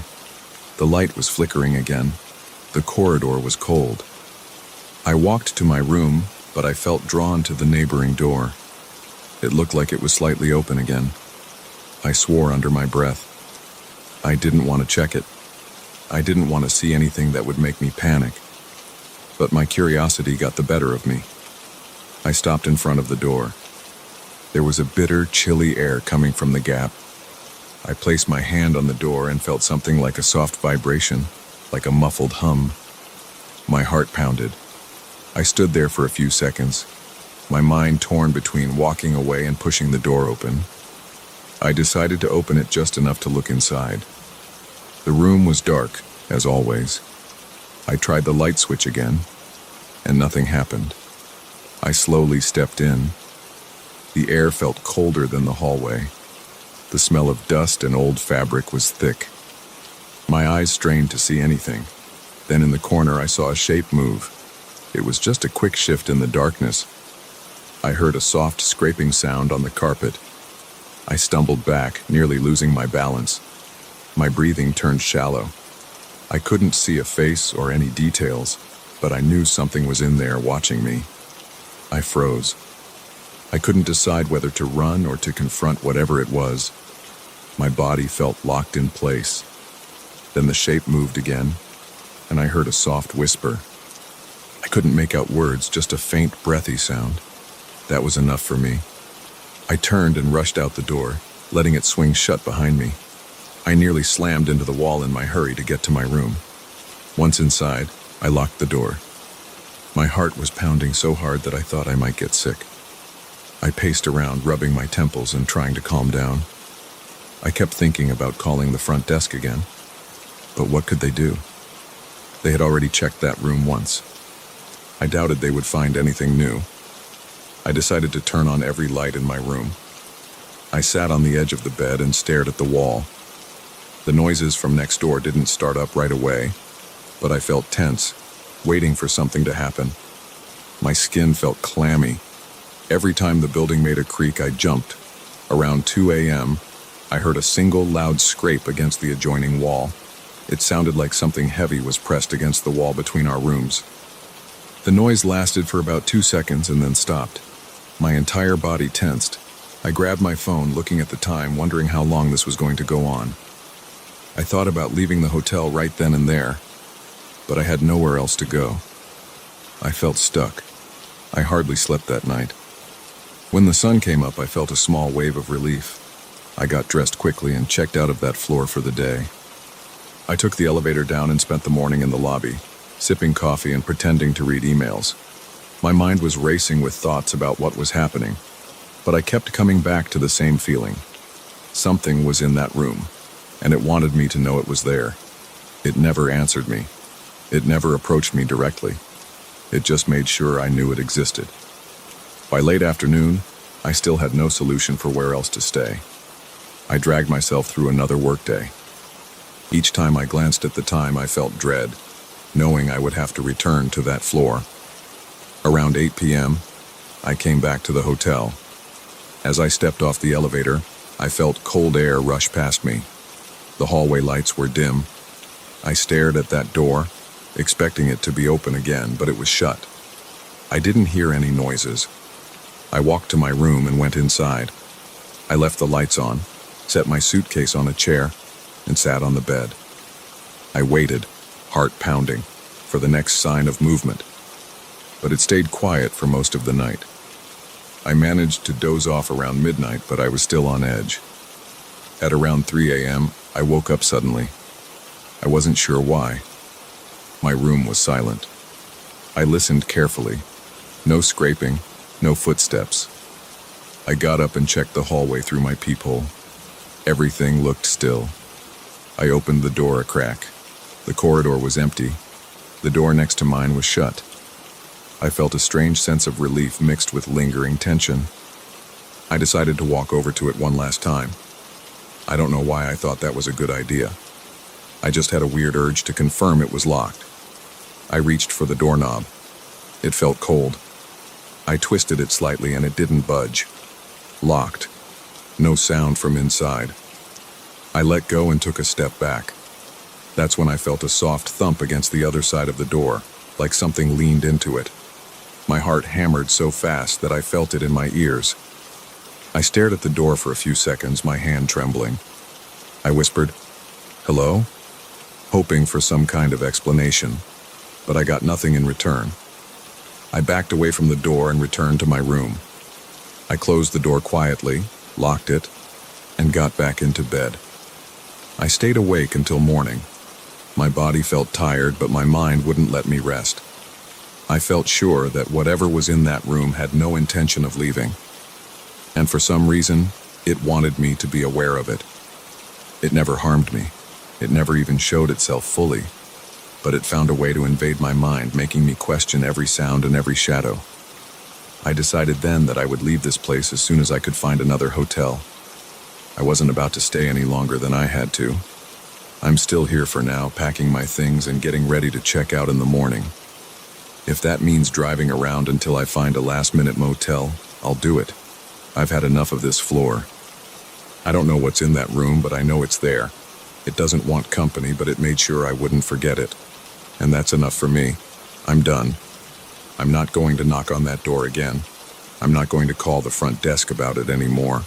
The light was flickering again. The corridor was cold. I walked to my room, but I felt drawn to the neighboring door. It looked like it was slightly open again. I swore under my breath. I didn't want to check it. I didn't want to see anything that would make me panic. But my curiosity got the better of me. I stopped in front of the door. There was a bitter, chilly air coming from the gap. I placed my hand on the door and felt something like a soft vibration, like a muffled hum. My heart pounded. I stood there for a few seconds, my mind torn between walking away and pushing the door open. I decided to open it just enough to look inside. The room was dark, as always. I tried the light switch again, and nothing happened. I slowly stepped in. The air felt colder than the hallway. The smell of dust and old fabric was thick. My eyes strained to see anything. Then in the corner I saw a shape move. It was just a quick shift in the darkness. I heard a soft scraping sound on the carpet. I stumbled back, nearly losing my balance. My breathing turned shallow. I couldn't see a face or any details, but I knew something was in there watching me. I froze. I couldn't decide whether to run or to confront whatever it was. My body felt locked in place. Then the shape moved again, and I heard a soft whisper. I couldn't make out words, just a faint, breathy sound. That was enough for me. I turned and rushed out the door, letting it swing shut behind me. I nearly slammed into the wall in my hurry to get to my room. Once inside, I locked the door. My heart was pounding so hard that I thought I might get sick. I paced around, rubbing my temples and trying to calm down. I kept thinking about calling the front desk again. But what could they do? They had already checked that room once. I doubted they would find anything new. I decided to turn on every light in my room. I sat on the edge of the bed and stared at the wall. The noises from next door didn't start up right away, but I felt tense, waiting for something to happen. My skin felt clammy. Every time the building made a creak, I jumped. Around 2 a.m., I heard a single loud scrape against the adjoining wall. It sounded like something heavy was pressed against the wall between our rooms. The noise lasted for about 2 seconds and then stopped. My entire body tensed. I grabbed my phone, looking at the time, wondering how long this was going to go on. I thought about leaving the hotel right then and there, but I had nowhere else to go. I felt stuck. I hardly slept that night. When the sun came up, I felt a small wave of relief. I got dressed quickly and checked out of that floor for the day. I took the elevator down and spent the morning in the lobby, sipping coffee and pretending to read emails. My mind was racing with thoughts about what was happening, but I kept coming back to the same feeling. Something was in that room, and it wanted me to know it was there. It never answered me. It never approached me directly. It just made sure I knew it existed. By late afternoon, I still had no solution for where else to stay. I dragged myself through another workday. Each time I glanced at the time, I felt dread, knowing I would have to return to that floor. Around 8 p.m., I came back to the hotel. As I stepped off the elevator, I felt cold air rush past me. The hallway lights were dim. I stared at that door, expecting it to be open again, but it was shut. I didn't hear any noises. I walked to my room and went inside. I left the lights on, set my suitcase on a chair, and sat on the bed. I waited, heart pounding, for the next sign of movement. But it stayed quiet for most of the night. I managed to doze off around midnight, but I was still on edge. At around 3 a.m., I woke up suddenly. I wasn't sure why. My room was silent. I listened carefully. No scraping, no footsteps. I got up and checked the hallway through my peephole. Everything looked still. I opened the door a crack. The corridor was empty. The door next to mine was shut. I felt a strange sense of relief mixed with lingering tension. I decided to walk over to it one last time. I don't know why I thought that was a good idea. I just had a weird urge to confirm it was locked. I reached for the doorknob. It felt cold. I twisted it slightly and it didn't budge. Locked. No sound from inside. I let go and took a step back. That's when I felt a soft thump against the other side of the door, like something leaned into it. My heart hammered so fast that I felt it in my ears. I stared at the door for a few seconds, my hand trembling. I whispered, "Hello?" hoping for some kind of explanation, but I got nothing in return. I backed away from the door and returned to my room. I closed the door quietly, locked it, and got back into bed. I stayed awake until morning. My body felt tired, but my mind wouldn't let me rest. I felt sure that whatever was in that room had no intention of leaving. And for some reason, it wanted me to be aware of it. It never harmed me. It never even showed itself fully. But it found a way to invade my mind, making me question every sound and every shadow. I decided then that I would leave this place as soon as I could find another hotel. I wasn't about to stay any longer than I had to. I'm still here for now, packing my things and getting ready to check out in the morning. If that means driving around until I find a last-minute motel, I'll do it. I've had enough of this floor. I don't know what's in that room, but I know it's there. It doesn't want company, but it made sure I wouldn't forget it. And that's enough for me. I'm done. I'm not going to knock on that door again. I'm not going to call the front desk about it anymore.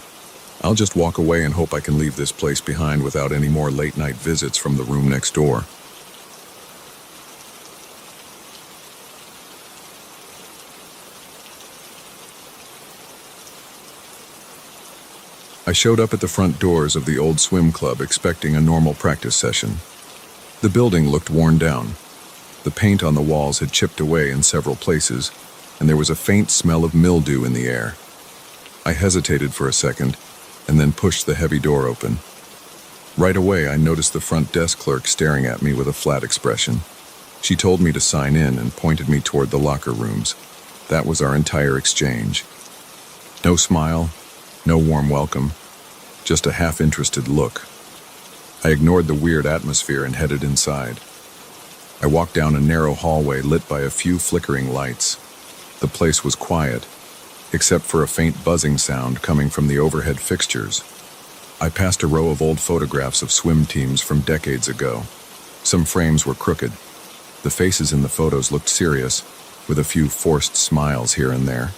I'll just walk away and hope I can leave this place behind without any more late-night visits from the room next door. I showed up at the front doors of the old swim club expecting a normal practice session. The building looked worn down. The paint on the walls had chipped away in several places, and there was a faint smell of mildew in the air. I hesitated for a second, and then pushed the heavy door open. Right away, I noticed the front desk clerk staring at me with a flat expression. She told me to sign in and pointed me toward the locker rooms. That was our entire exchange. No smile, no warm welcome, just a half-interested look. I ignored the weird atmosphere and headed inside. I walked down a narrow hallway lit by a few flickering lights. The place was quiet, except for a faint buzzing sound coming from the overhead fixtures. I passed a row of old photographs of swim teams from decades ago. Some frames were crooked. The faces in the photos looked serious, with a few forced smiles here and there.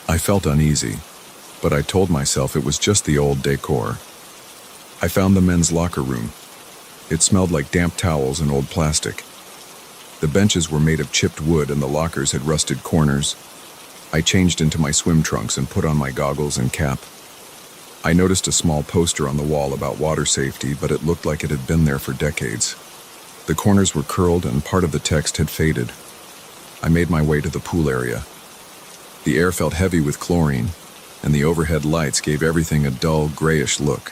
I felt uneasy, but I told myself it was just the old decor. I found the men's locker room. It smelled like damp towels and old plastic. The benches were made of chipped wood and the lockers had rusted corners. I changed into my swim trunks and put on my goggles and cap. I noticed a small poster on the wall about water safety, but it looked like it had been there for decades. The corners were curled and part of the text had faded. I made my way to the pool area. The air felt heavy with chlorine, and the overhead lights gave everything a dull, grayish look.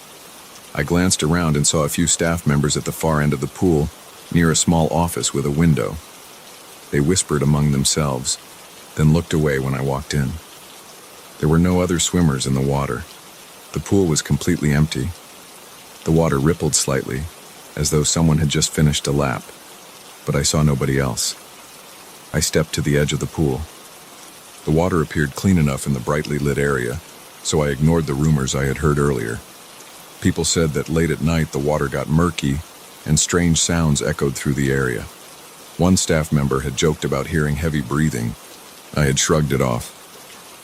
I glanced around and saw a few staff members at the far end of the pool, near a small office with a window. They whispered among themselves, then looked away when I walked in. There were no other swimmers in the water. The pool was completely empty. The water rippled slightly, as though someone had just finished a lap, but I saw nobody else. I stepped to the edge of the pool. The water appeared clean enough in the brightly lit area, so I ignored the rumors I had heard earlier. People said that late at night the water got murky and strange sounds echoed through the area. One staff member had joked about hearing heavy breathing. I had shrugged it off.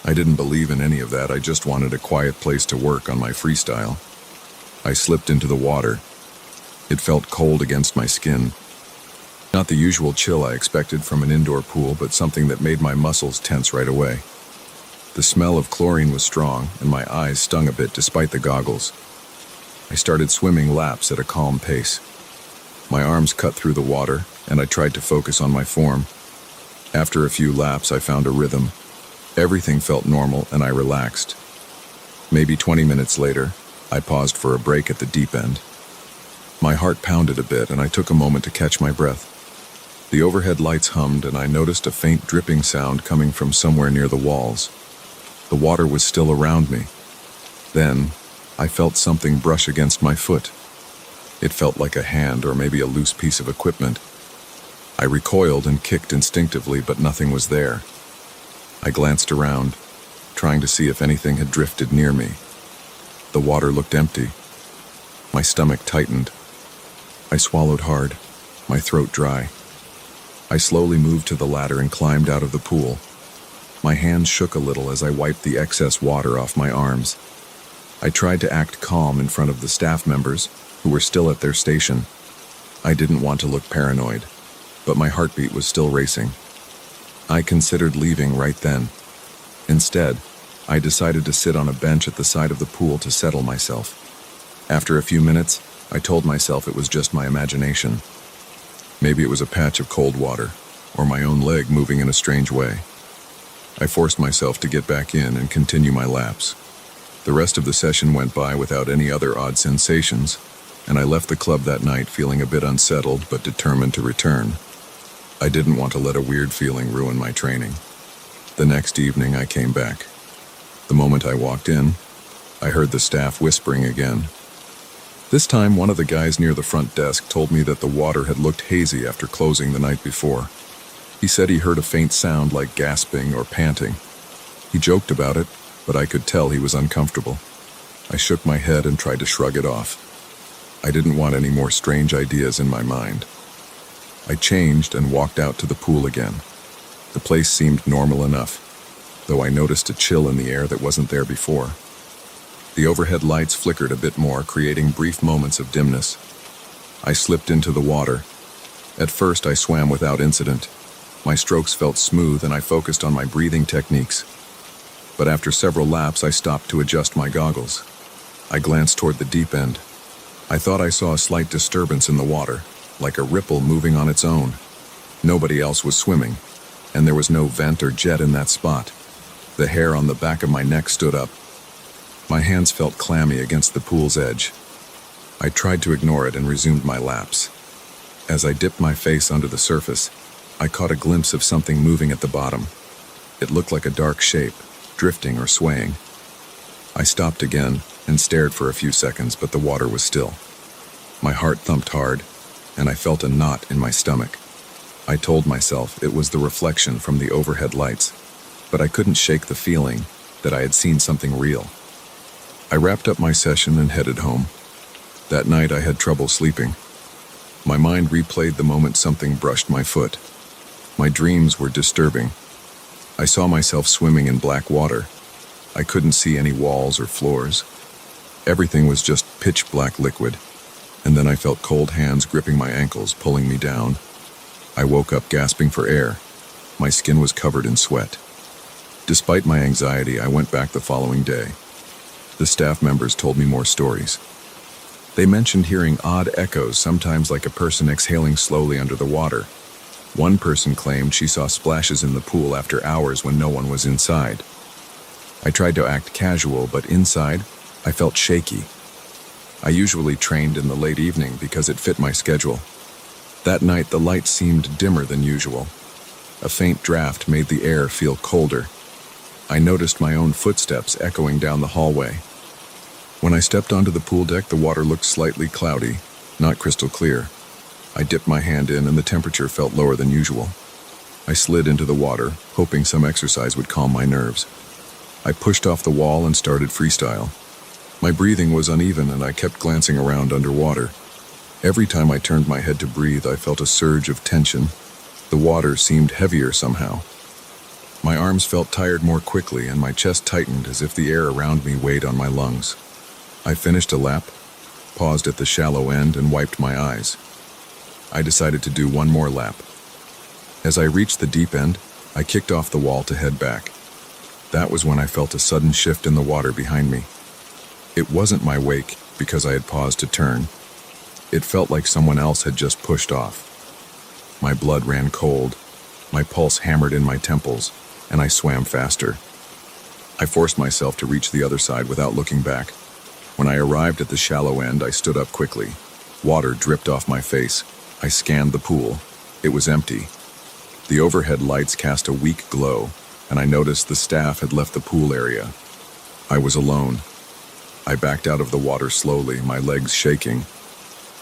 I didn't believe in any of that, I just wanted a quiet place to work on my freestyle. I slipped into the water. It felt cold against my skin. Not the usual chill I expected from an indoor pool, but something that made my muscles tense right away. The smell of chlorine was strong, and my eyes stung a bit despite the goggles. I started swimming laps at a calm pace. My arms cut through the water, and I tried to focus on my form. After a few laps, I found a rhythm. Everything felt normal, and I relaxed. Maybe 20 minutes later, I paused for a break at the deep end. My heart pounded a bit, and I took a moment to catch my breath. The overhead lights hummed, and I noticed a faint dripping sound coming from somewhere near the walls. The water was still around me. Then, I felt something brush against my foot. It felt like a hand or maybe a loose piece of equipment. I recoiled and kicked instinctively, but nothing was there. I glanced around, trying to see if anything had drifted near me. The water looked empty. My stomach tightened. I swallowed hard, my throat dry. I slowly moved to the ladder and climbed out of the pool. My hands shook a little as I wiped the excess water off my arms. I tried to act calm in front of the staff members, who were still at their station. I didn't want to look paranoid, but my heartbeat was still racing. I considered leaving right then. Instead, I decided to sit on a bench at the side of the pool to settle myself. After a few minutes, I told myself it was just my imagination. Maybe it was a patch of cold water, or my own leg moving in a strange way. I forced myself to get back in and continue my laps. The rest of the session went by without any other odd sensations, and I left the club that night feeling a bit unsettled but determined to return. I didn't want to let a weird feeling ruin my training. The next evening I came back. The moment I walked in, I heard the staff whispering again. This time one of the guys near the front desk told me that the water had looked hazy after closing the night before. He said he heard a faint sound like gasping or panting. He joked about it, but I could tell he was uncomfortable. I shook my head and tried to shrug it off. I didn't want any more strange ideas in my mind. I changed and walked out to the pool again. The place seemed normal enough, though I noticed a chill in the air that wasn't there before. The overhead lights flickered a bit more, creating brief moments of dimness. I slipped into the water. At first, I swam without incident. My strokes felt smooth and I focused on my breathing techniques. But after several laps, I stopped to adjust my goggles. I glanced toward the deep end. I thought I saw a slight disturbance in the water, like a ripple moving on its own. Nobody else was swimming, and there was no vent or jet in that spot. The hair on the back of my neck stood up. My hands felt clammy against the pool's edge. I tried to ignore it and resumed my laps. As I dipped my face under the surface, I caught a glimpse of something moving at the bottom. It looked like a dark shape, drifting or swaying. I stopped again and stared for a few seconds, but the water was still. My heart thumped hard, and I felt a knot in my stomach. I told myself it was the reflection from the overhead lights, but I couldn't shake the feeling that I had seen something real. I wrapped up my session and headed home. That night I had trouble sleeping. My mind replayed the moment something brushed my foot. My dreams were disturbing. I saw myself swimming in black water. I couldn't see any walls or floors. Everything was just pitch black liquid, and then I felt cold hands gripping my ankles, pulling me down. I woke up gasping for air. My skin was covered in sweat. Despite my anxiety, I went back the following day. The staff members told me more stories. They mentioned hearing odd echoes, sometimes like a person exhaling slowly under the water. One person claimed she saw splashes in the pool after hours when no one was inside. I tried to act casual, but inside, I felt shaky. I usually trained in the late evening because it fit my schedule. That night, the light seemed dimmer than usual. A faint draft made the air feel colder. I noticed my own footsteps echoing down the hallway. When I stepped onto the pool deck, the water looked slightly cloudy, not crystal clear. I dipped my hand in and the temperature felt lower than usual. I slid into the water, hoping some exercise would calm my nerves. I pushed off the wall and started freestyle. My breathing was uneven and I kept glancing around underwater. Every time I turned my head to breathe, I felt a surge of tension. The water seemed heavier somehow. My arms felt tired more quickly and my chest tightened as if the air around me weighed on my lungs. I finished a lap, paused at the shallow end, and wiped my eyes. I decided to do one more lap. As I reached the deep end, I kicked off the wall to head back. That was when I felt a sudden shift in the water behind me. It wasn't my wake because I had paused to turn. It felt like someone else had just pushed off. My blood ran cold, my pulse hammered in my temples, and I swam faster. I forced myself to reach the other side without looking back. When I arrived at the shallow end, I stood up quickly. Water dripped off my face. I scanned the pool. It was empty. The overhead lights cast a weak glow, and I noticed the staff had left the pool area. I was alone. I backed out of the water slowly, my legs shaking.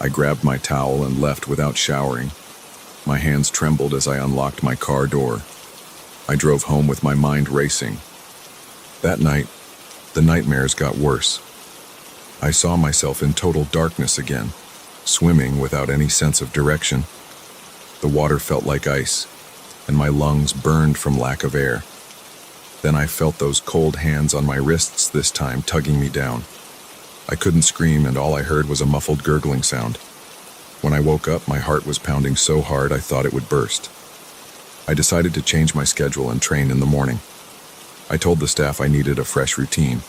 I grabbed my towel and left without showering. My hands trembled as I unlocked my car door. I drove home with my mind racing. That night, the nightmares got worse. I saw myself in total darkness again, swimming without any sense of direction. The water felt like ice, and my lungs burned from lack of air. Then I felt those cold hands on my wrists, this time tugging me down. I couldn't scream, and all I heard was a muffled gurgling sound. When I woke up, my heart was pounding so hard I thought it would burst. I decided to change my schedule and train in the morning. I told the staff I needed a fresh routine.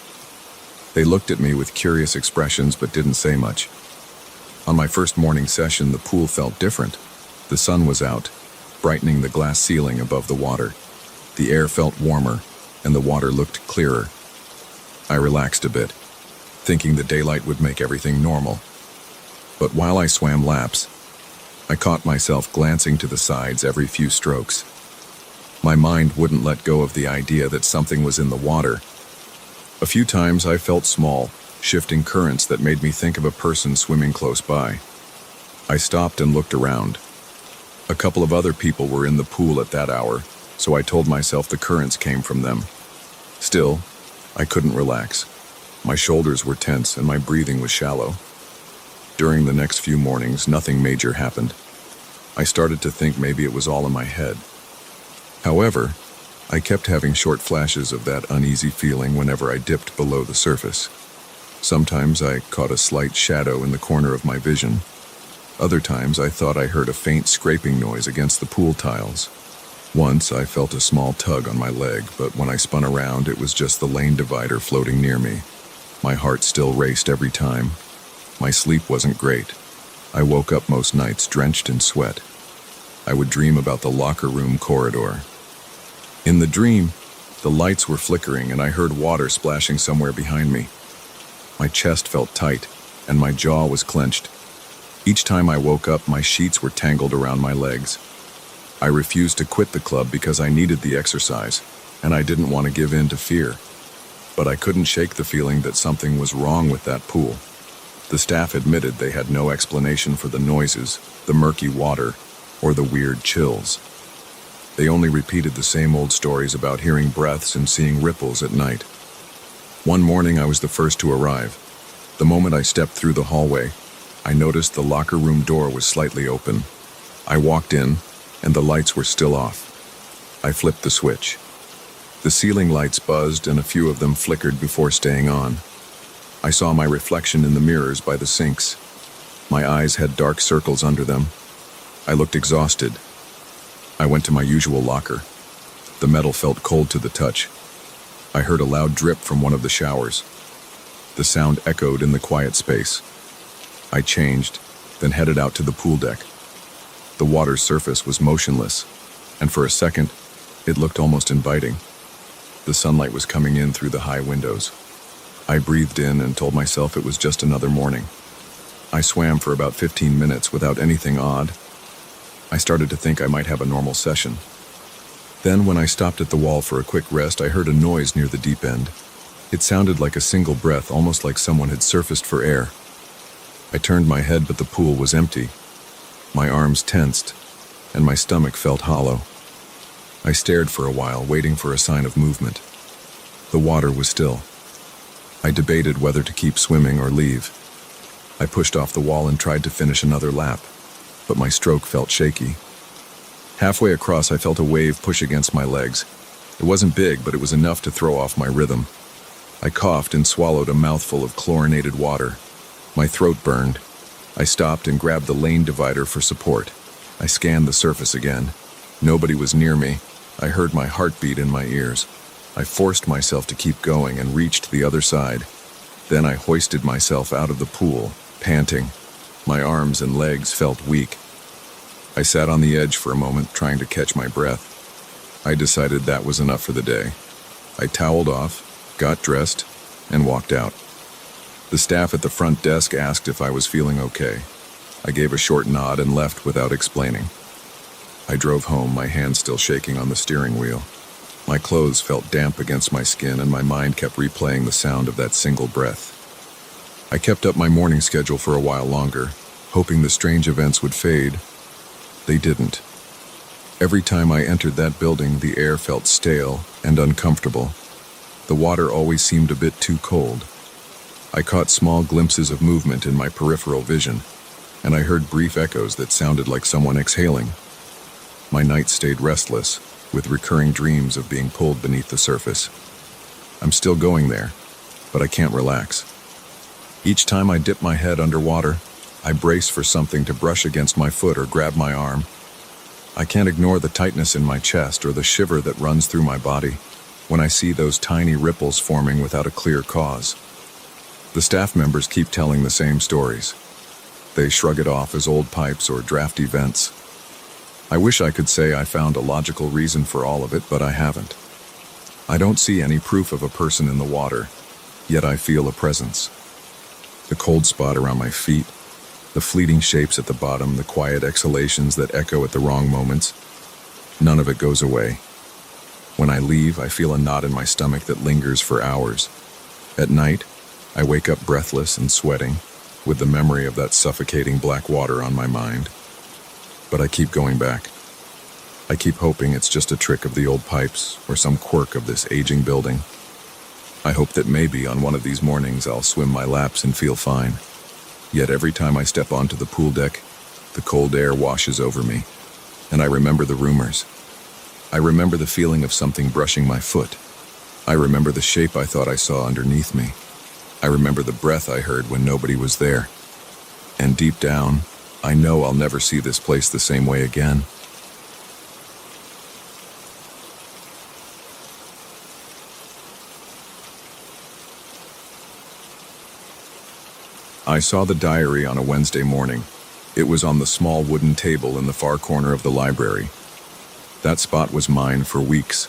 They looked at me with curious expressions but didn't say much. On my first morning session, the pool felt different. The sun was out, brightening the glass ceiling above the water. The air felt warmer, and the water looked clearer. I relaxed a bit, thinking the daylight would make everything normal. But while I swam laps, I caught myself glancing to the sides every few strokes. My mind wouldn't let go of the idea that something was in the water. A few times I felt small, shifting currents that made me think of a person swimming close by. I stopped and looked around. A couple of other people were in the pool at that hour, so I told myself the currents came from them. Still, I couldn't relax. My shoulders were tense and my breathing was shallow. During the next few mornings, nothing major happened. I started to think maybe it was all in my head. However, I kept having short flashes of that uneasy feeling whenever I dipped below the surface. Sometimes I caught a slight shadow in the corner of my vision. Other times I thought I heard a faint scraping noise against the pool tiles. Once I felt a small tug on my leg, but when I spun around, it was just the lane divider floating near me. My heart still raced every time. My sleep wasn't great. I woke up most nights drenched in sweat. I would dream about the locker room corridor. In the dream, the lights were flickering and I heard water splashing somewhere behind me. My chest felt tight, and my jaw was clenched. Each time I woke up, my sheets were tangled around my legs. I refused to quit the club because I needed the exercise, and I didn't want to give in to fear. But I couldn't shake the feeling that something was wrong with that pool. The staff admitted they had no explanation for the noises, the murky water, or the weird chills. They only repeated the same old stories about hearing breaths and seeing ripples at night. One morning I was the first to arrive. The moment I stepped through the hallway, I noticed the locker room door was slightly open. I walked in, and the lights were still off. I flipped the switch. The ceiling lights buzzed, and a few of them flickered before staying on. I saw my reflection in the mirrors by the sinks. My eyes had dark circles under them. I looked exhausted. I went to my usual locker. The metal felt cold to the touch. I heard a loud drip from one of the showers. The sound echoed in the quiet space. I changed, then headed out to the pool deck. The water's surface was motionless, and for a second, it looked almost inviting. The sunlight was coming in through the high windows. I breathed in and told myself it was just another morning. I swam for about 15 minutes without anything odd. I started to think I might have a normal session. Then, when I stopped at the wall for a quick rest, I heard a noise near the deep end. It sounded like a single breath, almost like someone had surfaced for air. I turned my head, but the pool was empty. My arms tensed, and my stomach felt hollow. I stared for a while, waiting for a sign of movement. The water was still. I debated whether to keep swimming or leave. I pushed off the wall and tried to finish another lap, but my stroke felt shaky. Halfway across, I felt a wave push against my legs. It wasn't big, but it was enough to throw off my rhythm. I coughed and swallowed a mouthful of chlorinated water. My throat burned. I stopped and grabbed the lane divider for support. I scanned the surface again. Nobody was near me. I heard my heartbeat in my ears. I forced myself to keep going and reached the other side. Then I hoisted myself out of the pool, panting. My arms and legs felt weak. I sat on the edge for a moment, trying to catch my breath. I decided that was enough for the day. I toweled off, got dressed, and walked out. The staff at the front desk asked if I was feeling okay. I gave a short nod and left without explaining. I drove home, my hands still shaking on the steering wheel. My clothes felt damp against my skin, and my mind kept replaying the sound of that single breath. I kept up my morning schedule for a while longer, hoping the strange events would fade. They didn't. Every time I entered that building, the air felt stale and uncomfortable. The water always seemed a bit too cold. I caught small glimpses of movement in my peripheral vision, and I heard brief echoes that sounded like someone exhaling. My nights stayed restless, with recurring dreams of being pulled beneath the surface. I'm still going there, but I can't relax. Each time I dip my head underwater, I brace for something to brush against my foot or grab my arm. I can't ignore the tightness in my chest or the shiver that runs through my body when I see those tiny ripples forming without a clear cause. The staff members keep telling the same stories. They shrug it off as old pipes or drafty vents. I wish I could say I found a logical reason for all of it, but I haven't. I don't see any proof of a person in the water, yet I feel a presence. The cold spot around my feet, the fleeting shapes at the bottom, the quiet exhalations that echo at the wrong moments. None of it goes away. When I leave, I feel a knot in my stomach that lingers for hours. At night, I wake up breathless and sweating, with the memory of that suffocating black water on my mind. But I keep going back. I keep hoping it's just a trick of the old pipes or some quirk of this aging building. I hope that maybe on one of these mornings I'll swim my laps and feel fine. Yet every time I step onto the pool deck, the cold air washes over me, and I remember the rumors. I remember the feeling of something brushing my foot. I remember the shape I thought I saw underneath me. I remember the breath I heard when nobody was there. And deep down, I know I'll never see this place the same way again. I saw the diary on a Wednesday morning. It was on the small wooden table in the far corner of the library. That spot was mine for weeks.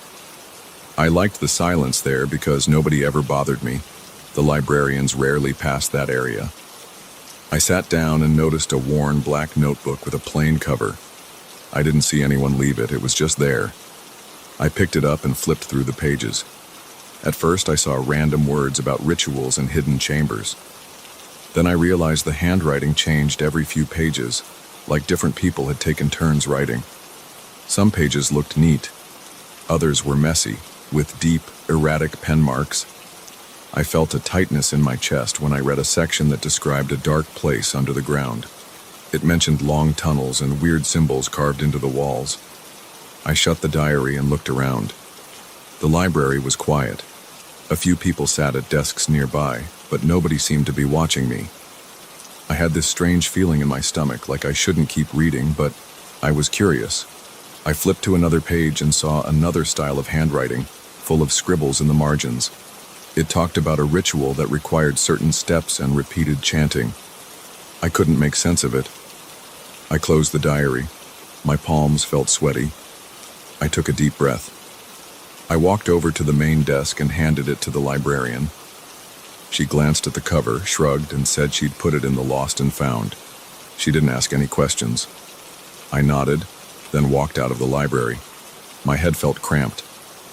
I liked the silence there because nobody ever bothered me. The librarians rarely passed that area. I sat down and noticed a worn black notebook with a plain cover. I didn't see anyone leave it, it was just there. I picked it up and flipped through the pages. At first, I saw random words about rituals and hidden chambers. Then I realized the handwriting changed every few pages, like different people had taken turns writing. Some pages looked neat. Others were messy, with deep, erratic pen marks. I felt a tightness in my chest when I read a section that described a dark place under the ground. It mentioned long tunnels and weird symbols carved into the walls. I shut the diary and looked around. The library was quiet. A few people sat at desks nearby, but nobody seemed to be watching me. I had this strange feeling in my stomach, like I shouldn't keep reading, but I was curious. I flipped to another page and saw another style of handwriting, full of scribbles in the margins. It talked about a ritual that required certain steps and repeated chanting. I couldn't make sense of it. I closed the diary. My palms felt sweaty. I took a deep breath. I walked over to the main desk and handed it to the librarian. She glanced at the cover, shrugged, and said she'd put it in the lost and found. She didn't ask any questions. I nodded, then walked out of the library. My head felt cramped.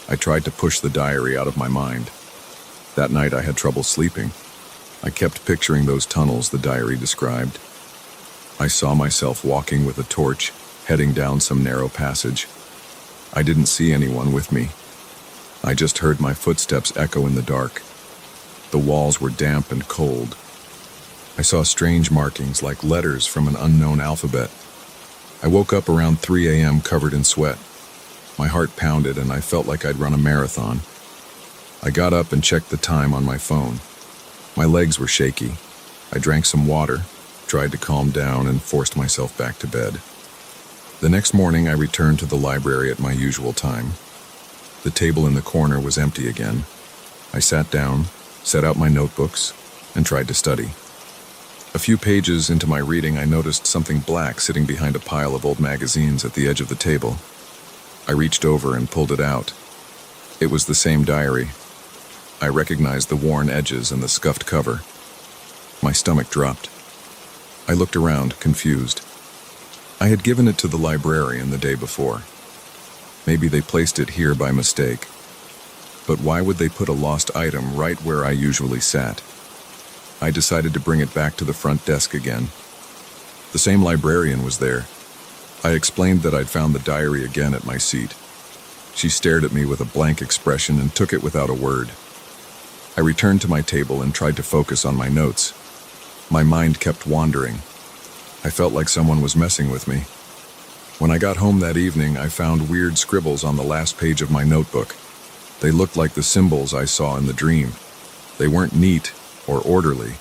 I tried to push the diary out of my mind. That night I had trouble sleeping. I kept picturing those tunnels the diary described. I saw myself walking with a torch, heading down some narrow passage. I didn't see anyone with me. I just heard my footsteps echo in the dark. The walls were damp and cold. I saw strange markings like letters from an unknown alphabet. I woke up around 3 a.m. covered in sweat. My heart pounded and I felt like I'd run a marathon. I got up and checked the time on my phone. My legs were shaky. I drank some water, tried to calm down, and forced myself back to bed. The next morning, I returned to the library at my usual time. The table in the corner was empty again. I sat down, set out my notebooks, and tried to study. A few pages into my reading, I noticed something black sitting behind a pile of old magazines at the edge of the table. I reached over and pulled it out. It was the same diary. I recognized the worn edges and the scuffed cover. My stomach dropped. I looked around, confused. I had given it to the librarian the day before. Maybe they placed it here by mistake. But why would they put a lost item right where I usually sat? I decided to bring it back to the front desk again. The same librarian was there. I explained that I'd found the diary again at my seat. She stared at me with a blank expression and took it without a word. I returned to my table and tried to focus on my notes. My mind kept wandering. I felt like someone was messing with me. When I got home that evening, I found weird scribbles on the last page of my notebook. They looked like the symbols I saw in the dream. They weren't neat or orderly.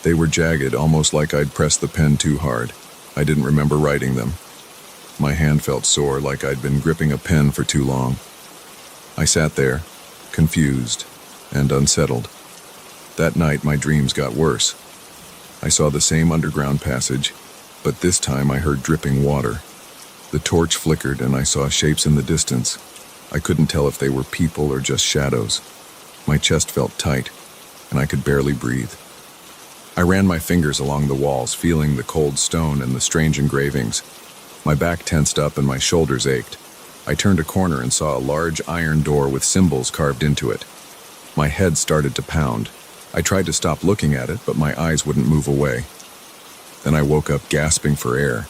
They were jagged, almost like I'd pressed the pen too hard. I didn't remember writing them. My hand felt sore, like I'd been gripping a pen for too long. I sat there, confused and unsettled. That night, my dreams got worse. I saw the same underground passage, but this time I heard dripping water. The torch flickered and I saw shapes in the distance. I couldn't tell if they were people or just shadows. My chest felt tight, and I could barely breathe. I ran my fingers along the walls, feeling the cold stone and the strange engravings. My back tensed up and my shoulders ached. I turned a corner and saw a large iron door with symbols carved into it. My head started to pound. I tried to stop looking at it, but my eyes wouldn't move away. Then I woke up gasping for air.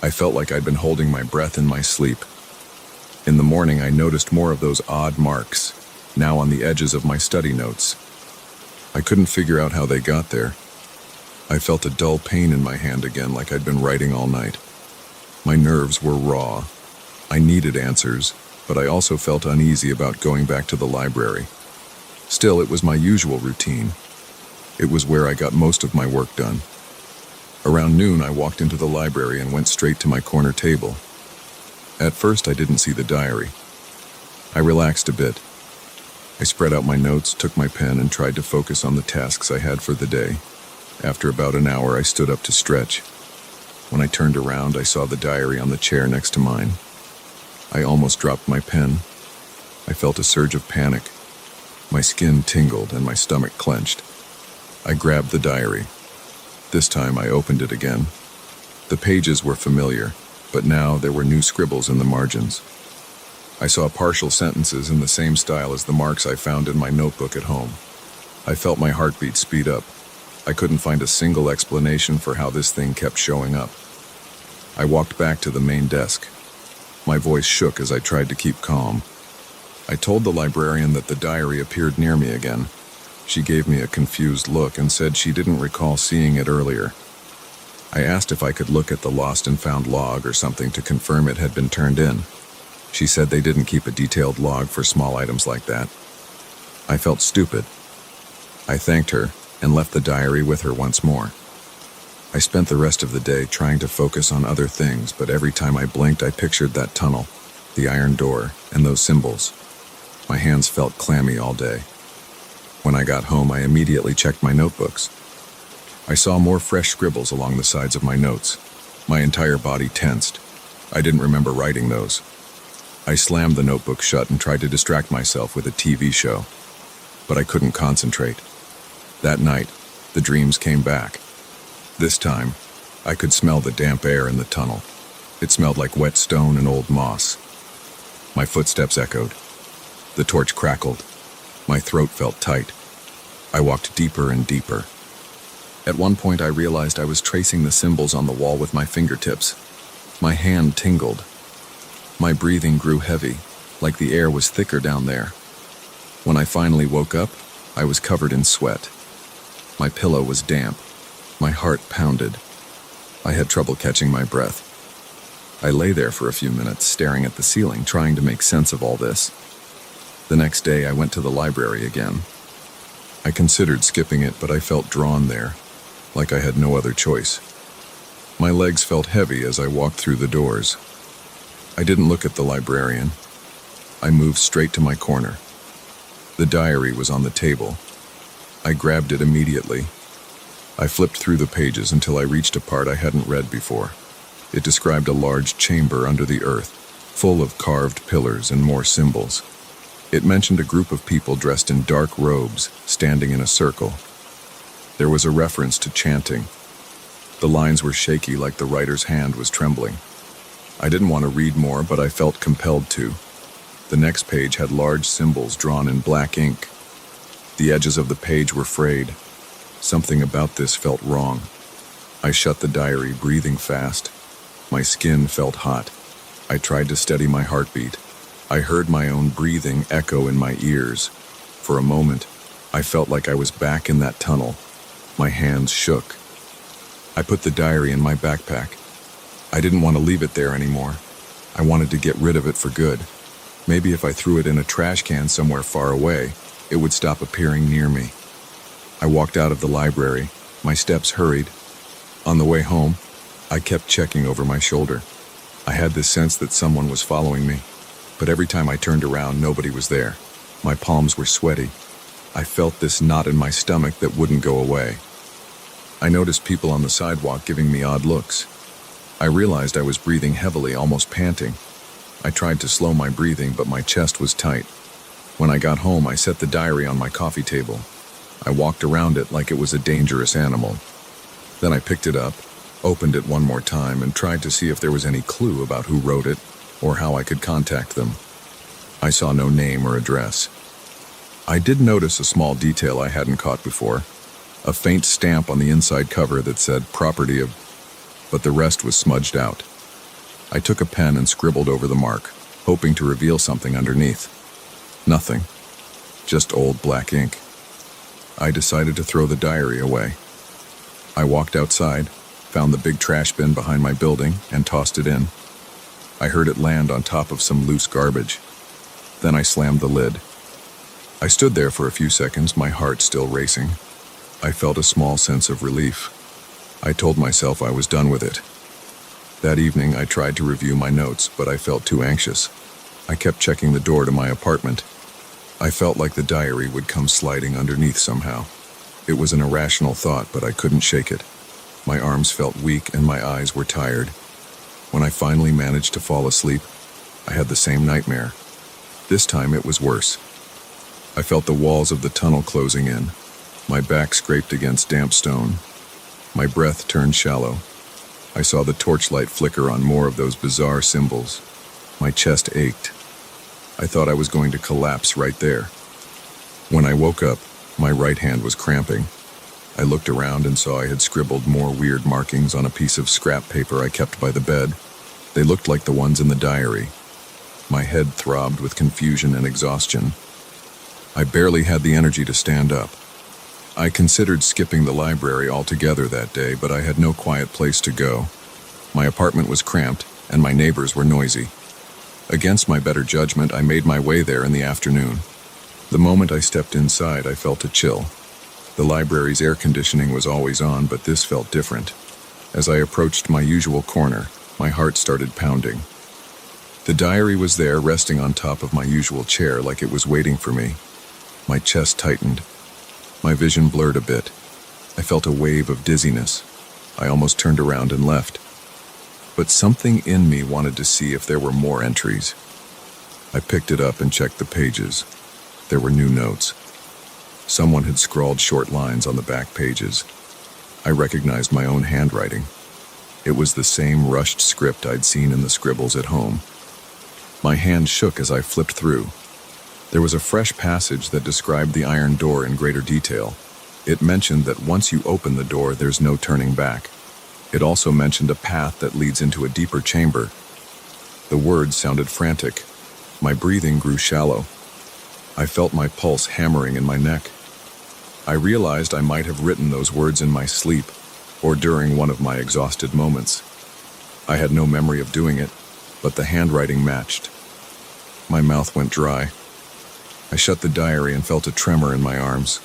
I felt like I'd been holding my breath in my sleep. In the morning, I noticed more of those odd marks, now on the edges of my study notes. I couldn't figure out how they got there. I felt a dull pain in my hand again, like I'd been writing all night. My nerves were raw. I needed answers, but I also felt uneasy about going back to the library. Still, it was my usual routine. It was where I got most of my work done. Around noon, I walked into the library and went straight to my corner table. At first, I didn't see the diary. I relaxed a bit. I spread out my notes, took my pen, and tried to focus on the tasks I had for the day. After about an hour, I stood up to stretch. When I turned around, I saw the diary on the chair next to mine. I almost dropped my pen. I felt a surge of panic. My skin tingled and my stomach clenched. I grabbed the diary. This time I opened it again. The pages were familiar, but now there were new scribbles in the margins. I saw partial sentences in the same style as the marks I found in my notebook at home. I felt my heartbeat speed up. I couldn't find a single explanation for how this thing kept showing up. I walked back to the main desk. My voice shook as I tried to keep calm. I told the librarian that the diary appeared near me again. She gave me a confused look and said she didn't recall seeing it earlier. I asked if I could look at the lost and found log or something to confirm it had been turned in. She said they didn't keep a detailed log for small items like that. I felt stupid. I thanked her and left the diary with her once more. I spent the rest of the day trying to focus on other things, but every time I blinked I pictured that tunnel, the iron door, and those symbols. My hands felt clammy all day. When I got home, I immediately checked my notebooks. I saw more fresh scribbles along the sides of my notes. My entire body tensed. I didn't remember writing those. I slammed the notebook shut and tried to distract myself with a TV show, but I couldn't concentrate. That night, the dreams came back. This time, I could smell the damp air in the tunnel. It smelled like wet stone and old moss. My footsteps echoed. The torch crackled. My throat felt tight. I walked deeper and deeper. At one point, I realized I was tracing the symbols on the wall with my fingertips. My hand tingled. My breathing grew heavy, like the air was thicker down there. When I finally woke up, I was covered in sweat. My pillow was damp. My heart pounded. I had trouble catching my breath. I lay there for a few minutes, staring at the ceiling, trying to make sense of all this. The next day, I went to the library again. I considered skipping it, but I felt drawn there, like I had no other choice. My legs felt heavy as I walked through the doors. I didn't look at the librarian. I moved straight to my corner. The diary was on the table. I grabbed it immediately. I flipped through the pages until I reached a part I hadn't read before. It described a large chamber under the earth, full of carved pillars and more symbols. It mentioned a group of people dressed in dark robes, standing in a circle. There was a reference to chanting. The lines were shaky, like the writer's hand was trembling. I didn't want to read more, but I felt compelled to. The next page had large symbols drawn in black ink. The edges of the page were frayed. Something about this felt wrong. I shut the diary, breathing fast. My skin felt hot. I tried to steady my heartbeat. I heard my own breathing echo in my ears. For a moment, I felt like I was back in that tunnel. My hands shook. I put the diary in my backpack. I didn't want to leave it there anymore. I wanted to get rid of it for good. Maybe if I threw it in a trash can somewhere far away, it would stop appearing near me. I walked out of the library. My steps hurried. On the way home, I kept checking over my shoulder. I had this sense that someone was following me, but every time I turned around, nobody was there. My palms were sweaty. I felt this knot in my stomach that wouldn't go away. I noticed people on the sidewalk giving me odd looks. I realized I was breathing heavily, almost panting. I tried to slow my breathing, but my chest was tight. When I got home, I set the diary on my coffee table. I walked around it like it was a dangerous animal. Then I picked it up, opened it one more time, and tried to see if there was any clue about who wrote it or how I could contact them. I saw no name or address. I did notice a small detail I hadn't caught before, a faint stamp on the inside cover that said property of, but the rest was smudged out. I took a pen and scribbled over the mark, hoping to reveal something underneath. Nothing, just old black ink. I decided to throw the diary away. I walked outside, found the big trash bin behind my building, and tossed it in. I heard it land on top of some loose garbage. Then I slammed the lid. I stood there for a few seconds, my heart still racing. I felt a small sense of relief. I told myself I was done with it. That evening, I tried to review my notes, but I felt too anxious. I kept checking the door to my apartment. I felt like the diary would come sliding underneath somehow. It was an irrational thought, but I couldn't shake it. My arms felt weak and my eyes were tired. When I finally managed to fall asleep, I had the same nightmare. This time it was worse. I felt the walls of the tunnel closing in. My back scraped against damp stone. My breath turned shallow. I saw the torchlight flicker on more of those bizarre symbols. My chest ached. I thought I was going to collapse right there. When I woke up, my right hand was cramping. I looked around and saw I had scribbled more weird markings on a piece of scrap paper I kept by the bed. They looked like the ones in the diary. My head throbbed with confusion and exhaustion. I barely had the energy to stand up. I considered skipping the library altogether that day, but I had no quiet place to go. My apartment was cramped, and my neighbors were noisy. Against my better judgment, I made my way there in the afternoon. The moment I stepped inside, I felt a chill. The library's air conditioning was always on, but this felt different. As I approached my usual corner, my heart started pounding. The diary was there, resting on top of my usual chair like it was waiting for me. My chest tightened. My vision blurred a bit. I felt a wave of dizziness. I almost turned around and left. But something in me wanted to see if there were more entries. I picked it up and checked the pages. There were new notes. Someone had scrawled short lines on the back pages. I recognized my own handwriting. It was the same rushed script I'd seen in the scribbles at home. My hand shook as I flipped through. There was a fresh passage that described the iron door in greater detail. It mentioned that once you open the door, there's no turning back. It also mentioned a path that leads into a deeper chamber. The words sounded frantic. My breathing grew shallow. I felt my pulse hammering in my neck. I realized I might have written those words in my sleep, or during one of my exhausted moments. I had no memory of doing it, but the handwriting matched. My mouth went dry. I shut the diary and felt a tremor in my arms.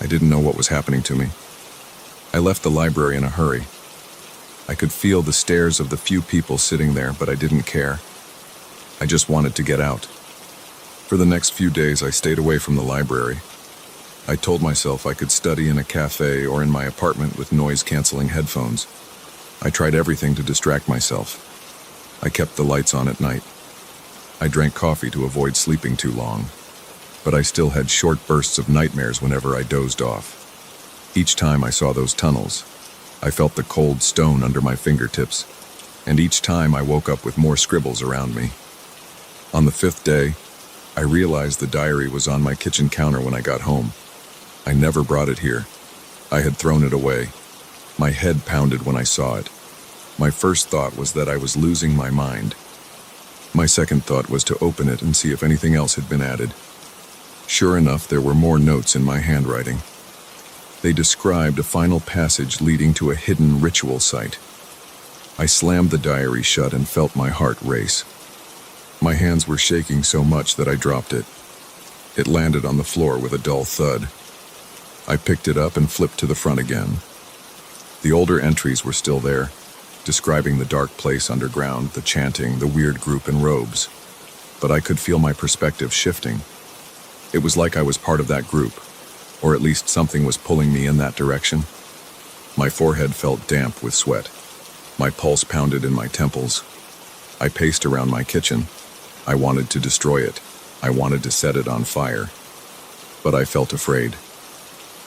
I didn't know what was happening to me. I left the library in a hurry. I could feel the stares of the few people sitting there, but I didn't care. I just wanted to get out. For the next few days, I stayed away from the library. I told myself I could study in a cafe or in my apartment with noise-canceling headphones. I tried everything to distract myself. I kept the lights on at night. I drank coffee to avoid sleeping too long. But I still had short bursts of nightmares whenever I dozed off. Each time I saw those tunnels, I felt the cold stone under my fingertips, and each time I woke up with more scribbles around me. On the 5th day, I realized the diary was on my kitchen counter when I got home. I never brought it here. I had thrown it away. My head pounded when I saw it. My first thought was that I was losing my mind. My second thought was to open it and see if anything else had been added. Sure enough, there were more notes in my handwriting. They described a final passage leading to a hidden ritual site. I slammed the diary shut and felt my heart race. My hands were shaking so much that I dropped it. It landed on the floor with a dull thud. I picked it up and flipped to the front again. The older entries were still there, describing the dark place underground, the chanting, the weird group in robes. But I could feel my perspective shifting. It was like I was part of that group, or at least something was pulling me in that direction. My forehead felt damp with sweat. My pulse pounded in my temples. I paced around my kitchen. I wanted to destroy it. I wanted to set it on fire. But I felt afraid.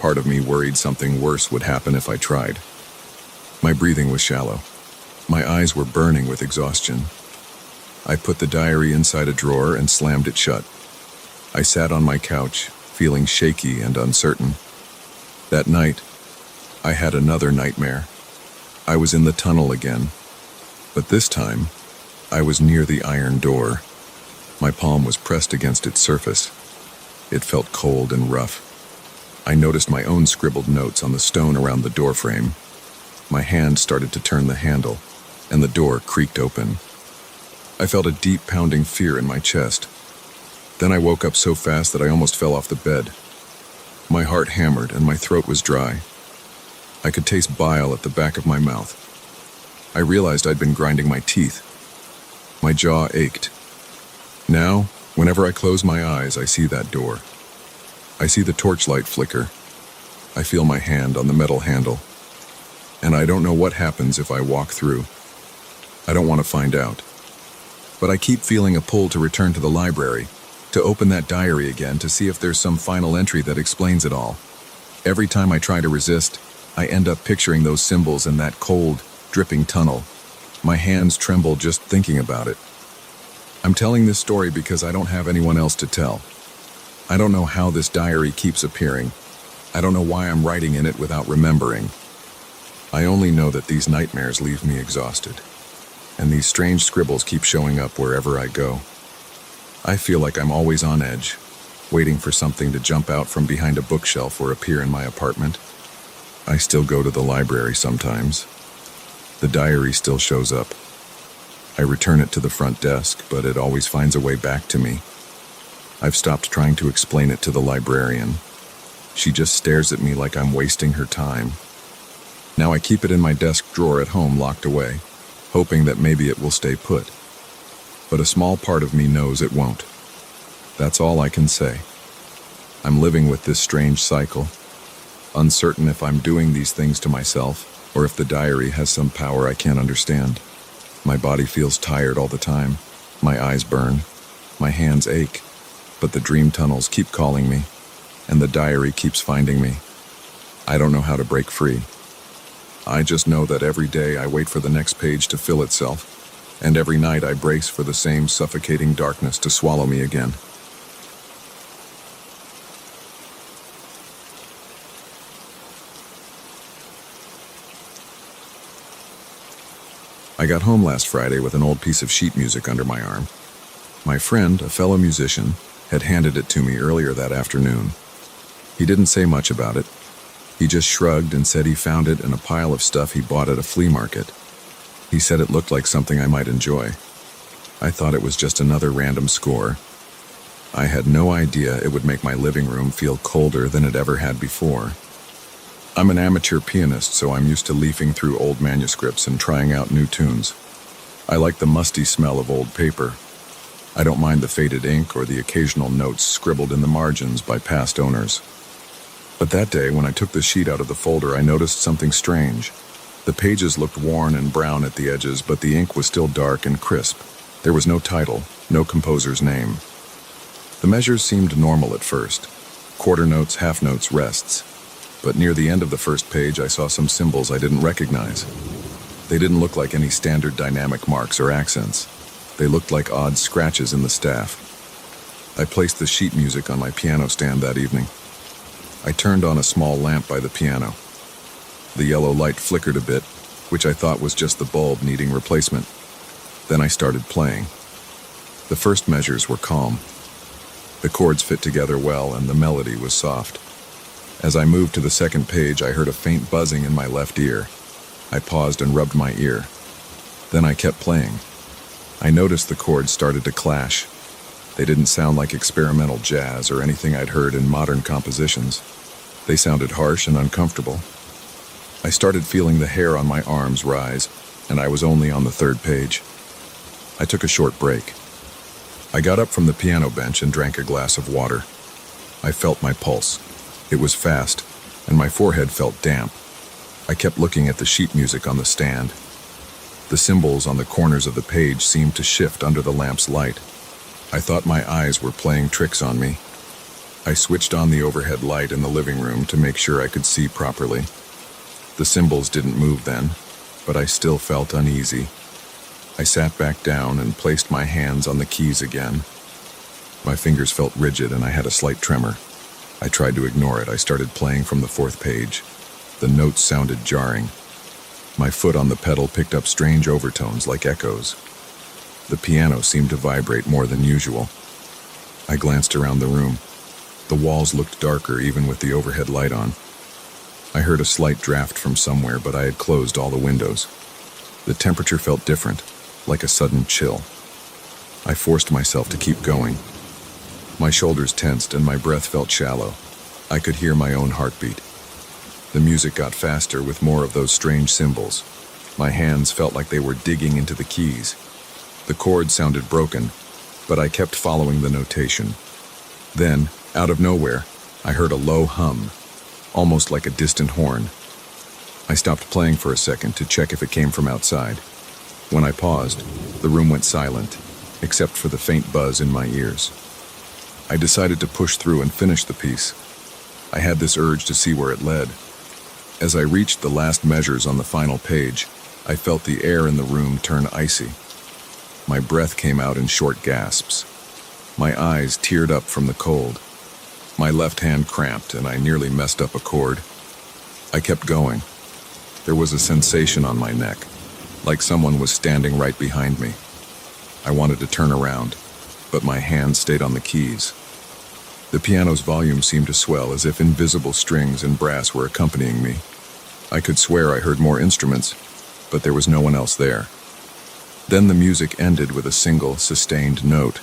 Part of me worried something worse would happen if I tried. My breathing was shallow. My eyes were burning with exhaustion. I put the diary inside a drawer and slammed it shut. I sat on my couch, feeling shaky and uncertain. That night, I had another nightmare. I was in the tunnel again, but this time, I was near the iron door. My palm was pressed against its surface. It felt cold and rough. I noticed my own scribbled notes on the stone around the door frame. My hand started to turn the handle, and the door creaked open. I felt a deep pounding fear in my chest. Then I woke up so fast that I almost fell off the bed. My heart hammered and my throat was dry. I could taste bile at the back of my mouth. I realized I'd been grinding my teeth. My jaw ached. Now, whenever I close my eyes, I see that door. I see the torchlight flicker. I feel my hand on the metal handle. And I don't know what happens if I walk through. I don't want to find out. But I keep feeling a pull to return to the library, to open that diary again to see if there's some final entry that explains it all. Every time I try to resist, I end up picturing those symbols in that cold, dripping tunnel. My hands tremble just thinking about it. I'm telling this story because I don't have anyone else to tell. I don't know how this diary keeps appearing. I don't know why I'm writing in it without remembering. I only know that these nightmares leave me exhausted, and these strange scribbles keep showing up wherever I go. I feel like I'm always on edge, waiting for something to jump out from behind a bookshelf or appear in my apartment. I still go to the library sometimes. The diary still shows up. I return it to the front desk, but it always finds a way back to me. I've stopped trying to explain it to the librarian. She just stares at me like I'm wasting her time. Now I keep it in my desk drawer at home locked away, hoping that maybe it will stay put. But a small part of me knows it won't. That's all I can say. I'm living with this strange cycle, uncertain if I'm doing these things to myself or if the diary has some power I can't understand. My body feels tired all the time. My eyes burn. My hands ache. But the dream tunnels keep calling me, and the diary keeps finding me. I don't know how to break free. I just know that every day I wait for the next page to fill itself, and every night I brace for the same suffocating darkness to swallow me again. I got home last Friday with an old piece of sheet music under my arm. My friend, a fellow musician, had handed it to me earlier that afternoon. He didn't say much about it. He just shrugged and said he found it in a pile of stuff he bought at a flea market. He said it looked like something I might enjoy. I thought it was just another random score. I had no idea it would make my living room feel colder than it ever had before. I'm an amateur pianist, so I'm used to leafing through old manuscripts and trying out new tunes. I like the musty smell of old paper. I don't mind the faded ink or the occasional notes scribbled in the margins by past owners. But that day, when I took the sheet out of the folder, I noticed something strange. The pages looked worn and brown at the edges, but the ink was still dark and crisp. There was no title, no composer's name. The measures seemed normal at first. Quarter notes, half notes, rests. But near the end of the first page, I saw some symbols I didn't recognize. They didn't look like any standard dynamic marks or accents. They looked like odd scratches in the staff. I placed the sheet music on my piano stand that evening. I turned on a small lamp by the piano. The yellow light flickered a bit, which I thought was just the bulb needing replacement. Then I started playing. The first measures were calm. The chords fit together well, and the melody was soft. As I moved to the second page, I heard a faint buzzing in my left ear. I paused and rubbed my ear. Then I kept playing. I noticed the chords started to clash. They didn't sound like experimental jazz or anything I'd heard in modern compositions. They sounded harsh and uncomfortable. I started feeling the hair on my arms rise, and I was only on the third page. I took a short break. I got up from the piano bench and drank a glass of water. I felt my pulse. It was fast, and my forehead felt damp. I kept looking at the sheet music on the stand. The symbols on the corners of the page seemed to shift under the lamp's light. I thought my eyes were playing tricks on me. I switched on the overhead light in the living room to make sure I could see properly. The symbols didn't move then, but I still felt uneasy. I sat back down and placed my hands on the keys again. My fingers felt rigid and I had a slight tremor. I tried to ignore it. I started playing from the fourth page. The notes sounded jarring. My foot on the pedal picked up strange overtones like echoes. The piano seemed to vibrate more than usual. I glanced around the room. The walls looked darker even with the overhead light on. I heard a slight draft from somewhere, but I had closed all the windows. The temperature felt different, like a sudden chill. I forced myself to keep going. My shoulders tensed and my breath felt shallow. I could hear my own heartbeat. The music got faster with more of those strange symbols. My hands felt like they were digging into the keys. The chords sounded broken, but I kept following the notation. Then, out of nowhere, I heard a low hum, almost like a distant horn. I stopped playing for a second to check if it came from outside. When I paused, the room went silent, except for the faint buzz in my ears. I decided to push through and finish the piece. I had this urge to see where it led. As I reached the last measures on the final page, I felt the air in the room turn icy. My breath came out in short gasps. My eyes teared up from the cold. My left hand cramped and I nearly messed up a chord. I kept going. There was a sensation on my neck, like someone was standing right behind me. I wanted to turn around, but my hand stayed on the keys. The piano's volume seemed to swell as if invisible strings and brass were accompanying me. I could swear I heard more instruments, but there was no one else there. Then the music ended with a single, sustained note.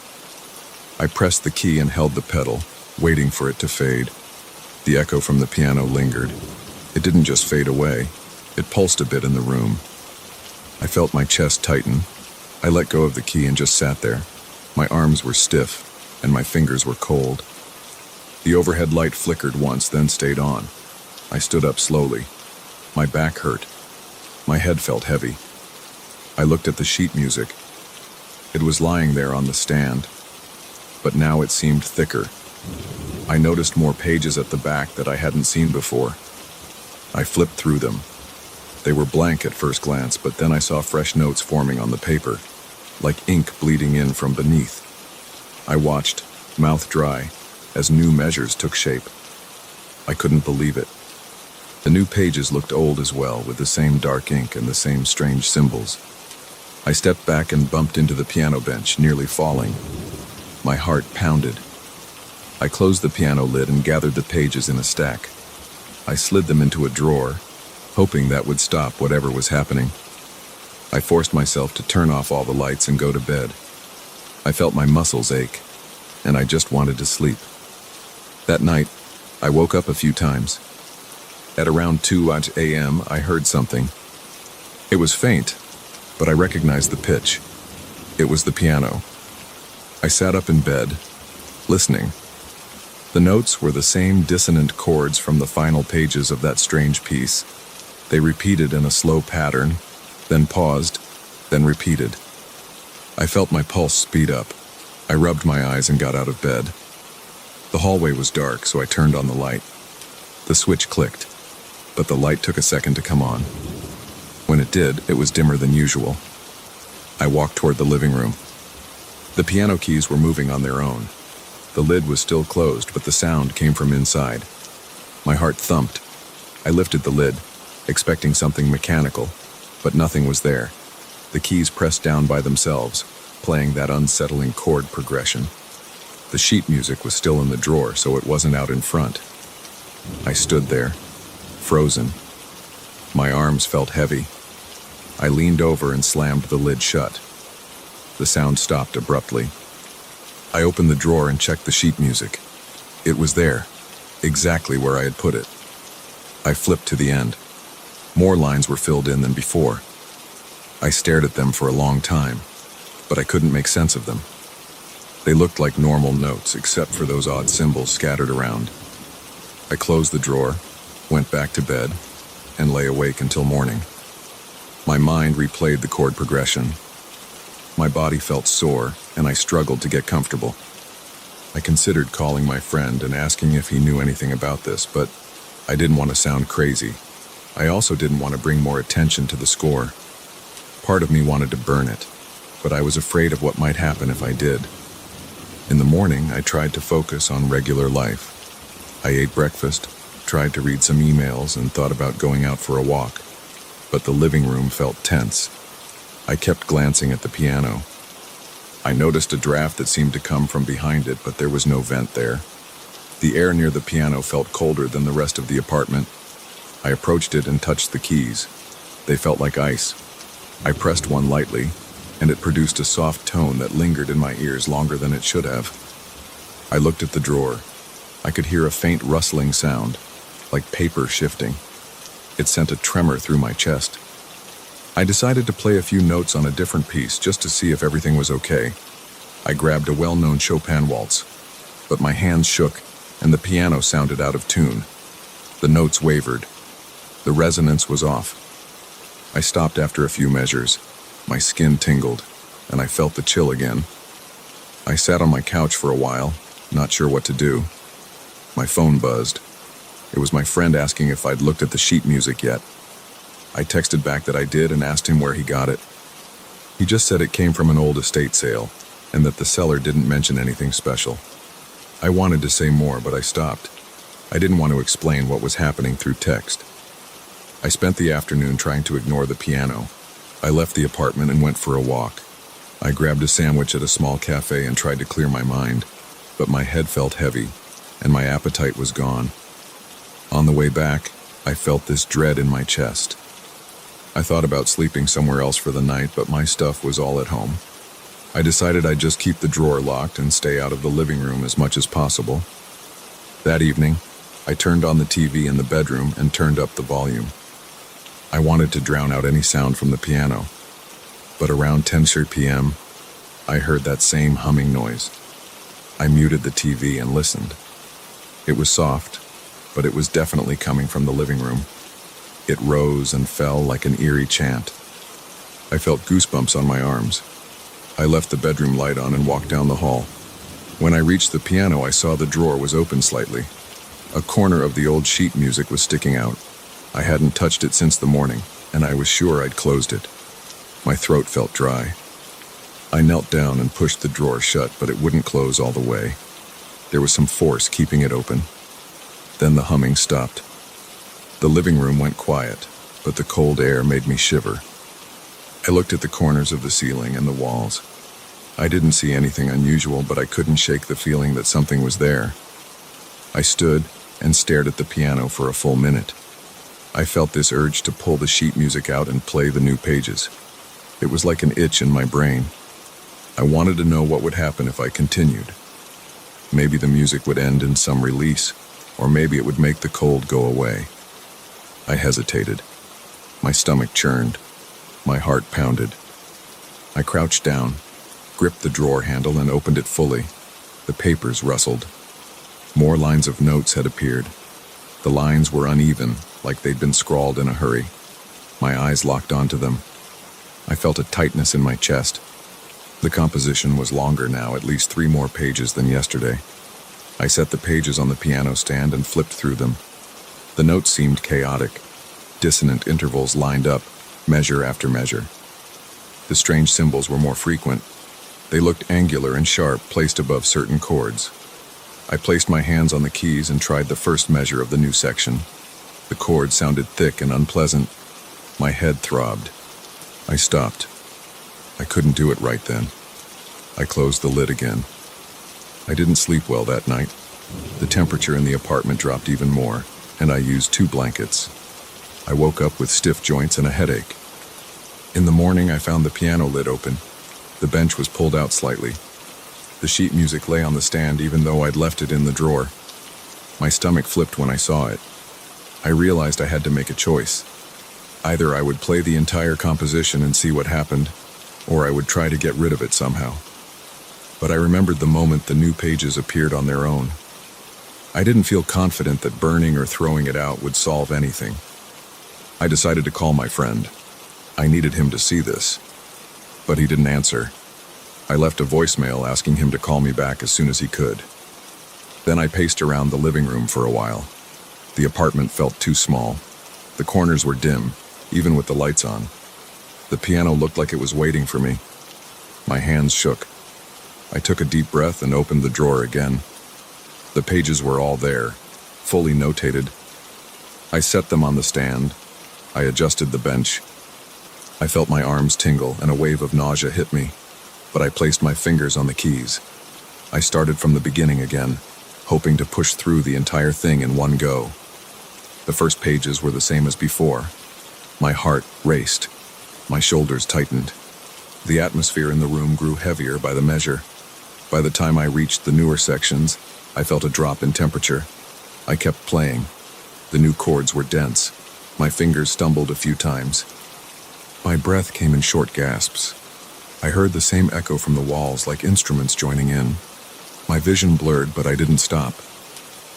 I pressed the key and held the pedal, waiting for it to fade. The echo from the piano lingered. It didn't just fade away, it pulsed a bit in the room. I felt my chest tighten. I let go of the key and just sat there. My arms were stiff, and my fingers were cold. The overhead light flickered once, then stayed on. I stood up slowly. My back hurt. My head felt heavy. I looked at the sheet music. It was lying there on the stand, but now it seemed thicker. I noticed more pages at the back that I hadn't seen before. I flipped through them. They were blank at first glance, but then I saw fresh notes forming on the paper, like ink bleeding in from beneath. I watched, mouth dry, as new measures took shape. I couldn't believe it. The new pages looked old as well, with the same dark ink and the same strange symbols. I stepped back and bumped into the piano bench, nearly falling. My heart pounded. I closed the piano lid and gathered the pages in a stack. I slid them into a drawer, hoping that would stop whatever was happening. I forced myself to turn off all the lights and go to bed. I felt my muscles ache, and I just wanted to sleep. That night, I woke up a few times. At around 2 a.m., I heard something. It was faint, but I recognized the pitch. It was the piano. I sat up in bed, listening. The notes were the same dissonant chords from the final pages of that strange piece. They repeated in a slow pattern, then paused, then repeated. I felt my pulse speed up. I rubbed my eyes and got out of bed. The hallway was dark, so I turned on the light. The switch clicked, but the light took a second to come on. When it did, it was dimmer than usual. I walked toward the living room. The piano keys were moving on their own. The lid was still closed, but the sound came from inside. My heart thumped. I lifted the lid, expecting something mechanical, but nothing was there. The keys pressed down by themselves, playing that unsettling chord progression. The sheet music was still in the drawer, so it wasn't out in front. I stood there, frozen. My arms felt heavy. I leaned over and slammed the lid shut. The sound stopped abruptly. I opened the drawer and checked the sheet music. It was there, exactly where I had put it. I flipped to the end. More lines were filled in than before. I stared at them for a long time, but I couldn't make sense of them. They looked like normal notes, except for those odd symbols scattered around. I closed the drawer, went back to bed, and lay awake until morning. My mind replayed the chord progression. My body felt sore, and I struggled to get comfortable. I considered calling my friend and asking if he knew anything about this, but I didn't want to sound crazy. I also didn't want to bring more attention to the score. Part of me wanted to burn it, but I was afraid of what might happen if I did. In the morning, I tried to focus on regular life. I ate breakfast, tried to read some emails, and thought about going out for a walk. But the living room felt tense. I kept glancing at the piano. I noticed a draft that seemed to come from behind it, but there was no vent there. The air near the piano felt colder than the rest of the apartment. I approached it and touched the keys. They felt like ice. I pressed one lightly, and it produced a soft tone that lingered in my ears longer than it should have. I looked at the drawer. I could hear a faint rustling sound, like paper shifting. It sent a tremor through my chest. I decided to play a few notes on a different piece just to see if everything was okay. I grabbed a well-known Chopin waltz, but my hands shook and the piano sounded out of tune. The notes wavered. The resonance was off. I stopped after a few measures. My skin tingled, and I felt the chill again. I sat on my couch for a while, not sure what to do. My phone buzzed. It was my friend asking if I'd looked at the sheet music yet. I texted back that I did and asked him where he got it. He just said it came from an old estate sale, and that the seller didn't mention anything special. I wanted to say more, but I stopped. I didn't want to explain what was happening through text. I spent the afternoon trying to ignore the piano. I left the apartment and went for a walk. I grabbed a sandwich at a small cafe and tried to clear my mind, but my head felt heavy, and my appetite was gone. On the way back, I felt this dread in my chest. I thought about sleeping somewhere else for the night, but my stuff was all at home. I decided I'd just keep the drawer locked and stay out of the living room as much as possible. That evening, I turned on the TV in the bedroom and turned up the volume. I wanted to drown out any sound from the piano, but around 10:30 p.m., I heard that same humming noise. I muted the TV and listened. It was soft, but it was definitely coming from the living room. It rose and fell like an eerie chant. I felt goosebumps on my arms. I left the bedroom light on and walked down the hall. When I reached the piano, I saw the drawer was open slightly. A corner of the old sheet music was sticking out. I hadn't touched it since the morning, and I was sure I'd closed it. My throat felt dry. I knelt down and pushed the drawer shut, but it wouldn't close all the way. There was some force keeping it open. Then the humming stopped. The living room went quiet, but the cold air made me shiver. I looked at the corners of the ceiling and the walls. I didn't see anything unusual, but I couldn't shake the feeling that something was there. I stood and stared at the piano for a full minute. I felt this urge to pull the sheet music out and play the new pages. It was like an itch in my brain. I wanted to know what would happen if I continued. Maybe the music would end in some release, or maybe it would make the cold go away. I hesitated. My stomach churned. My heart pounded. I crouched down, gripped the drawer handle, and opened it fully. The papers rustled. More lines of notes had appeared. The lines were uneven, like they'd been scrawled in a hurry. My eyes locked onto them. I felt a tightness in my chest. The composition was longer now, at least 3 more pages than yesterday. I set the pages on the piano stand and flipped through them. The notes seemed chaotic. Dissonant intervals lined up, measure after measure. The strange symbols were more frequent. They looked angular and sharp, placed above certain chords. I placed my hands on the keys and tried the first measure of the new section. The chords sounded thick and unpleasant. My head throbbed. I stopped. I couldn't do it right then. I closed the lid again. I didn't sleep well that night. The temperature in the apartment dropped even more, and I used 2 blankets. I woke up with stiff joints and a headache. In the morning, I found the piano lid open. The bench was pulled out slightly. The sheet music lay on the stand even though I'd left it in the drawer. My stomach flipped when I saw it. I realized I had to make a choice. Either I would play the entire composition and see what happened, or I would try to get rid of it somehow. But I remembered the moment the new pages appeared on their own. I didn't feel confident that burning or throwing it out would solve anything. I decided to call my friend. I needed him to see this, but he didn't answer. I left a voicemail asking him to call me back as soon as he could. Then I paced around the living room for a while. The apartment felt too small. The corners were dim, even with the lights on. The piano looked like it was waiting for me. My hands shook. I took a deep breath and opened the drawer again. The pages were all there, fully notated. I set them on the stand. I adjusted the bench. I felt my arms tingle and a wave of nausea hit me, but I placed my fingers on the keys. I started from the beginning again, hoping to push through the entire thing in one go. The first pages were the same as before. My heart raced. My shoulders tightened. The atmosphere in the room grew heavier by the measure. By the time I reached the newer sections, I felt a drop in temperature. I kept playing. The new chords were dense. My fingers stumbled a few times. My breath came in short gasps. I heard the same echo from the walls, like instruments joining in. My vision blurred, but I didn't stop.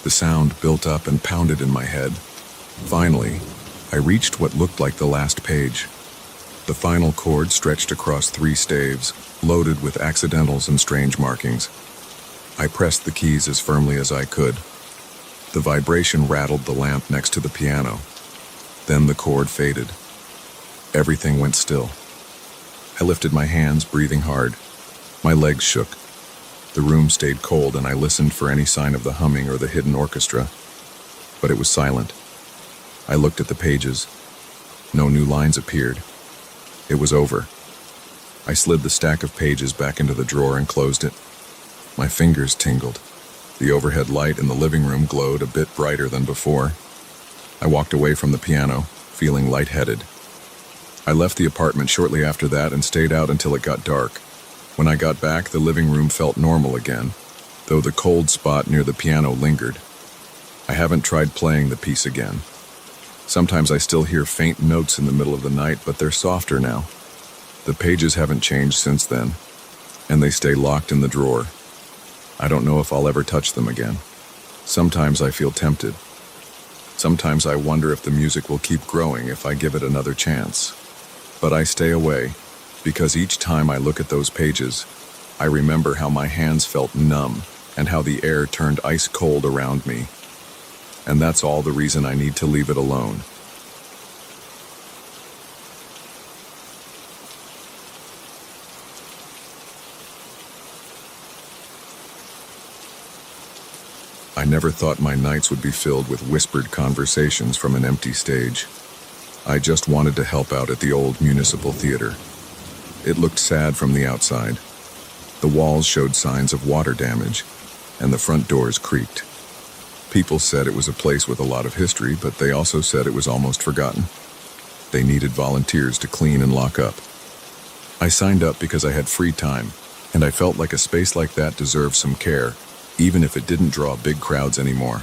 The sound built up and pounded in my head. Finally, I reached what looked like the last page. The final chord stretched across 3 staves, loaded with accidentals and strange markings. I pressed the keys as firmly as I could. The vibration rattled the lamp next to the piano. Then the chord faded. Everything went still. I lifted my hands, breathing hard. My legs shook. The room stayed cold, and I listened for any sign of the humming or the hidden orchestra. But it was silent. I looked at the pages. No new lines appeared. It was over. I slid the stack of pages back into the drawer and closed it. My fingers tingled. The overhead light in the living room glowed a bit brighter than before. I walked away from the piano, feeling lightheaded. I left the apartment shortly after that and stayed out until it got dark. When I got back, the living room felt normal again, though the cold spot near the piano lingered. I haven't tried playing the piece again. Sometimes I still hear faint notes in the middle of the night, but they're softer now. The pages haven't changed since then, and they stay locked in the drawer. I don't know if I'll ever touch them again. Sometimes I feel tempted. Sometimes I wonder if the music will keep growing if I give it another chance. But I stay away, because each time I look at those pages, I remember how my hands felt numb and how the air turned ice cold around me. And that's all the reason I need to leave it alone. I never thought my nights would be filled with whispered conversations from an empty stage. I just wanted to help out at the old municipal theater. It looked sad from the outside. The walls showed signs of water damage, and the front doors creaked. People said it was a place with a lot of history, but they also said it was almost forgotten. They needed volunteers to clean and lock up. I signed up because I had free time, and I felt like a space like that deserved some care, even if it didn't draw big crowds anymore.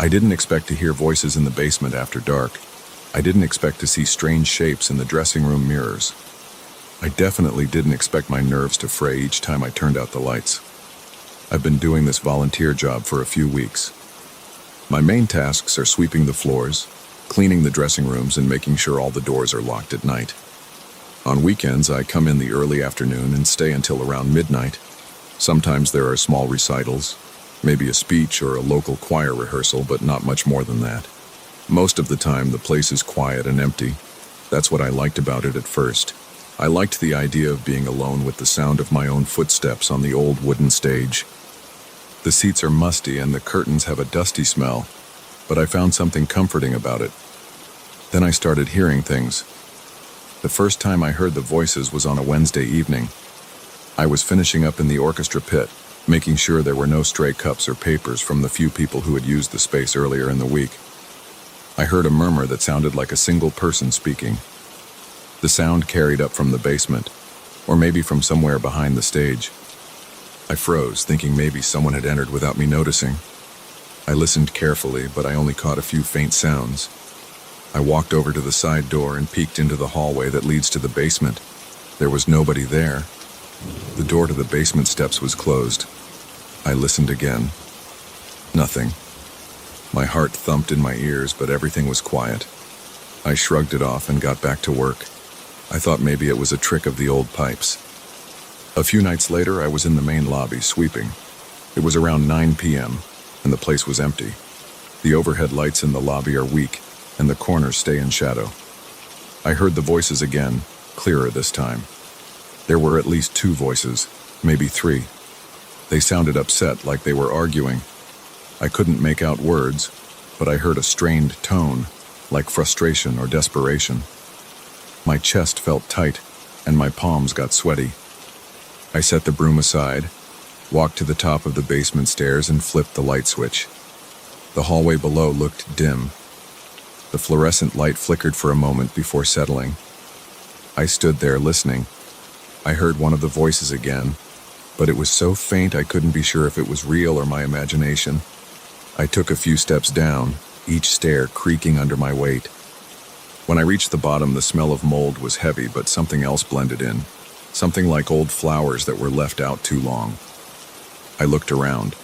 I didn't expect to hear voices in the basement after dark. I didn't expect to see strange shapes in the dressing room mirrors. I definitely didn't expect my nerves to fray each time I turned out the lights. I've been doing this volunteer job for a few weeks. My main tasks are sweeping the floors, cleaning the dressing rooms, and making sure all the doors are locked at night. On weekends, I come in the early afternoon and stay until around midnight. Sometimes there are small recitals, maybe a speech or a local choir rehearsal, but not much more than that. Most of the time, the place is quiet and empty. That's what I liked about it at first. I liked the idea of being alone with the sound of my own footsteps on the old wooden stage. The seats are musty and the curtains have a dusty smell, but I found something comforting about it. Then I started hearing things. The first time I heard the voices was on a Wednesday evening. I was finishing up in the orchestra pit, making sure there were no stray cups or papers from the few people who had used the space earlier in the week. I heard a murmur that sounded like a single person speaking. The sound carried up from the basement, or maybe from somewhere behind the stage. I froze, thinking maybe someone had entered without me noticing. I listened carefully, but I only caught a few faint sounds. I walked over to the side door and peeked into the hallway that leads to the basement. There was nobody there. The door to the basement steps was closed. I listened again. Nothing. My heart thumped in my ears, but everything was quiet. I shrugged it off and got back to work. I thought maybe it was a trick of the old pipes. A few nights later, I was in the main lobby sweeping. It was around 9 p.m., and the place was empty. The overhead lights in the lobby are weak, and the corners stay in shadow. I heard the voices again, clearer this time. There were at least 2 voices, maybe 3. They sounded upset, like they were arguing. I couldn't make out words, but I heard a strained tone, like frustration or desperation. My chest felt tight, and my palms got sweaty. I set the broom aside, walked to the top of the basement stairs, and flipped the light switch. The hallway below looked dim. The fluorescent light flickered for a moment before settling. I stood there listening. I heard one of the voices again, but it was so faint I couldn't be sure if it was real or my imagination. I took a few steps down, each stair creaking under my weight. When I reached the bottom, the smell of mold was heavy, but something else blended in. Something like old flowers that were left out too long. I looked around.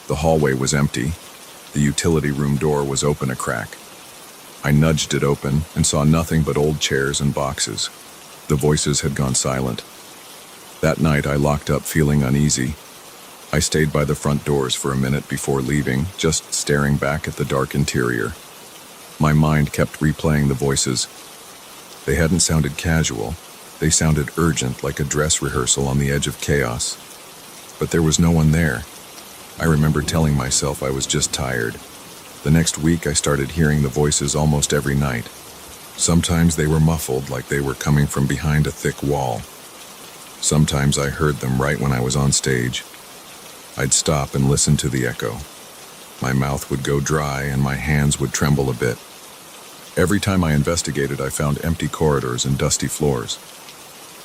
The hallway was empty. The utility room door was open a crack. I nudged it open and saw nothing but old chairs and boxes. The voices had gone silent. That night I locked up feeling uneasy. I stayed by the front doors for a minute before leaving, just staring back at the dark interior. My mind kept replaying the voices. They hadn't sounded casual. They sounded urgent, like a dress rehearsal on the edge of chaos. But there was no one there. I remember telling myself I was just tired. The next week, I started hearing the voices almost every night. Sometimes they were muffled, like they were coming from behind a thick wall. Sometimes I heard them right when I was on stage. I'd stop and listen to the echo. My mouth would go dry and my hands would tremble a bit. Every time I investigated, I found empty corridors and dusty floors.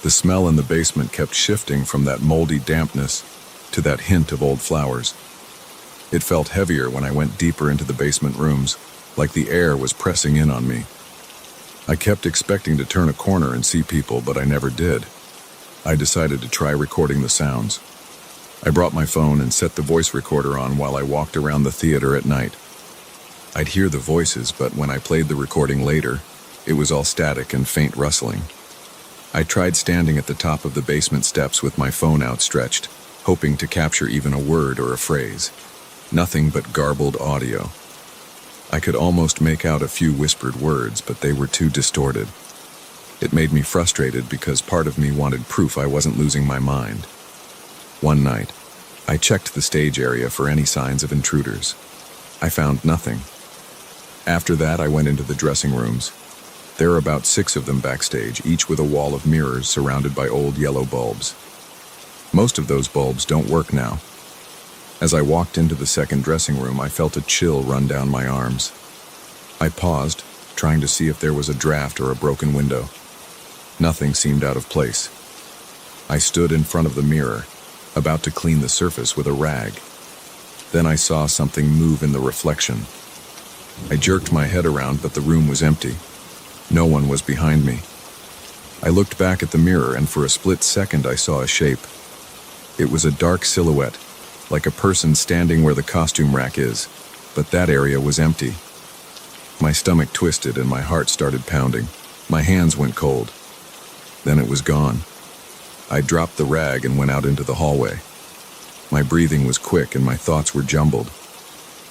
The smell in the basement kept shifting from that moldy dampness to that hint of old flowers. It felt heavier when I went deeper into the basement rooms, like the air was pressing in on me. I kept expecting to turn a corner and see people, but I never did. I decided to try recording the sounds. I brought my phone and set the voice recorder on while I walked around the theater at night. I'd hear the voices, but when I played the recording later, it was all static and faint rustling. I tried standing at the top of the basement steps with my phone outstretched, hoping to capture even a word or a phrase. Nothing but garbled audio. I could almost make out a few whispered words, but they were too distorted. It made me frustrated because part of me wanted proof I wasn't losing my mind. One night, I checked the stage area for any signs of intruders. I found nothing. After that, I went into the dressing rooms. There are about 6 of them backstage, each with a wall of mirrors surrounded by old yellow bulbs. Most of those bulbs don't work now. As I walked into the second dressing room, I felt a chill run down my arms. I paused, trying to see if there was a draft or a broken window. Nothing seemed out of place. I stood in front of the mirror, about to clean the surface with a rag. Then I saw something move in the reflection. I jerked my head around, but the room was empty. No one was behind me. I looked back at the mirror, and for a split second I saw a shape. It was a dark silhouette, like a person standing where the costume rack is, but that area was empty. My stomach twisted and my heart started pounding. My hands went cold. Then it was gone. I dropped the rag and went out into the hallway. My breathing was quick and my thoughts were jumbled.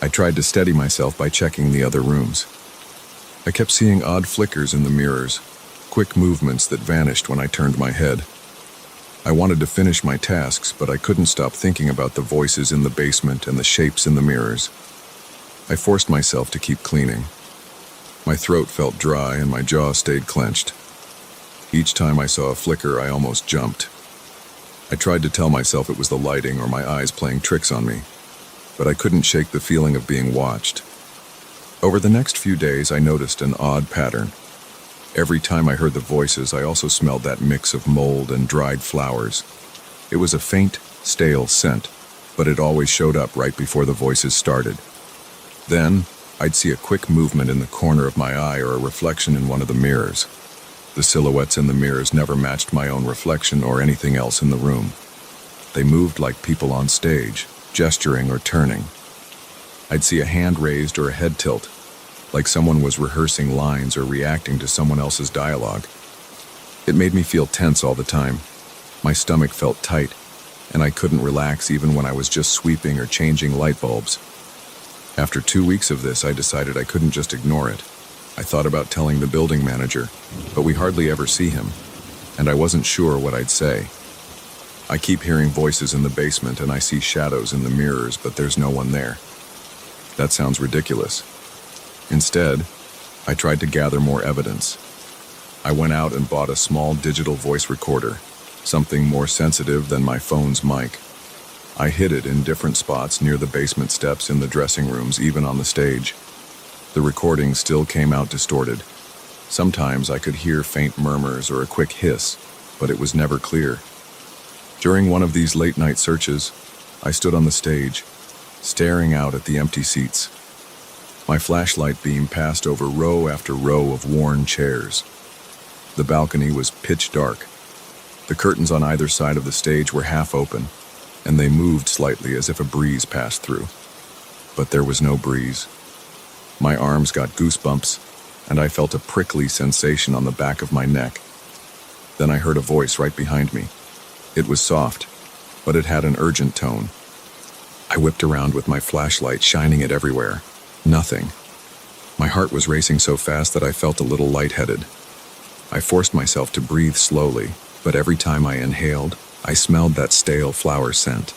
I tried to steady myself by checking the other rooms. I kept seeing odd flickers in the mirrors, quick movements that vanished when I turned my head. I wanted to finish my tasks, but I couldn't stop thinking about the voices in the basement and the shapes in the mirrors. I forced myself to keep cleaning. My throat felt dry and my jaw stayed clenched. Each time I saw a flicker, I almost jumped. I tried to tell myself it was the lighting or my eyes playing tricks on me, but I couldn't shake the feeling of being watched. Over the next few days, I noticed an odd pattern. Every time I heard the voices, I also smelled that mix of mold and dried flowers. It was a faint, stale scent, but it always showed up right before the voices started. Then, I'd see a quick movement in the corner of my eye or a reflection in one of the mirrors. The silhouettes in the mirrors never matched my own reflection or anything else in the room. They moved like people on stage, gesturing or turning. I'd see a hand raised or a head tilt, like someone was rehearsing lines or reacting to someone else's dialogue. It made me feel tense all the time. My stomach felt tight, and I couldn't relax even when I was just sweeping or changing light bulbs. After 2 weeks of this, I decided I couldn't just ignore it. I thought about telling the building manager, but we hardly ever see him, and I wasn't sure what I'd say. I keep hearing voices in the basement and I see shadows in the mirrors, but there's no one there. That sounds ridiculous. Instead, I tried to gather more evidence. I went out and bought a small digital voice recorder, something more sensitive than my phone's mic. I hid it in different spots near the basement steps, in the dressing rooms, even on the stage. The recording still came out distorted. Sometimes I could hear faint murmurs or a quick hiss, but it was never clear. During one of these late-night searches, I stood on the stage, staring out at the empty seats. My flashlight beam passed over row after row of worn chairs. The balcony was pitch dark. The curtains on either side of the stage were half open, and they moved slightly as if a breeze passed through. But there was no breeze. My arms got goosebumps, and I felt a prickly sensation on the back of my neck. Then I heard a voice right behind me. It was soft, but it had an urgent tone. I whipped around with my flashlight, shining it everywhere. Nothing. My heart was racing so fast that I felt a little lightheaded. I forced myself to breathe slowly, but every time I inhaled, I smelled that stale flower scent.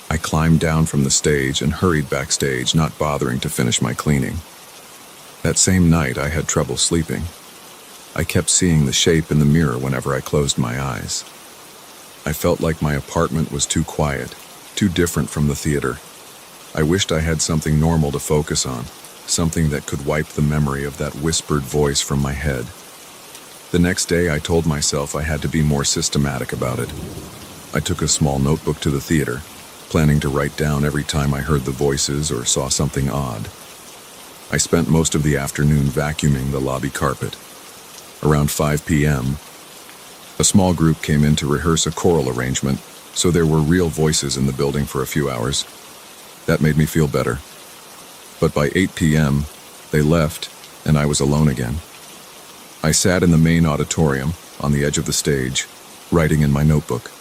I climbed down from the stage and hurried backstage, not bothering to finish my cleaning. That same night, I had trouble sleeping. I kept seeing the shape in the mirror whenever I closed my eyes. I felt like my apartment was too quiet, too different from the theater. I wished I had something normal to focus on, something that could wipe the memory of that whispered voice from my head. The next day, I told myself I had to be more systematic about it. I took a small notebook to the theater, planning to write down every time I heard the voices or saw something odd. I spent most of the afternoon vacuuming the lobby carpet. Around 5 p.m., a small group came in to rehearse a choral arrangement, so there were real voices in the building for a few hours. That made me feel better. But by 8 p.m., they left, and I was alone again. I sat in the main auditorium, on the edge of the stage, writing in my notebook.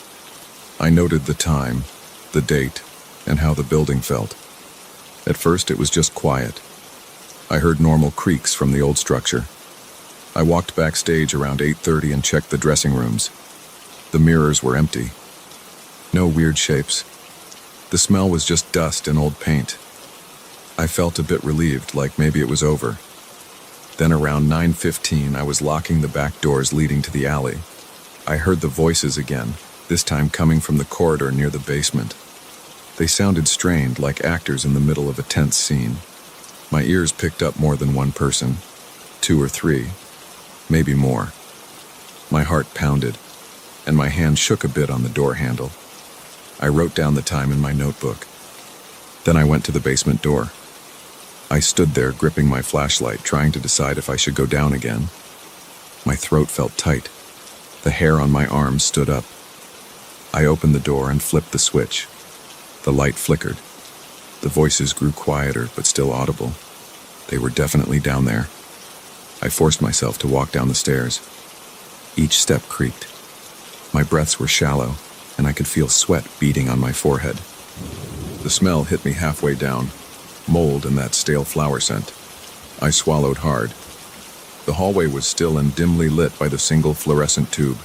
I noted the time, the date, and how the building felt. At first, it was just quiet. I heard normal creaks from the old structure. I walked backstage around 8:30 and checked the dressing rooms. The mirrors were empty. No weird shapes. The smell was just dust and old paint. I felt a bit relieved, like maybe it was over. Then around 9:15, I was locking the back doors leading to the alley. I heard the voices again, this time coming from the corridor near the basement. They sounded strained, like actors in the middle of a tense scene. My ears picked up more than one person, 2 or 3, maybe more. My heart pounded, and my hand shook a bit on the door handle. I wrote down the time in my notebook. Then I went to the basement door. I stood there, gripping my flashlight, trying to decide if I should go down again. My throat felt tight. The hair on my arms stood up. I opened the door and flipped the switch. The light flickered. The voices grew quieter, but still audible. They were definitely down there. I forced myself to walk down the stairs. Each step creaked. My breaths were shallow, and I could feel sweat beading on my forehead. The smell hit me halfway down, mold and that stale flower scent. I swallowed hard. The hallway was still and dimly lit by the single fluorescent tube.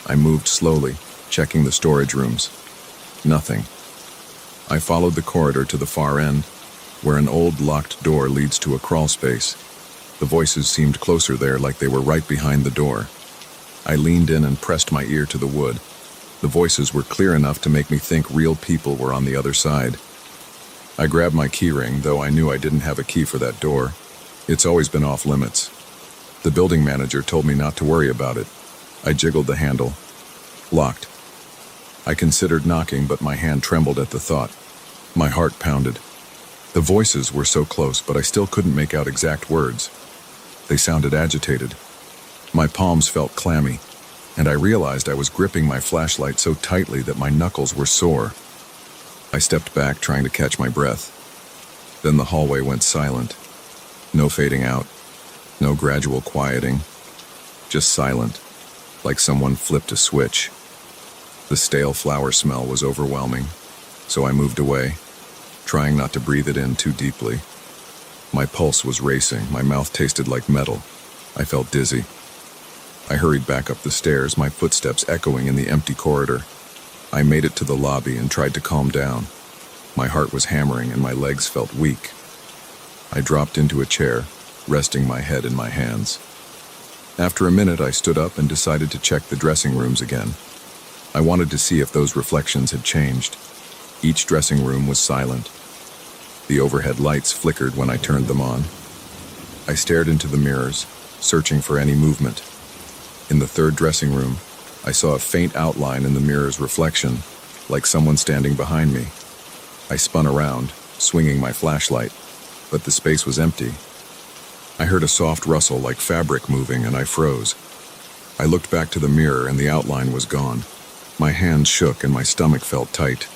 I moved slowly, checking the storage rooms. Nothing. I followed the corridor to the far end, where an old locked door leads to a crawl space. The voices seemed closer there, like they were right behind the door. I leaned in and pressed my ear to the wood. The voices were clear enough to make me think real people were on the other side. I grabbed my keyring, though I knew I didn't have a key for that door. It's always been off limits. The building manager told me not to worry about it. I jiggled the handle. Locked. I considered knocking, but my hand trembled at the thought. My heart pounded. The voices were so close, but I still couldn't make out exact words. They sounded agitated. My palms felt clammy, and I realized I was gripping my flashlight so tightly that my knuckles were sore. I stepped back, trying to catch my breath. Then the hallway went silent. No fading out. No gradual quieting. Just silent, like someone flipped a switch. The stale flower smell was overwhelming, so I moved away, trying not to breathe it in too deeply. My pulse was racing, my mouth tasted like metal. I felt dizzy. I hurried back up the stairs, my footsteps echoing in the empty corridor. I made it to the lobby and tried to calm down. My heart was hammering and my legs felt weak. I dropped into a chair, resting my head in my hands. After a minute, I stood up and decided to check the dressing rooms again. I wanted to see if those reflections had changed. Each dressing room was silent. The overhead lights flickered when I turned them on. I stared into the mirrors, searching for any movement. In the third dressing room, I saw a faint outline in the mirror's reflection, like someone standing behind me. I spun around, swinging my flashlight, but the space was empty. I heard a soft rustle like fabric moving, and I froze. I looked back to the mirror, and the outline was gone. My hands shook and my stomach felt tight.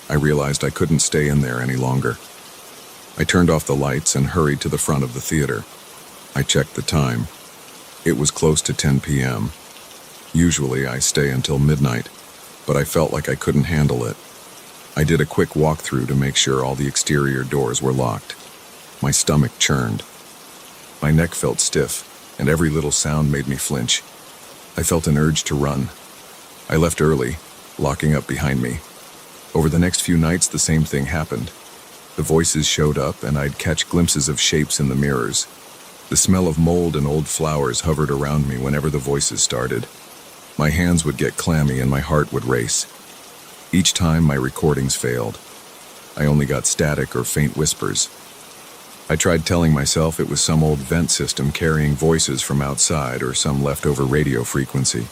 I realized I couldn't stay in there any longer. I turned off the lights and hurried to the front of the theater. I checked the time. It was close to 10 p.m. Usually I stay until midnight, but I felt like I couldn't handle it. I did a quick walkthrough to make sure all the exterior doors were locked. My stomach churned. My neck felt stiff, and every little sound made me flinch. I felt an urge to run. I left early, locking up behind me. Over the next few nights, the same thing happened. The voices showed up, and I'd catch glimpses of shapes in the mirrors. The smell of mold and old flowers hovered around me whenever the voices started. My hands would get clammy and my heart would race. Each time my recordings failed. I only got static or faint whispers. I tried telling myself it was some old vent system carrying voices from outside or some leftover radio frequency.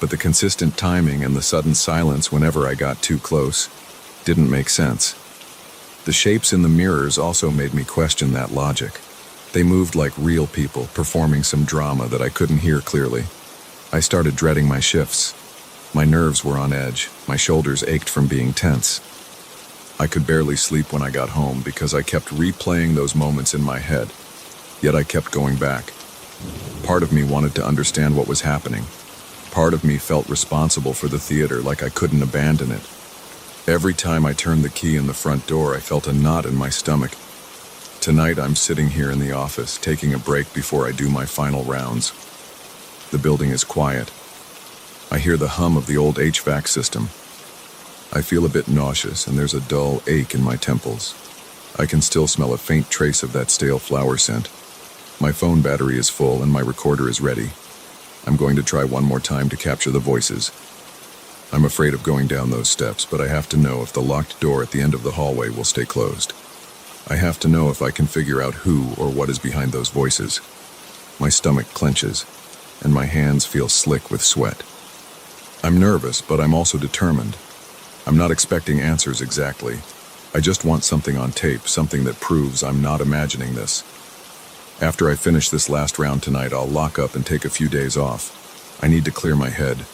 But the consistent timing and the sudden silence whenever I got too close didn't make sense. The shapes in the mirrors also made me question that logic. They moved like real people, performing some drama that I couldn't hear clearly. I started dreading my shifts. My nerves were on edge, my shoulders ached from being tense. I could barely sleep when I got home because I kept replaying those moments in my head, yet I kept going back. Part of me wanted to understand what was happening. Part of me felt responsible for the theater, like I couldn't abandon it. Every time I turned the key in the front door, I felt a knot in my stomach. Tonight I'm sitting here in the office, taking a break before I do my final rounds. The building is quiet. I hear the hum of the old HVAC system. I feel a bit nauseous, and there's a dull ache in my temples. I can still smell a faint trace of that stale flower scent. My phone battery is full, and my recorder is ready. I'm going to try one more time to capture the voices. I'm afraid of going down those steps, but I have to know if the locked door at the end of the hallway will stay closed. I have to know if I can figure out who or what is behind those voices. My stomach clenches, and my hands feel slick with sweat. I'm nervous, but I'm also determined. I'm not expecting answers exactly. I just want something on tape, something that proves I'm not imagining this. After I finish this last round tonight, I'll lock up and take a few days off. I need to clear my head.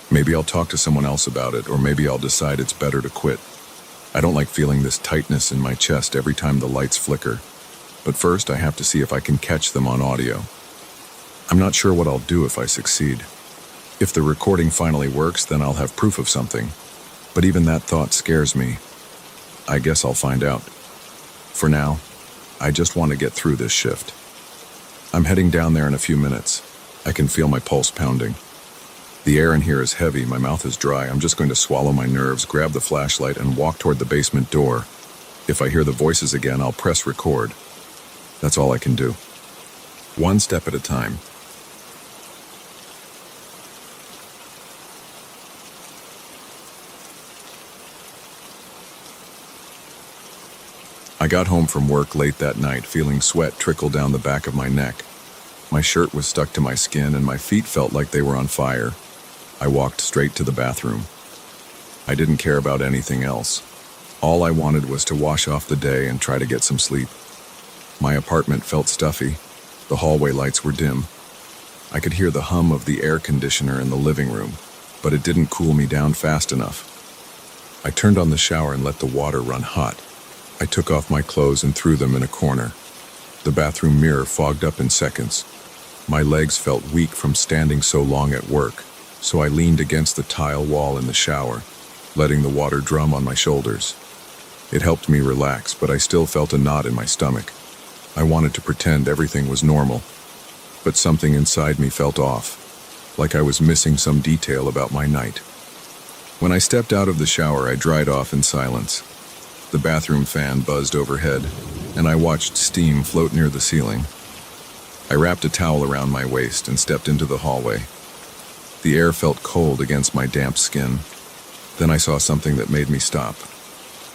Maybe I'll talk to someone else about it, or maybe I'll decide it's better to quit. I don't like feeling this tightness in my chest every time the lights flicker. But first, I have to see if I can catch them on audio. I'm not sure what I'll do if I succeed. If the recording finally works, then I'll have proof of something. But even that thought scares me. I guess I'll find out. For now, I just want to get through this shift. I'm heading down there in a few minutes. I can feel my pulse pounding. The air in here is heavy, my mouth is dry. I'm just going to swallow my nerves, grab the flashlight, and walk toward the basement door. If I hear the voices again, I'll press record. That's all I can do. One step at a time. I got home from work late that night, feeling sweat trickle down the back of my neck. My shirt was stuck to my skin, and my feet felt like they were on fire. I walked straight to the bathroom. I didn't care about anything else. All I wanted was to wash off the day and try to get some sleep. My apartment felt stuffy. The hallway lights were dim. I could hear the hum of the air conditioner in the living room, but it didn't cool me down fast enough. I turned on the shower and let the water run hot. I took off my clothes and threw them in a corner. The bathroom mirror fogged up in seconds. My legs felt weak from standing so long at work, so I leaned against the tile wall in the shower, letting the water drum on my shoulders. It helped me relax, but I still felt a knot in my stomach. I wanted to pretend everything was normal, but something inside me felt off, like I was missing some detail about my night. When I stepped out of the shower, I dried off in silence. The bathroom fan buzzed overhead, and I watched steam float near the ceiling. I wrapped a towel around my waist and stepped into the hallway. The air felt cold against my damp skin. Then I saw something that made me stop.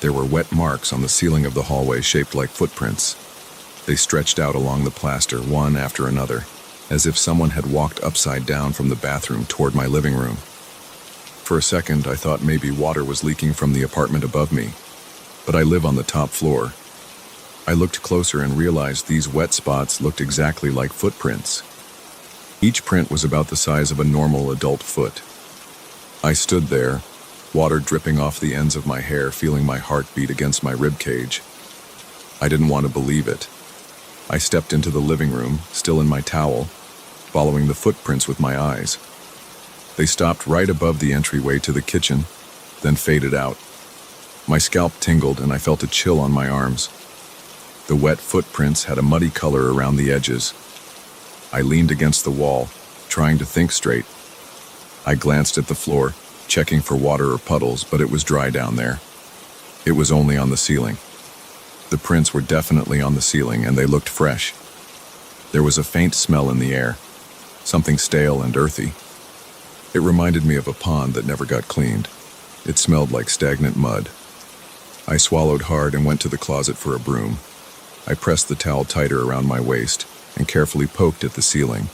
There were wet marks on the ceiling of the hallway shaped like footprints. They stretched out along the plaster, one after another, as if someone had walked upside down from the bathroom toward my living room. For a second, I thought maybe water was leaking from the apartment above me, but I live on the top floor. I looked closer and realized these wet spots looked exactly like footprints. Each print was about the size of a normal adult foot. I stood there, water dripping off the ends of my hair, feeling my heart beat against my rib cage. I didn't want to believe it. I stepped into the living room, still in my towel, following the footprints with my eyes. They stopped right above the entryway to the kitchen, then faded out. My scalp tingled and I felt a chill on my arms. The wet footprints had a muddy color around the edges. I leaned against the wall, trying to think straight. I glanced at the floor, checking for water or puddles, but it was dry down there. It was only on the ceiling. The prints were definitely on the ceiling, and they looked fresh. There was a faint smell in the air, something stale and earthy. It reminded me of a pond that never got cleaned. It smelled like stagnant mud. I swallowed hard and went to the closet for a broom. I pressed the towel tighter around my waist and carefully poked at the ceiling.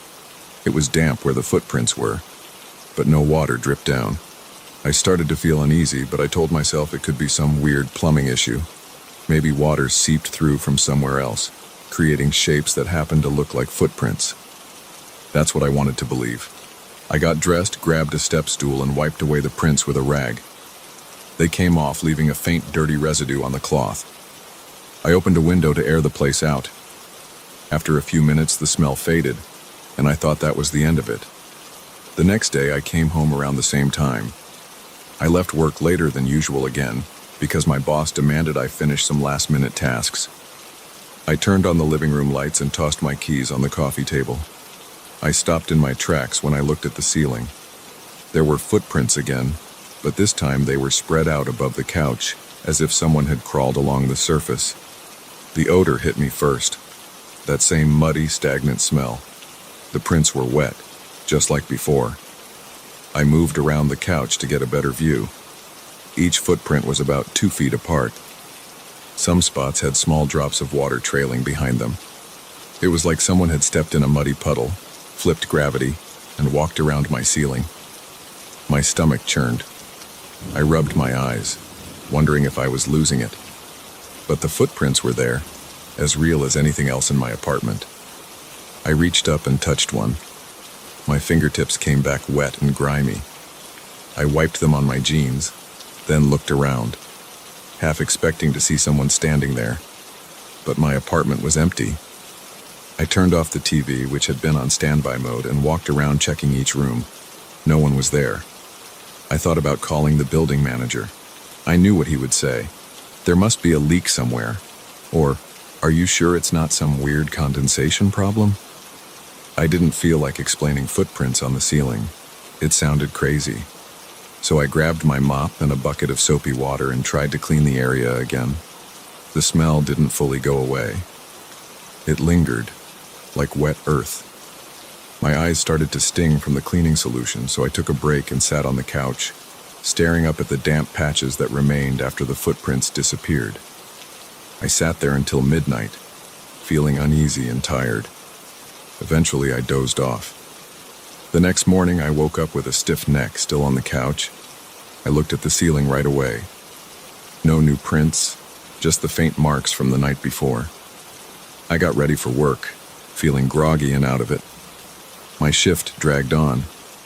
It was damp where the footprints were, but no water dripped down. I started to feel uneasy, but I told myself it could be some weird plumbing issue. Maybe water seeped through from somewhere else, creating shapes that happened to look like footprints. That's what I wanted to believe. I got dressed, grabbed a step stool, and wiped away the prints with a rag. They came off, leaving a faint, dirty residue on the cloth. I opened a window to air the place out. After a few minutes, the smell faded, and I thought that was the end of it. The next day, I came home around the same time. I left work later than usual again, because my boss demanded I finish some last-minute tasks. I turned on the living room lights and tossed my keys on the coffee table. I stopped in my tracks when I looked at the ceiling. There were footprints again, but this time they were spread out above the couch, as if someone had crawled along the surface. The odor hit me first. That same muddy, stagnant smell. The prints were wet, just like before. I moved around the couch to get a better view. Each footprint was about 2 feet apart. Some spots had small drops of water trailing behind them. It was like someone had stepped in a muddy puddle, flipped gravity, and walked around my ceiling. My stomach churned. I rubbed my eyes, wondering if I was losing it. But the footprints were there, as real as anything else in my apartment. I reached up and touched one. My fingertips came back wet and grimy. I wiped them on my jeans, then looked around, half expecting to see someone standing there. But my apartment was empty. I turned off the TV, which had been on standby mode, and walked around checking each room. No one was there. I thought about calling the building manager. I knew what he would say. There must be a leak somewhere. Or, are you sure it's not some weird condensation problem? I didn't feel like explaining footprints on the ceiling. It sounded crazy. So I grabbed my mop and a bucket of soapy water and tried to clean the area again. The smell didn't fully go away. It lingered, like wet earth. My eyes started to sting from the cleaning solution, so I took a break and sat on the couch, staring up at the damp patches that remained after the footprints disappeared. I sat there until midnight, feeling uneasy and tired. Eventually, I dozed off. The next morning, I woke up with a stiff neck still on the couch. I looked at the ceiling right away. No new prints, just the faint marks from the night before. I got ready for work, feeling groggy and out of it. My shift dragged on,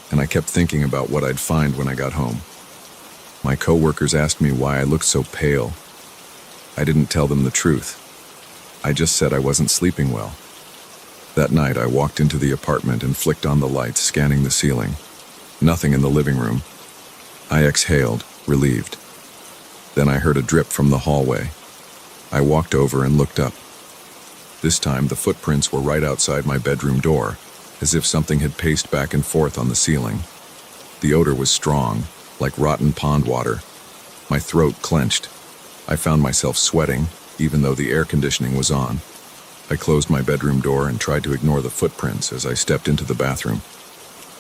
and I kept thinking about what I'd find when I got home. My coworkers asked me why I looked so pale. I didn't tell them the truth. I just said I wasn't sleeping well. That night, I walked into the apartment and flicked on the lights, scanning the ceiling. Nothing in the living room. I exhaled, relieved. Then I heard a drip from the hallway. I walked over and looked up. This time, the footprints were right outside my bedroom door, as if something had paced back and forth on the ceiling. The odor was strong, like rotten pond water. My throat clenched. I found myself sweating, even though the air conditioning was on. I closed my bedroom door and tried to ignore the footprints as I stepped into the bathroom.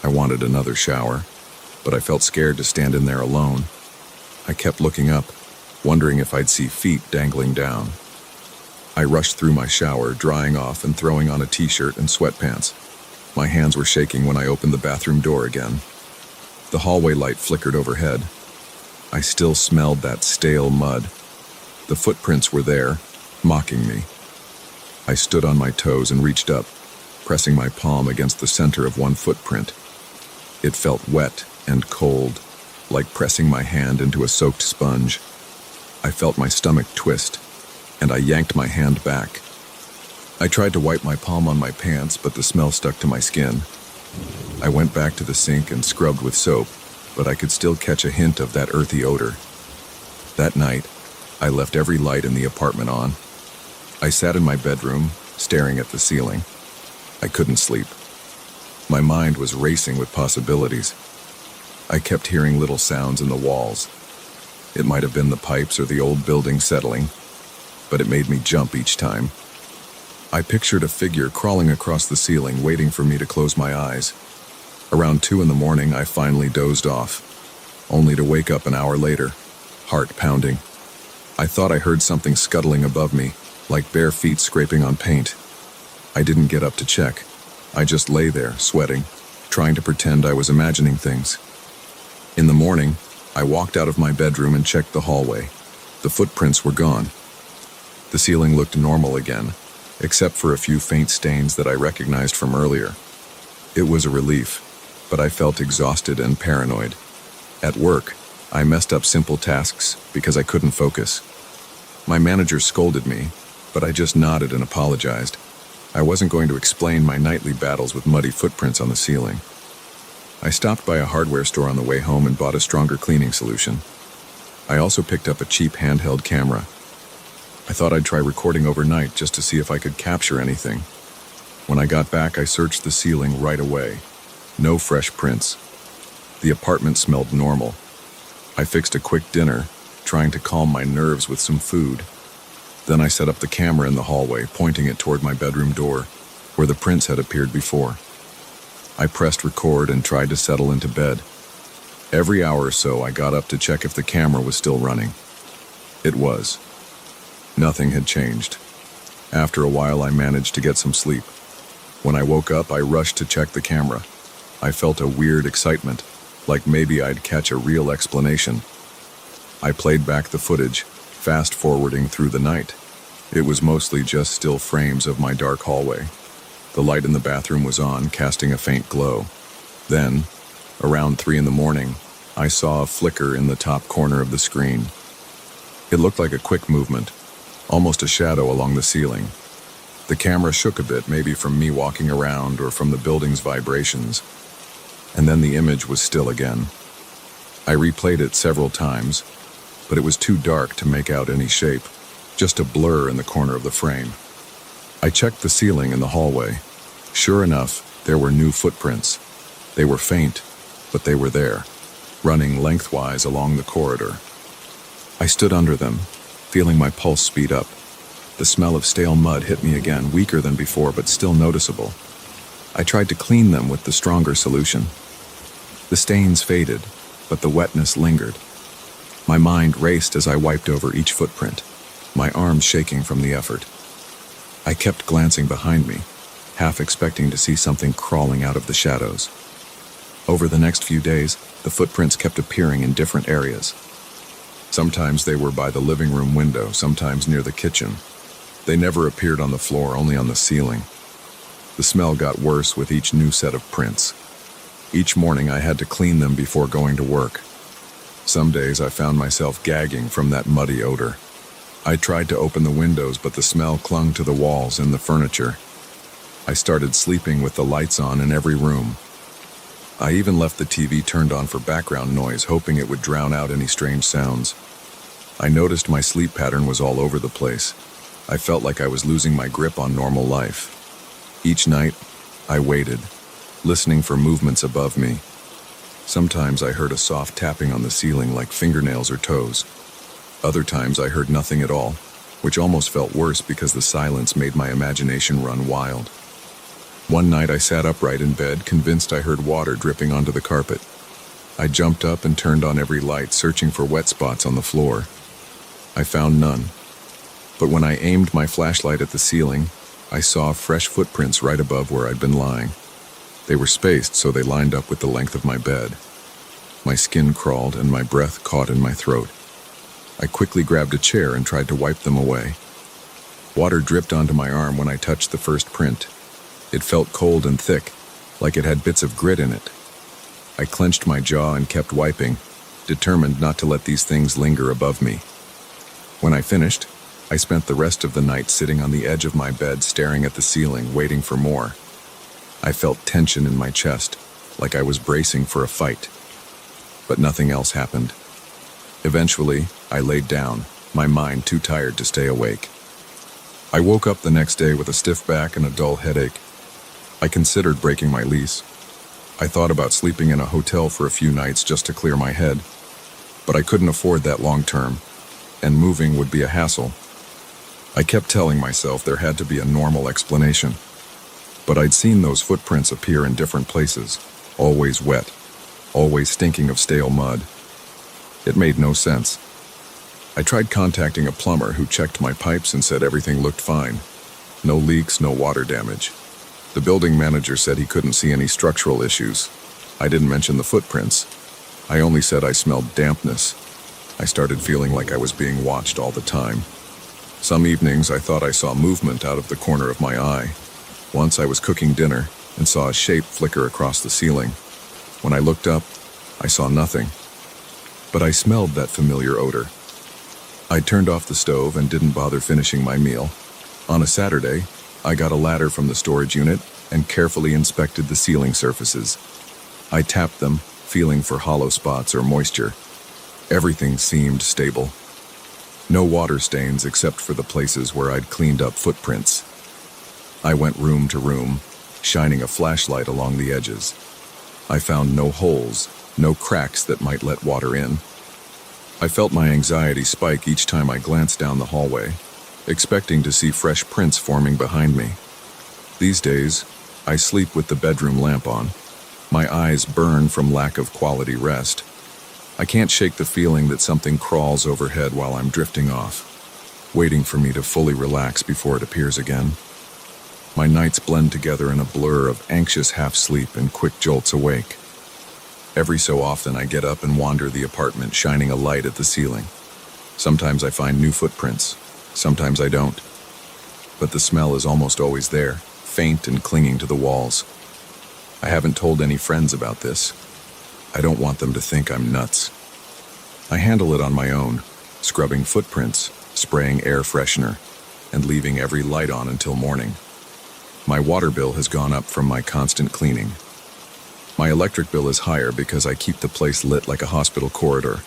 I wanted another shower, but I felt scared to stand in there alone. I kept looking up, wondering if I'd see feet dangling down. I rushed through my shower, drying off and throwing on a t-shirt and sweatpants. My hands were shaking when I opened the bathroom door again. The hallway light flickered overhead. I still smelled that stale mud. The footprints were there, mocking me. I stood on my toes and reached up, pressing my palm against the center of one footprint. It felt wet and cold, like pressing my hand into a soaked sponge. I felt my stomach twist, and I yanked my hand back. I tried to wipe my palm on my pants, but the smell stuck to my skin. I went back to the sink and scrubbed with soap, but I could still catch a hint of that earthy odor. That night, I left every light in the apartment on. I sat in my bedroom, staring at the ceiling. I couldn't sleep. My mind was racing with possibilities. I kept hearing little sounds in the walls. It might have been the pipes or the old building settling, but it made me jump each time. I pictured a figure crawling across the ceiling, waiting for me to close my eyes. Around 2 in the morning, I finally dozed off, only to wake up an hour later, heart pounding. I thought I heard something scuttling above me, like bare feet scraping on paint. I didn't get up to check. I just lay there, sweating, trying to pretend I was imagining things. In the morning, I walked out of my bedroom and checked the hallway. The footprints were gone. The ceiling looked normal again, except for a few faint stains that I recognized from earlier. It was a relief, but I felt exhausted and paranoid. At work, I messed up simple tasks because I couldn't focus. My manager scolded me, but I just nodded and apologized. I wasn't going to explain my nightly battles with muddy footprints on the ceiling. I stopped by a hardware store on the way home and bought a stronger cleaning solution. I also picked up a cheap handheld camera. I thought I'd try recording overnight just to see if I could capture anything. When I got back, I searched the ceiling right away. No fresh prints. The apartment smelled normal. I fixed a quick dinner, trying to calm my nerves with some food. Then I set up the camera in the hallway, pointing it toward my bedroom door, where the prints had appeared before. I pressed record and tried to settle into bed. Every hour or so, I got up to check if the camera was still running. It was. Nothing had changed. After a while, I managed to get some sleep. When I woke up, I rushed to check the camera. I felt a weird excitement, like maybe I'd catch a real explanation. I played back the footage, fast-forwarding through the night. It was mostly just still frames of my dark hallway. The light in the bathroom was on, casting a faint glow. Then, around 3 in the morning, I saw a flicker in the top corner of the screen. It looked like a quick movement, almost a shadow along the ceiling. The camera shook a bit, maybe from me walking around or from the building's vibrations. And then the image was still again. I replayed it several times, but it was too dark to make out any shape, just a blur in the corner of the frame. I checked the ceiling in the hallway. Sure enough, there were new footprints. They were faint, but they were there, running lengthwise along the corridor. I stood under them, feeling my pulse speed up. The smell of stale mud hit me again, weaker than before, but still noticeable. I tried to clean them with the stronger solution. The stains faded, but the wetness lingered. My mind raced as I wiped over each footprint, my arms shaking from the effort. I kept glancing behind me, half expecting to see something crawling out of the shadows. Over the next few days, the footprints kept appearing in different areas. Sometimes they were by the living room window, sometimes near the kitchen. They never appeared on the floor, only on the ceiling. The smell got worse with each new set of prints. Each morning I had to clean them before going to work. Some days I found myself gagging from that muddy odor. I tried to open the windows, but the smell clung to the walls and the furniture. I started sleeping with the lights on in every room. I even left the TV turned on for background noise, hoping it would drown out any strange sounds. I noticed my sleep pattern was all over the place. I felt like I was losing my grip on normal life. Each night, I waited, listening for movements above me. Sometimes I heard a soft tapping on the ceiling like fingernails or toes. Other times I heard nothing at all, which almost felt worse because the silence made my imagination run wild. One night I sat upright in bed, convinced I heard water dripping onto the carpet. I jumped up and turned on every light, searching for wet spots on the floor. I found none. But when I aimed my flashlight at the ceiling, I saw fresh footprints right above where I'd been lying. They were spaced so they lined up with the length of my bed. My skin crawled and my breath caught in my throat. I quickly grabbed a chair and tried to wipe them away. Water dripped onto my arm when I touched the first print. It felt cold and thick, like it had bits of grit in it. I clenched my jaw and kept wiping, determined not to let these things linger above me. When I finished, I spent the rest of the night sitting on the edge of my bed, staring at the ceiling, waiting for more. I felt tension in my chest, like I was bracing for a fight. But nothing else happened. Eventually, I laid down, my mind too tired to stay awake. I woke up the next day with a stiff back and a dull headache. I considered breaking my lease. I thought about sleeping in a hotel for a few nights just to clear my head, but I couldn't afford that long term, and moving would be a hassle. I kept telling myself there had to be a normal explanation, but I'd seen those footprints appear in different places, always wet, always stinking of stale mud. It made no sense. I tried contacting a plumber who checked my pipes and said everything looked fine. No leaks, no water damage. The building manager said he couldn't see any structural issues. I didn't mention the footprints. I only said I smelled dampness. I started feeling like I was being watched all the time. Some evenings I thought I saw movement out of the corner of my eye. Once I was cooking dinner and saw a shape flicker across the ceiling. When I looked up, I saw nothing. But I smelled that familiar odor. I turned off the stove and didn't bother finishing my meal. On a Saturday, I got a ladder from the storage unit and carefully inspected the ceiling surfaces. I tapped them, feeling for hollow spots or moisture. Everything seemed stable. No water stains except for the places where I'd cleaned up footprints. I went room to room, shining a flashlight along the edges. I found no holes, no cracks that might let water in. I felt my anxiety spike each time I glanced down the hallway, expecting to see fresh prints forming behind me. These days, I sleep with the bedroom lamp on. My eyes burn from lack of quality rest. I can't shake the feeling that something crawls overhead while I'm drifting off, waiting for me to fully relax before it appears again. My nights blend together in a blur of anxious half-sleep and quick jolts awake. Every so often I get up and wander the apartment, shining a light at the ceiling. Sometimes I find new footprints, sometimes I don't. But the smell is almost always there, faint and clinging to the walls. I haven't told any friends about this. I don't want them to think I'm nuts. I handle it on my own, scrubbing footprints, spraying air freshener, and leaving every light on until morning. My water bill has gone up from my constant cleaning. My electric bill is higher because I keep the place lit like a hospital corridor,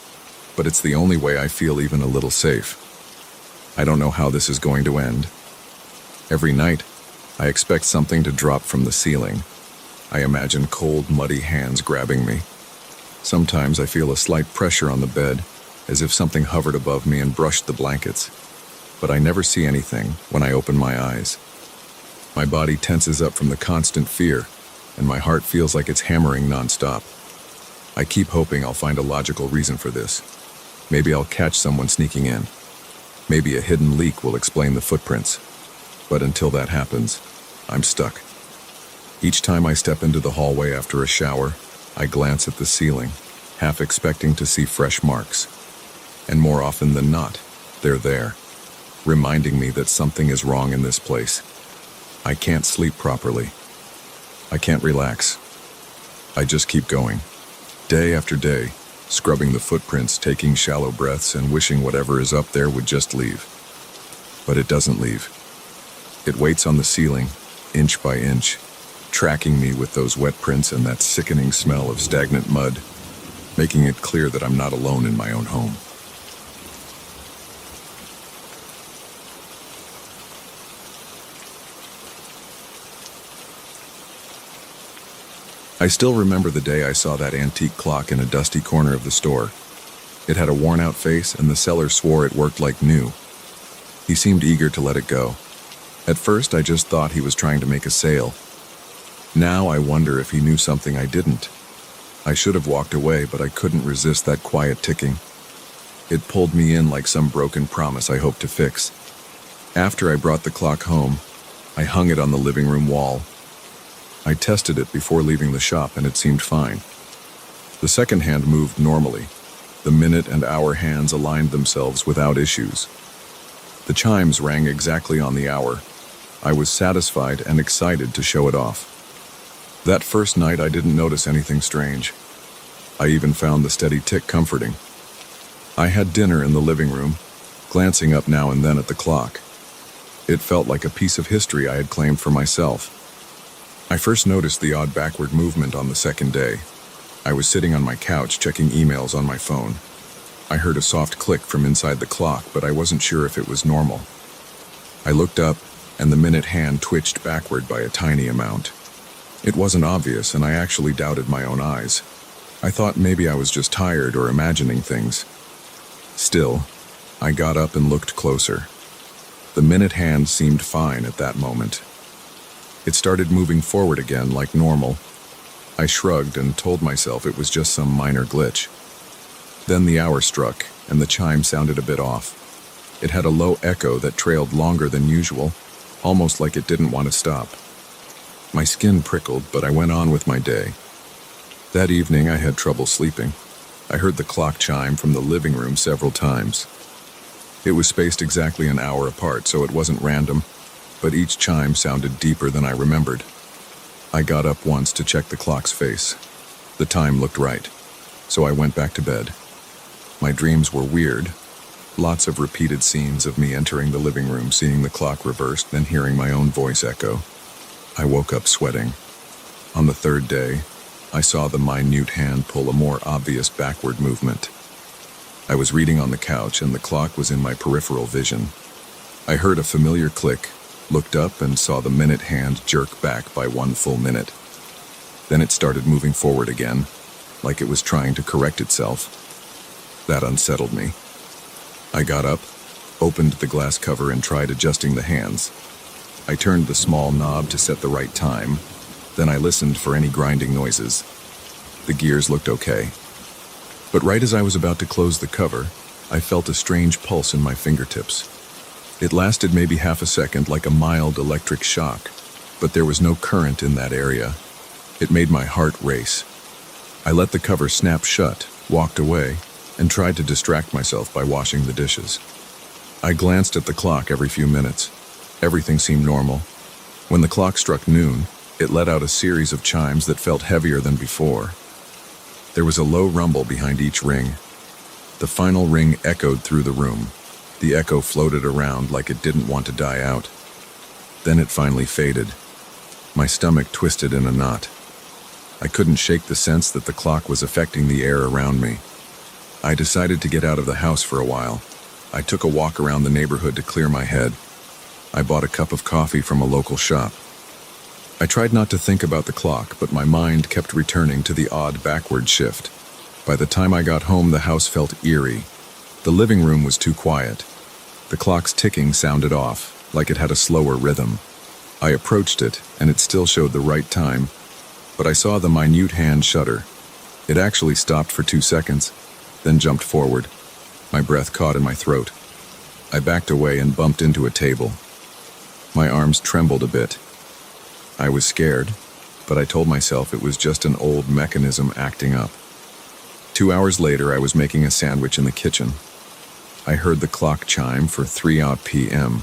but it's the only way I feel even a little safe. I don't know how this is going to end. Every night, I expect something to drop from the ceiling. I imagine cold, muddy hands grabbing me. Sometimes I feel a slight pressure on the bed, as if something hovered above me and brushed the blankets. But I never see anything when I open my eyes. My body tenses up from the constant fear, and my heart feels like it's hammering nonstop. I keep hoping I'll find a logical reason for this. Maybe I'll catch someone sneaking in. Maybe a hidden leak will explain the footprints. But until that happens, I'm stuck. Each time I step into the hallway after a shower, I glance at the ceiling, half expecting to see fresh marks. And more often than not, they're there, reminding me that something is wrong in this place. I can't sleep properly. I can't relax. I just keep going, day after day, scrubbing the footprints, taking shallow breaths, and wishing whatever is up there would just leave. But it doesn't leave. It waits on the ceiling, inch by inch, tracking me with those wet prints and that sickening smell of stagnant mud, making it clear that I'm not alone in my own home. I still remember the day I saw that antique clock in a dusty corner of the store. It had a worn-out face, and the seller swore it worked like new. He seemed eager to let it go. At first, I just thought he was trying to make a sale. Now I wonder if he knew something I didn't. I should have walked away, but I couldn't resist that quiet ticking. It pulled me in like some broken promise I hoped to fix. After I brought the clock home, I hung it on the living room wall. I tested it before leaving the shop, and it seemed fine. The second hand moved normally. The minute and hour hands aligned themselves without issues. The chimes rang exactly on the hour. I was satisfied and excited to show it off. That first night, I didn't notice anything strange. I even found the steady tick comforting. I had dinner in the living room, glancing up now and then at the clock. It felt like a piece of history I had claimed for myself. I first noticed the odd backward movement on the second day. I was sitting on my couch checking emails on my phone. I heard a soft click from inside the clock, but I wasn't sure if it was normal. I looked up, and the minute hand twitched backward by a tiny amount. It wasn't obvious, and I actually doubted my own eyes. I thought maybe I was just tired or imagining things. Still, I got up and looked closer. The minute hand seemed fine at that moment. It started moving forward again like normal. I shrugged and told myself it was just some minor glitch. Then the hour struck, and the chime sounded a bit off. It had a low echo that trailed longer than usual, almost like it didn't want to stop. My skin prickled, but I went on with my day. That evening I had trouble sleeping. I heard the clock chime from the living room several times. It was spaced exactly an hour apart, so it wasn't random, but each chime sounded deeper than I remembered. I got up once to check the clock's face. The time looked right, so I went back to bed. My dreams were weird. Lots of repeated scenes of me entering the living room, seeing the clock reversed, then hearing my own voice echo. I woke up sweating. On the third day, I saw the minute hand pull a more obvious backward movement. I was reading on the couch, and the clock was in my peripheral vision. I heard a familiar click, looked up, and saw the minute hand jerk back by 1 full minute. Then it started moving forward again, like it was trying to correct itself. That unsettled me. I got up, opened the glass cover, and tried adjusting the hands. I turned the small knob to set the right time, then I listened for any grinding noises. The gears looked okay. But right as I was about to close the cover, I felt a strange pulse in my fingertips. It lasted maybe half a second, like a mild electric shock, but there was no current in that area. It made my heart race. I let the cover snap shut, walked away, and tried to distract myself by washing the dishes. I glanced at the clock every few minutes. Everything seemed normal. When the clock struck noon, it let out a series of chimes that felt heavier than before. There was a low rumble behind each ring. The final ring echoed through the room. The echo floated around like it didn't want to die out. Then it finally faded. My stomach twisted in a knot. I couldn't shake the sense that the clock was affecting the air around me. I decided to get out of the house for a while. I took a walk around the neighborhood to clear my head. I bought a cup of coffee from a local shop. I tried not to think about the clock, but my mind kept returning to the odd backward shift. By the time I got home, the house felt eerie. The living room was too quiet. The clock's ticking sounded off, like it had a slower rhythm. I approached it, and it still showed the right time, but I saw the minute hand shudder. It actually stopped for 2 seconds, then jumped forward. My breath caught in my throat. I backed away and bumped into a table. My arms trembled a bit. I was scared, but I told myself it was just an old mechanism acting up. 2 hours later, I was making a sandwich in the kitchen. I heard the clock chime for 3 p.m.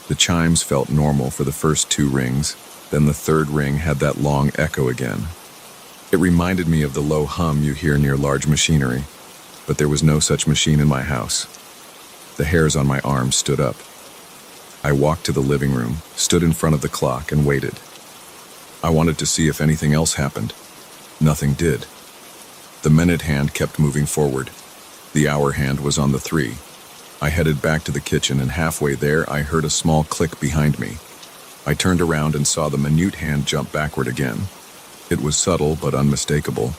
The chimes felt normal for the first 2 rings, then the third ring had that long echo again. It reminded me of the low hum you hear near large machinery, but there was no such machine in my house. The hairs on my arms stood up. I walked to the living room, stood in front of the clock, and waited. I wanted to see if anything else happened. Nothing did. The minute hand kept moving forward. The hour hand was on the 3. I headed back to the kitchen, and halfway there, I heard a small click behind me. I turned around and saw the minute hand jump backward again. It was subtle but unmistakable.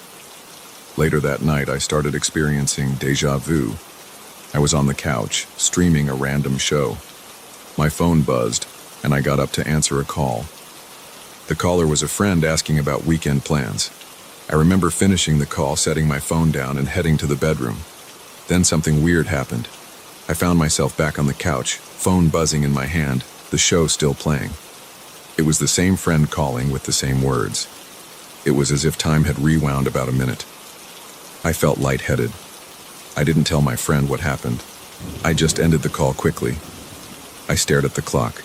Later that night, I started experiencing déjà vu. I was on the couch, streaming a random show. My phone buzzed, and I got up to answer a call. The caller was a friend asking about weekend plans. I remember finishing the call, setting my phone down, and heading to the bedroom. Then something weird happened. I found myself back on the couch, phone buzzing in my hand, the show still playing. It was the same friend calling with the same words. It was as if time had rewound about a minute. I felt lightheaded. I didn't tell my friend what happened. I just ended the call quickly. I stared at the clock.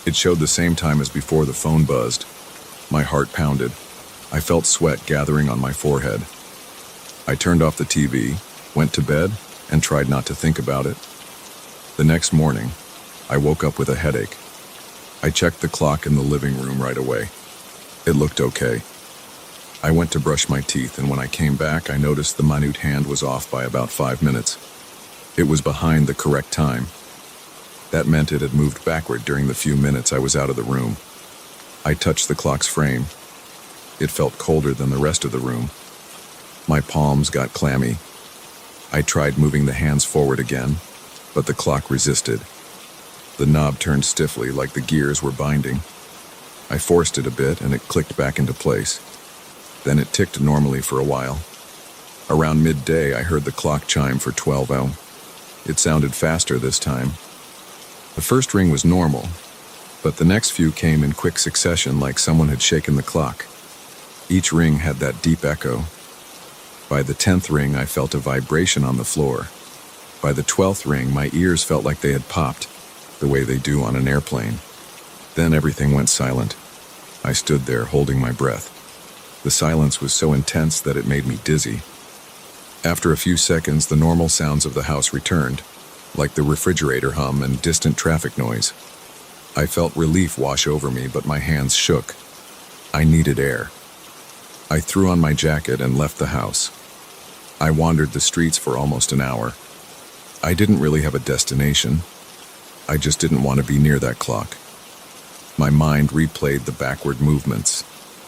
It showed the same time as before the phone buzzed. My heart pounded. I felt sweat gathering on my forehead. I turned off the TV, went to bed, and tried not to think about it. The next morning, I woke up with a headache. I checked the clock in the living room right away. It looked okay. I went to brush my teeth, and when I came back, I noticed the minute hand was off by about 5 minutes. It was behind the correct time. That meant it had moved backward during the few minutes I was out of the room. I touched the clock's frame. It felt colder than the rest of the room. My palms got clammy. I tried moving the hands forward again, but the clock resisted. The knob turned stiffly, like the gears were binding. I forced it a bit, and it clicked back into place. Then it ticked normally for a while. Around midday, I heard the clock chime for 12 hours. It sounded faster this time. The first ring was normal, but the next few came in quick succession, like someone had shaken the clock. Each ring had that deep echo. By the 10th ring, I felt a vibration on the floor. By the 12th ring, my ears felt like they had popped, the way they do on an airplane. Then everything went silent. I stood there, holding my breath. The silence was so intense that it made me dizzy. After a few seconds, the normal sounds of the house returned, like the refrigerator hum and distant traffic noise. I felt relief wash over me, but my hands shook. I needed air. I threw on my jacket and left the house. I wandered the streets for almost an hour. I didn't really have a destination. I just didn't want to be near that clock. My mind replayed the backward movements,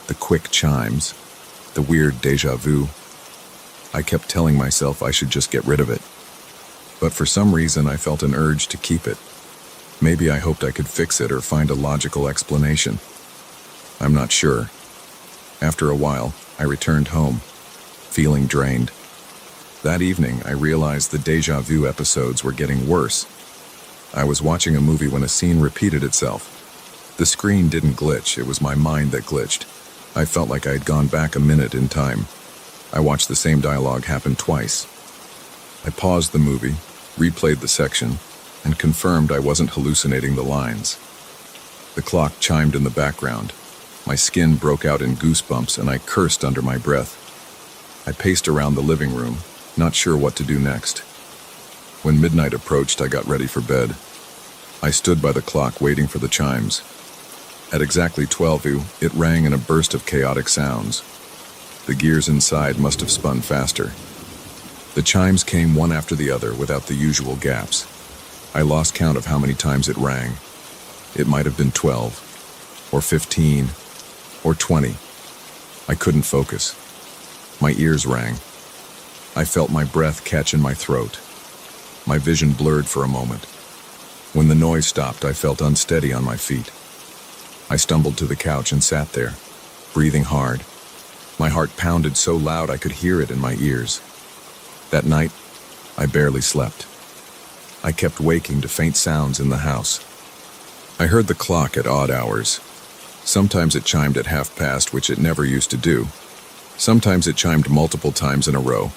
the quick chimes, the weird déjà vu. I kept telling myself I should just get rid of it. But for some reason, I felt an urge to keep it. Maybe I hoped I could fix it or find a logical explanation. I'm not sure. After a while, I returned home, feeling drained. That evening, I realized the déjà vu episodes were getting worse. I was watching a movie when a scene repeated itself. The screen didn't glitch, it was my mind that glitched. I felt like I had gone back a minute in time. I watched the same dialogue happen twice. I paused the movie, replayed the section, and confirmed I wasn't hallucinating the lines. The clock chimed in the background. My skin broke out in goosebumps, and I cursed under my breath. I paced around the living room, not sure what to do next. When midnight approached, I got ready for bed. I stood by the clock waiting for the chimes. At exactly 12, it rang in a burst of chaotic sounds. The gears inside must have spun faster. The chimes came one after the other without the usual gaps. I lost count of how many times it rang. It might have been 12, or 15, or 20. I couldn't focus. My ears rang. I felt my breath catch in my throat. My vision blurred for a moment. When the noise stopped, I felt unsteady on my feet. I stumbled to the couch and sat there, breathing hard. My heart pounded so loud I could hear it in my ears. That night, I barely slept. I kept waking to faint sounds in the house. I heard the clock at odd hours. Sometimes it chimed at 1:30, which it never used to do. Sometimes it chimed multiple times in a row,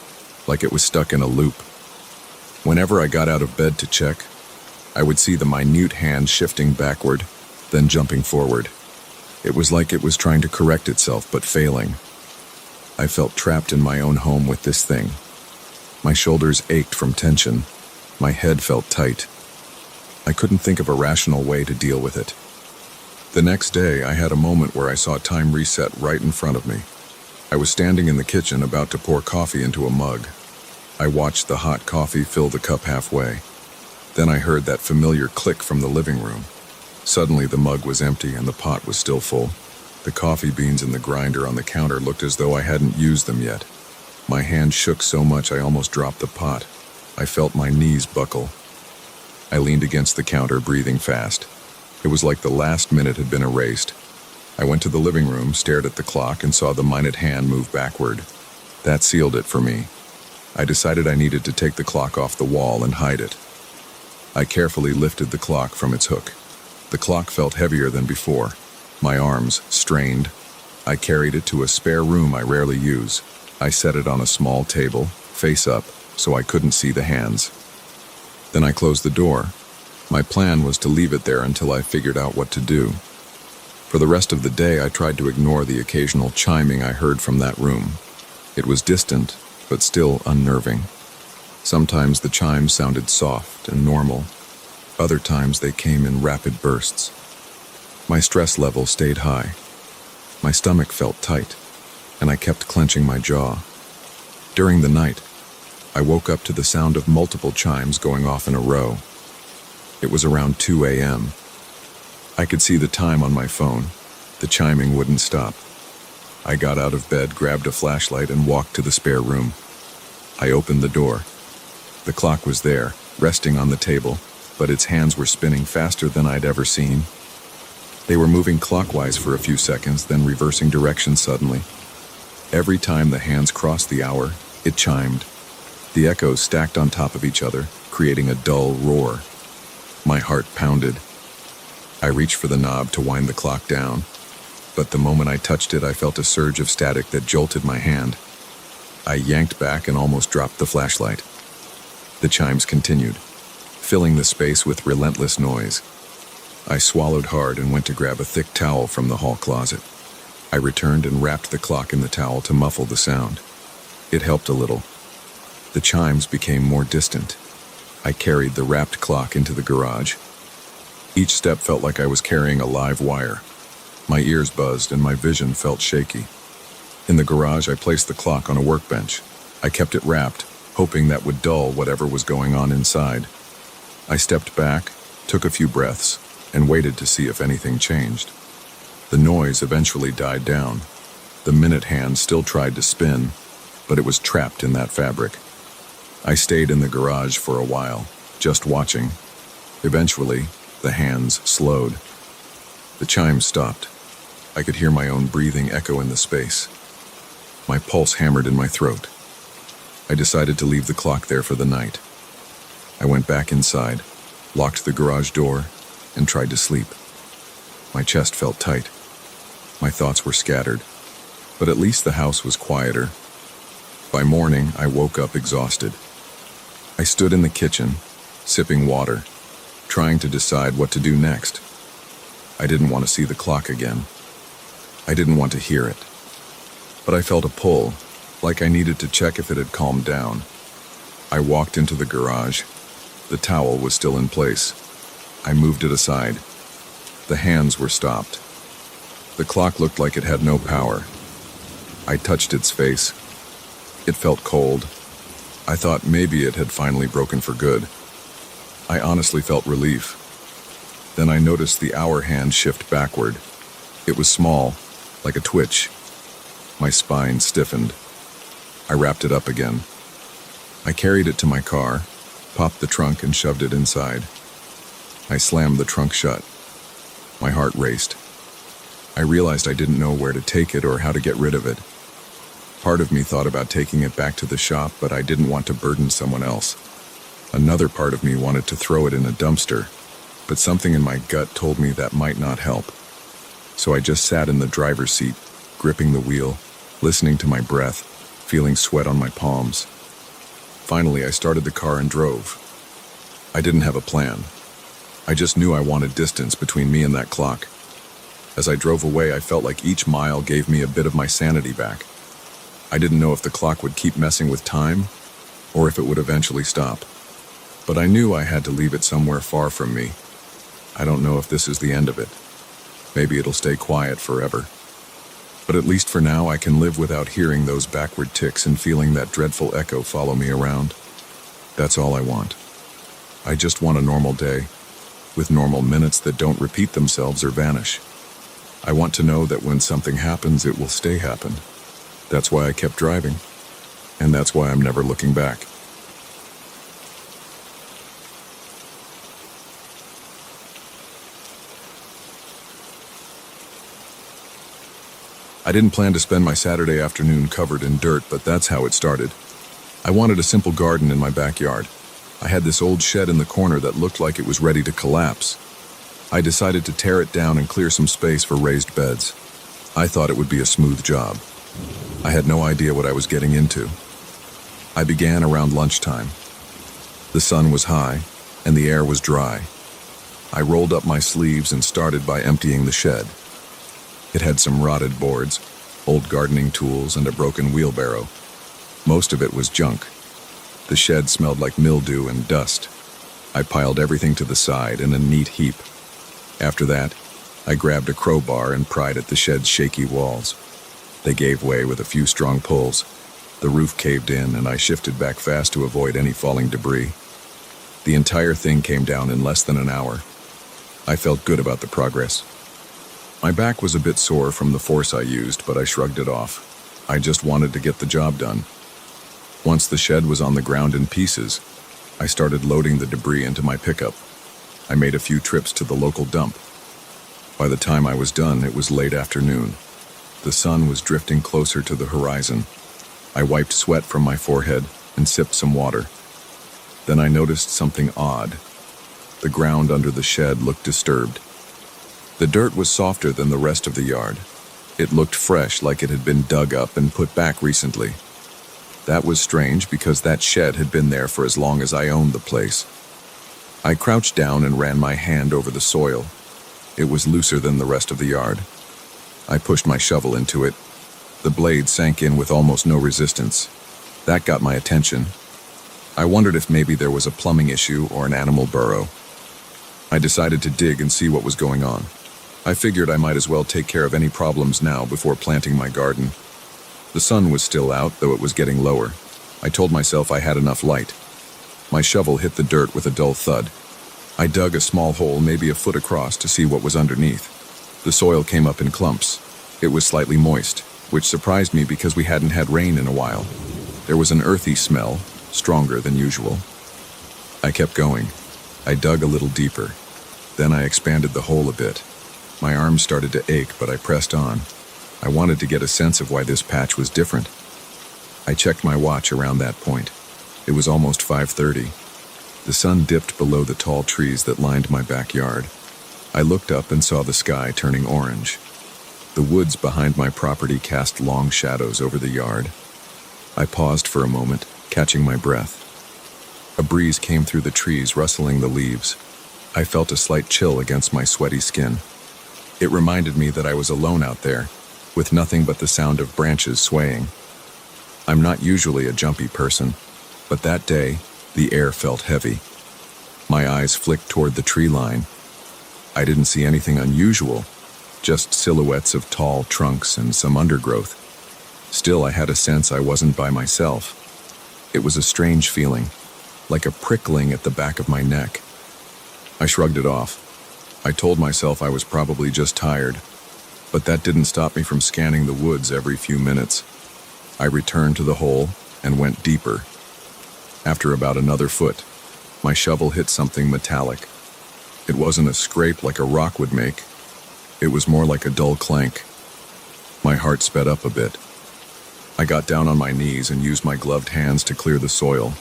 like it was stuck in a loop. Whenever I got out of bed to check, I would see the minute hand shifting backward, then jumping forward. It was like it was trying to correct itself, but failing. I felt trapped in my own home with this thing. My shoulders ached from tension. My head felt tight. I couldn't think of a rational way to deal with it. The next day, I had a moment where I saw time reset right in front of me. I was standing in the kitchen about to pour coffee into a mug. I watched the hot coffee fill the cup halfway. Then I heard that familiar click from the living room. Suddenly, the mug was empty and the pot was still full. The coffee beans in the grinder on the counter looked as though I hadn't used them yet. My hand shook so much I almost dropped the pot. I felt my knees buckle. I leaned against the counter, breathing fast. It was like the last minute had been erased. I went to the living room, stared at the clock, and saw the minute hand move backward. That sealed it for me. I decided I needed to take the clock off the wall and hide it. I carefully lifted the clock from its hook. The clock felt heavier than before. My arms strained. I carried it to a spare room I rarely use. I set it on a small table, face up, so I couldn't see the hands. Then I closed the door. My plan was to leave it there until I figured out what to do. For the rest of the day, I tried to ignore the occasional chiming I heard from that room. It was distant, but still unnerving. Sometimes the chimes sounded soft and normal. Other times they came in rapid bursts. My stress level stayed high. My stomach felt tight. and I kept clenching my jaw. During the night, I woke up to the sound of multiple chimes going off in a row. It was around 2 a.m. I could see the time on my phone. The chiming wouldn't stop. I got out of bed, grabbed a flashlight, and walked to the spare room. I opened the door. The clock was there, resting on the table, but its hands were spinning faster than I'd ever seen. They were moving clockwise for a few seconds, then reversing direction suddenly. Every time the hands crossed the hour, it chimed. The echoes stacked on top of each other, creating a dull roar. My heart pounded. I reached for the knob to wind the clock down, but the moment I touched it, I felt a surge of static that jolted my hand. I yanked back and almost dropped the flashlight. The chimes continued, filling the space with relentless noise. I swallowed hard and went to grab a thick towel from the hall closet. I returned and wrapped the clock in the towel to muffle the sound. It helped a little. The chimes became more distant. I carried the wrapped clock into the garage. Each step felt like I was carrying a live wire. My ears buzzed and my vision felt shaky. In the garage, I placed the clock on a workbench. I kept it wrapped, hoping that would dull whatever was going on inside. I stepped back, took a few breaths, and waited to see if anything changed. The noise eventually died down. The minute hand still tried to spin, but it was trapped in that fabric. I stayed in the garage for a while, just watching. Eventually, the hands slowed. The chimes stopped. I could hear my own breathing echo in the space. My pulse hammered in my throat. I decided to leave the clock there for the night. I went back inside, locked the garage door, and tried to sleep. My chest felt tight. My thoughts were scattered, but at least the house was quieter. By morning, I woke up exhausted. I stood in the kitchen, sipping water, trying to decide what to do next. I didn't want to see the clock again. I didn't want to hear it. But I felt a pull, like I needed to check if it had calmed down. I walked into the garage. The towel was still in place. I moved it aside. The hands were stopped. The clock looked like it had no power. I touched its face. It felt cold. I thought maybe it had finally broken for good. I honestly felt relief. Then I noticed the hour hand shift backward. It was small, like a twitch. My spine stiffened. I wrapped it up again. I carried it to my car, popped the trunk and shoved it inside. I slammed the trunk shut. My heart raced. I realized I didn't know where to take it or how to get rid of it. Part of me thought about taking it back to the shop, but I didn't want to burden someone else. Another part of me wanted to throw it in a dumpster, but something in my gut told me that might not help. So I just sat in the driver's seat, gripping the wheel, listening to my breath, feeling sweat on my palms. Finally, I started the car and drove. I didn't have a plan. I just knew I wanted distance between me and that clock. As I drove away, I felt like each mile gave me a bit of my sanity back. I didn't know if the clock would keep messing with time, or if it would eventually stop. But I knew I had to leave it somewhere far from me. I don't know if this is the end of it. Maybe it'll stay quiet forever. But at least for now, I can live without hearing those backward ticks and feeling that dreadful echo follow me around. That's all I want. I just want a normal day, with normal minutes that don't repeat themselves or vanish. I want to know that when something happens, it will stay happen. That's why I kept driving, and that's why I'm never looking back. I didn't plan to spend my Saturday afternoon covered in dirt, but that's how it started. I wanted a simple garden in my backyard. I had this old shed in the corner that looked like it was ready to collapse. I decided to tear it down and clear some space for raised beds. I thought it would be a smooth job. I had no idea what I was getting into. I began around lunchtime. The sun was high, and the air was dry. I rolled up my sleeves and started by emptying the shed. It had some rotted boards, old gardening tools, and a broken wheelbarrow. Most of it was junk. The shed smelled like mildew and dust. I piled everything to the side in a neat heap. After that, I grabbed a crowbar and pried at the shed's shaky walls. They gave way with a few strong pulls. The roof caved in, and I shifted back fast to avoid any falling debris. The entire thing came down in less than an hour. I felt good about the progress. My back was a bit sore from the force I used, but I shrugged it off. I just wanted to get the job done. Once the shed was on the ground in pieces, I started loading the debris into my pickup. I made a few trips to the local dump. By the time I was done, it was late afternoon. The sun was drifting closer to the horizon. I wiped sweat from my forehead and sipped some water. Then I noticed something odd. The ground under the shed looked disturbed. The dirt was softer than the rest of the yard. It looked fresh, like it had been dug up and put back recently. That was strange because that shed had been there for as long as I owned the place. I crouched down and ran my hand over the soil. It was looser than the rest of the yard. I pushed my shovel into it. The blade sank in with almost no resistance. That got my attention. I wondered if maybe there was a plumbing issue or an animal burrow. I decided to dig and see what was going on. I figured I might as well take care of any problems now before planting my garden. The sun was still out, though it was getting lower. I told myself I had enough light. My shovel hit the dirt with a dull thud. I dug a small hole, maybe a foot across, to see what was underneath. The soil came up in clumps. It was slightly moist, which surprised me because we hadn't had rain in a while. There was an earthy smell, stronger than usual. I kept going. I dug a little deeper. Then I expanded the hole a bit. My arms started to ache, but I pressed on. I wanted to get a sense of why this patch was different. I checked my watch around that point. It was almost 5:30. The sun dipped below the tall trees that lined my backyard. I looked up and saw the sky turning orange. The woods behind my property cast long shadows over the yard. I paused for a moment, catching my breath. A breeze came through the trees, rustling the leaves. I felt a slight chill against my sweaty skin. It reminded me that I was alone out there, with nothing but the sound of branches swaying. I'm not usually a jumpy person, but that day, the air felt heavy. My eyes flicked toward the tree line. I didn't see anything unusual, just silhouettes of tall trunks and some undergrowth. Still, I had a sense I wasn't by myself. It was a strange feeling, like a prickling at the back of my neck. I shrugged it off. I told myself I was probably just tired, but that didn't stop me from scanning the woods every few minutes. I returned to the hole and went deeper. After about another foot, my shovel hit something metallic. It wasn't a scrape like a rock would make. It was more like a dull clank. My heart sped up a bit. I got down on my knees and used my gloved hands to clear the soil.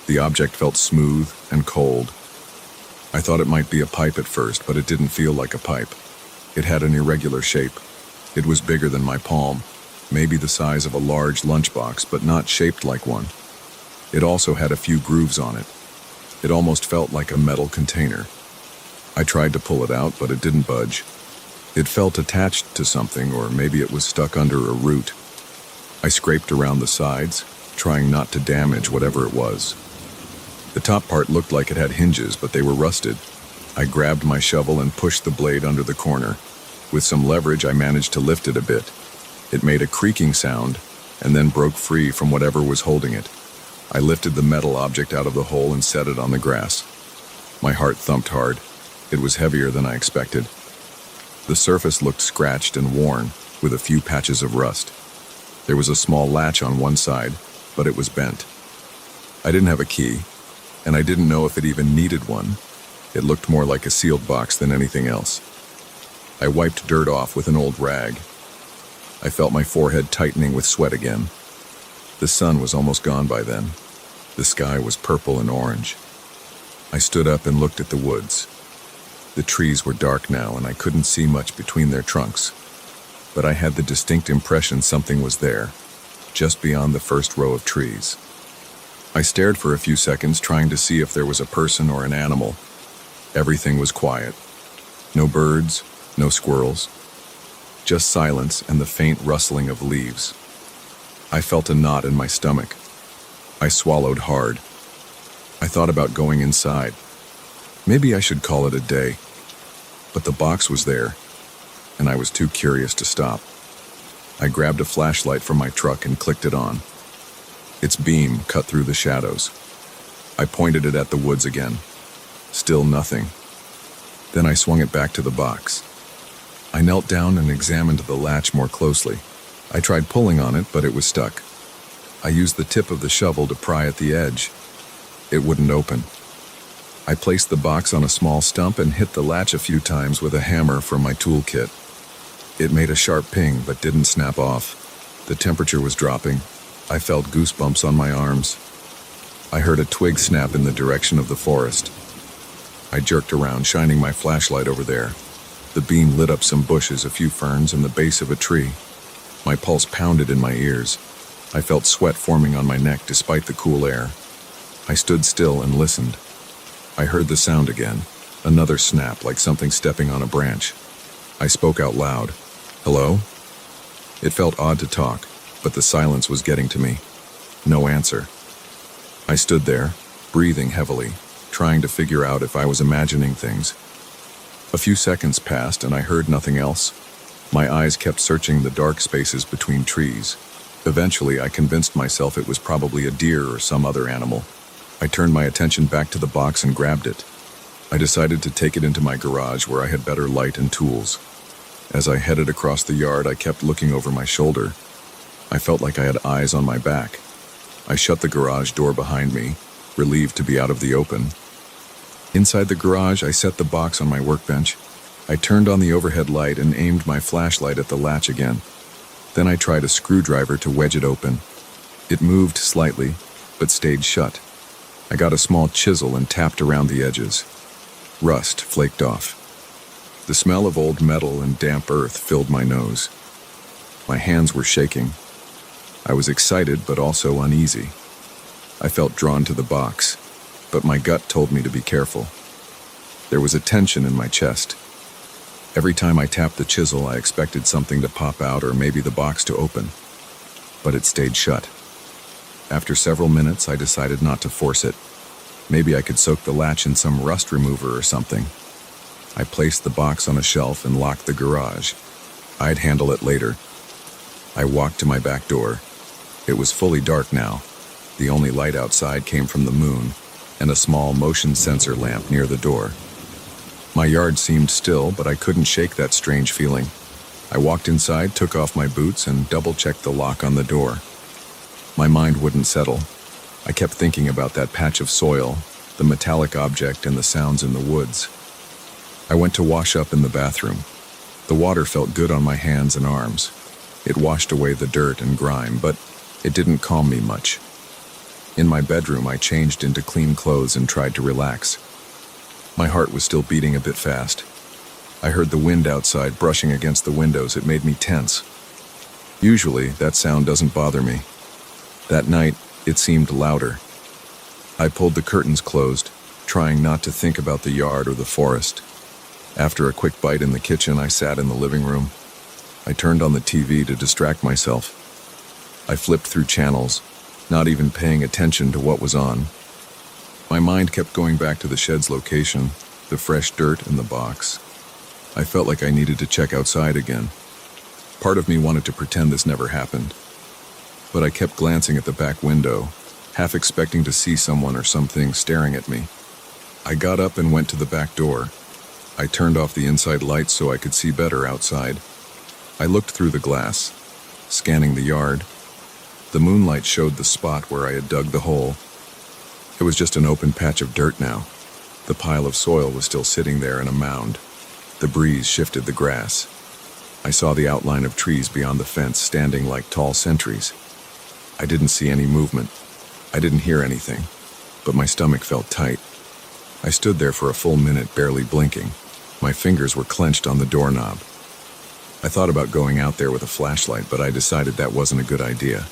The object felt smooth and cold. I thought it might be a pipe at first, but it didn't feel like a pipe. It had an irregular shape. It was bigger than my palm, maybe the size of a large lunchbox, but not shaped like one. It also had a few grooves on it. It almost felt like a metal container. I tried to pull it out, but it didn't budge. It felt attached to something, or maybe it was stuck under a root. I scraped around the sides, trying not to damage whatever it was. The top part looked like it had hinges, but they were rusted. I grabbed my shovel and pushed the blade under the corner. With some leverage, I managed to lift it a bit. It made a creaking sound, and then broke free from whatever was holding it. I lifted the metal object out of the hole and set it on the grass. My heart thumped hard. It was heavier than I expected. The surface looked scratched and worn, with a few patches of rust. There was a small latch on one side, but it was bent. I didn't have a key, and I didn't know if it even needed one. It looked more like a sealed box than anything else. I wiped dirt off with an old rag. I felt my forehead tightening with sweat again. The sun was almost gone by then. The sky was purple and orange. I stood up and looked at the woods. The trees were dark now, and I couldn't see much between their trunks. But I had the distinct impression something was there, just beyond the first row of trees. I stared for a few seconds, trying to see if there was a person or an animal. Everything was quiet. No birds, no squirrels. Just silence and the faint rustling of leaves. I felt a knot in my stomach. I swallowed hard. I thought about going inside. Maybe I should call it a day. But the box was there, and I was too curious to stop. I grabbed a flashlight from my truck and clicked it on. Its beam cut through the shadows. I pointed it at the woods again. Still nothing. Then I swung it back to the box. I knelt down and examined the latch more closely. I tried pulling on it, but it was stuck. I used the tip of the shovel to pry at the edge. It wouldn't open. I placed the box on a small stump and hit the latch a few times with a hammer from my toolkit. It made a sharp ping, but didn't snap off. The temperature was dropping. I felt goosebumps on my arms. I heard a twig snap in the direction of the forest. I jerked around, shining my flashlight over there. The beam lit up some bushes, a few ferns, and the base of a tree. My pulse pounded in my ears. I felt sweat forming on my neck despite the cool air. I stood still and listened. I heard the sound again, another snap like something stepping on a branch. I spoke out loud. "Hello?" It felt odd to talk, but the silence was getting to me. No answer. I stood there, breathing heavily, trying to figure out if I was imagining things. A few seconds passed and I heard nothing else. My eyes kept searching the dark spaces between trees. Eventually, I convinced myself it was probably a deer or some other animal. I turned my attention back to the box and grabbed it. I decided to take it into my garage where I had better light and tools. As I headed across the yard, I kept looking over my shoulder. I felt like I had eyes on my back. I shut the garage door behind me, relieved to be out of the open. Inside the garage, I set the box on my workbench. I turned on the overhead light and aimed my flashlight at the latch again. Then I tried a screwdriver to wedge it open. It moved slightly, but stayed shut. I got a small chisel and tapped around the edges. Rust flaked off. The smell of old metal and damp earth filled my nose. My hands were shaking. I was excited but also uneasy. I felt drawn to the box, but my gut told me to be careful. There was a tension in my chest. Every time I tapped the chisel, I expected something to pop out or maybe the box to open. But it stayed shut. After several minutes, I decided not to force it. Maybe I could soak the latch in some rust remover or something. I placed the box on a shelf and locked the garage. I'd handle it later. I walked to my back door. It was fully dark now. The only light outside came from the moon and a small motion sensor lamp near the door. My yard seemed still, but I couldn't shake that strange feeling. I walked inside, took off my boots, and double-checked the lock on the door. My mind wouldn't settle. I kept thinking about that patch of soil, the metallic object, and the sounds in the woods. I went to wash up in the bathroom. The water felt good on my hands and arms. It washed away the dirt and grime, but it didn't calm me much. In my bedroom, I changed into clean clothes and tried to relax. My heart was still beating a bit fast. I heard the wind outside brushing against the windows. It made me tense. Usually, that sound doesn't bother me. That night, it seemed louder. I pulled the curtains closed, trying not to think about the yard or the forest. After a quick bite in the kitchen, I sat in the living room. I turned on the TV to distract myself. I flipped through channels, not even paying attention to what was on. My mind kept going back to the shed's location, the fresh dirt in the box. I felt like I needed to check outside again. Part of me wanted to pretend this never happened. But I kept glancing at the back window, half expecting to see someone or something staring at me. I got up and went to the back door. I turned off the inside lights so I could see better outside. I looked through the glass, scanning the yard. The moonlight showed the spot where I had dug the hole. It was just an open patch of dirt now. The pile of soil was still sitting there in a mound. The breeze shifted the grass. I saw the outline of trees beyond the fence standing like tall sentries. I didn't see any movement. I didn't hear anything, but my stomach felt tight. I stood there for a full minute, barely blinking. My fingers were clenched on the doorknob. I thought about going out there with a flashlight, but I decided that wasn't a good idea.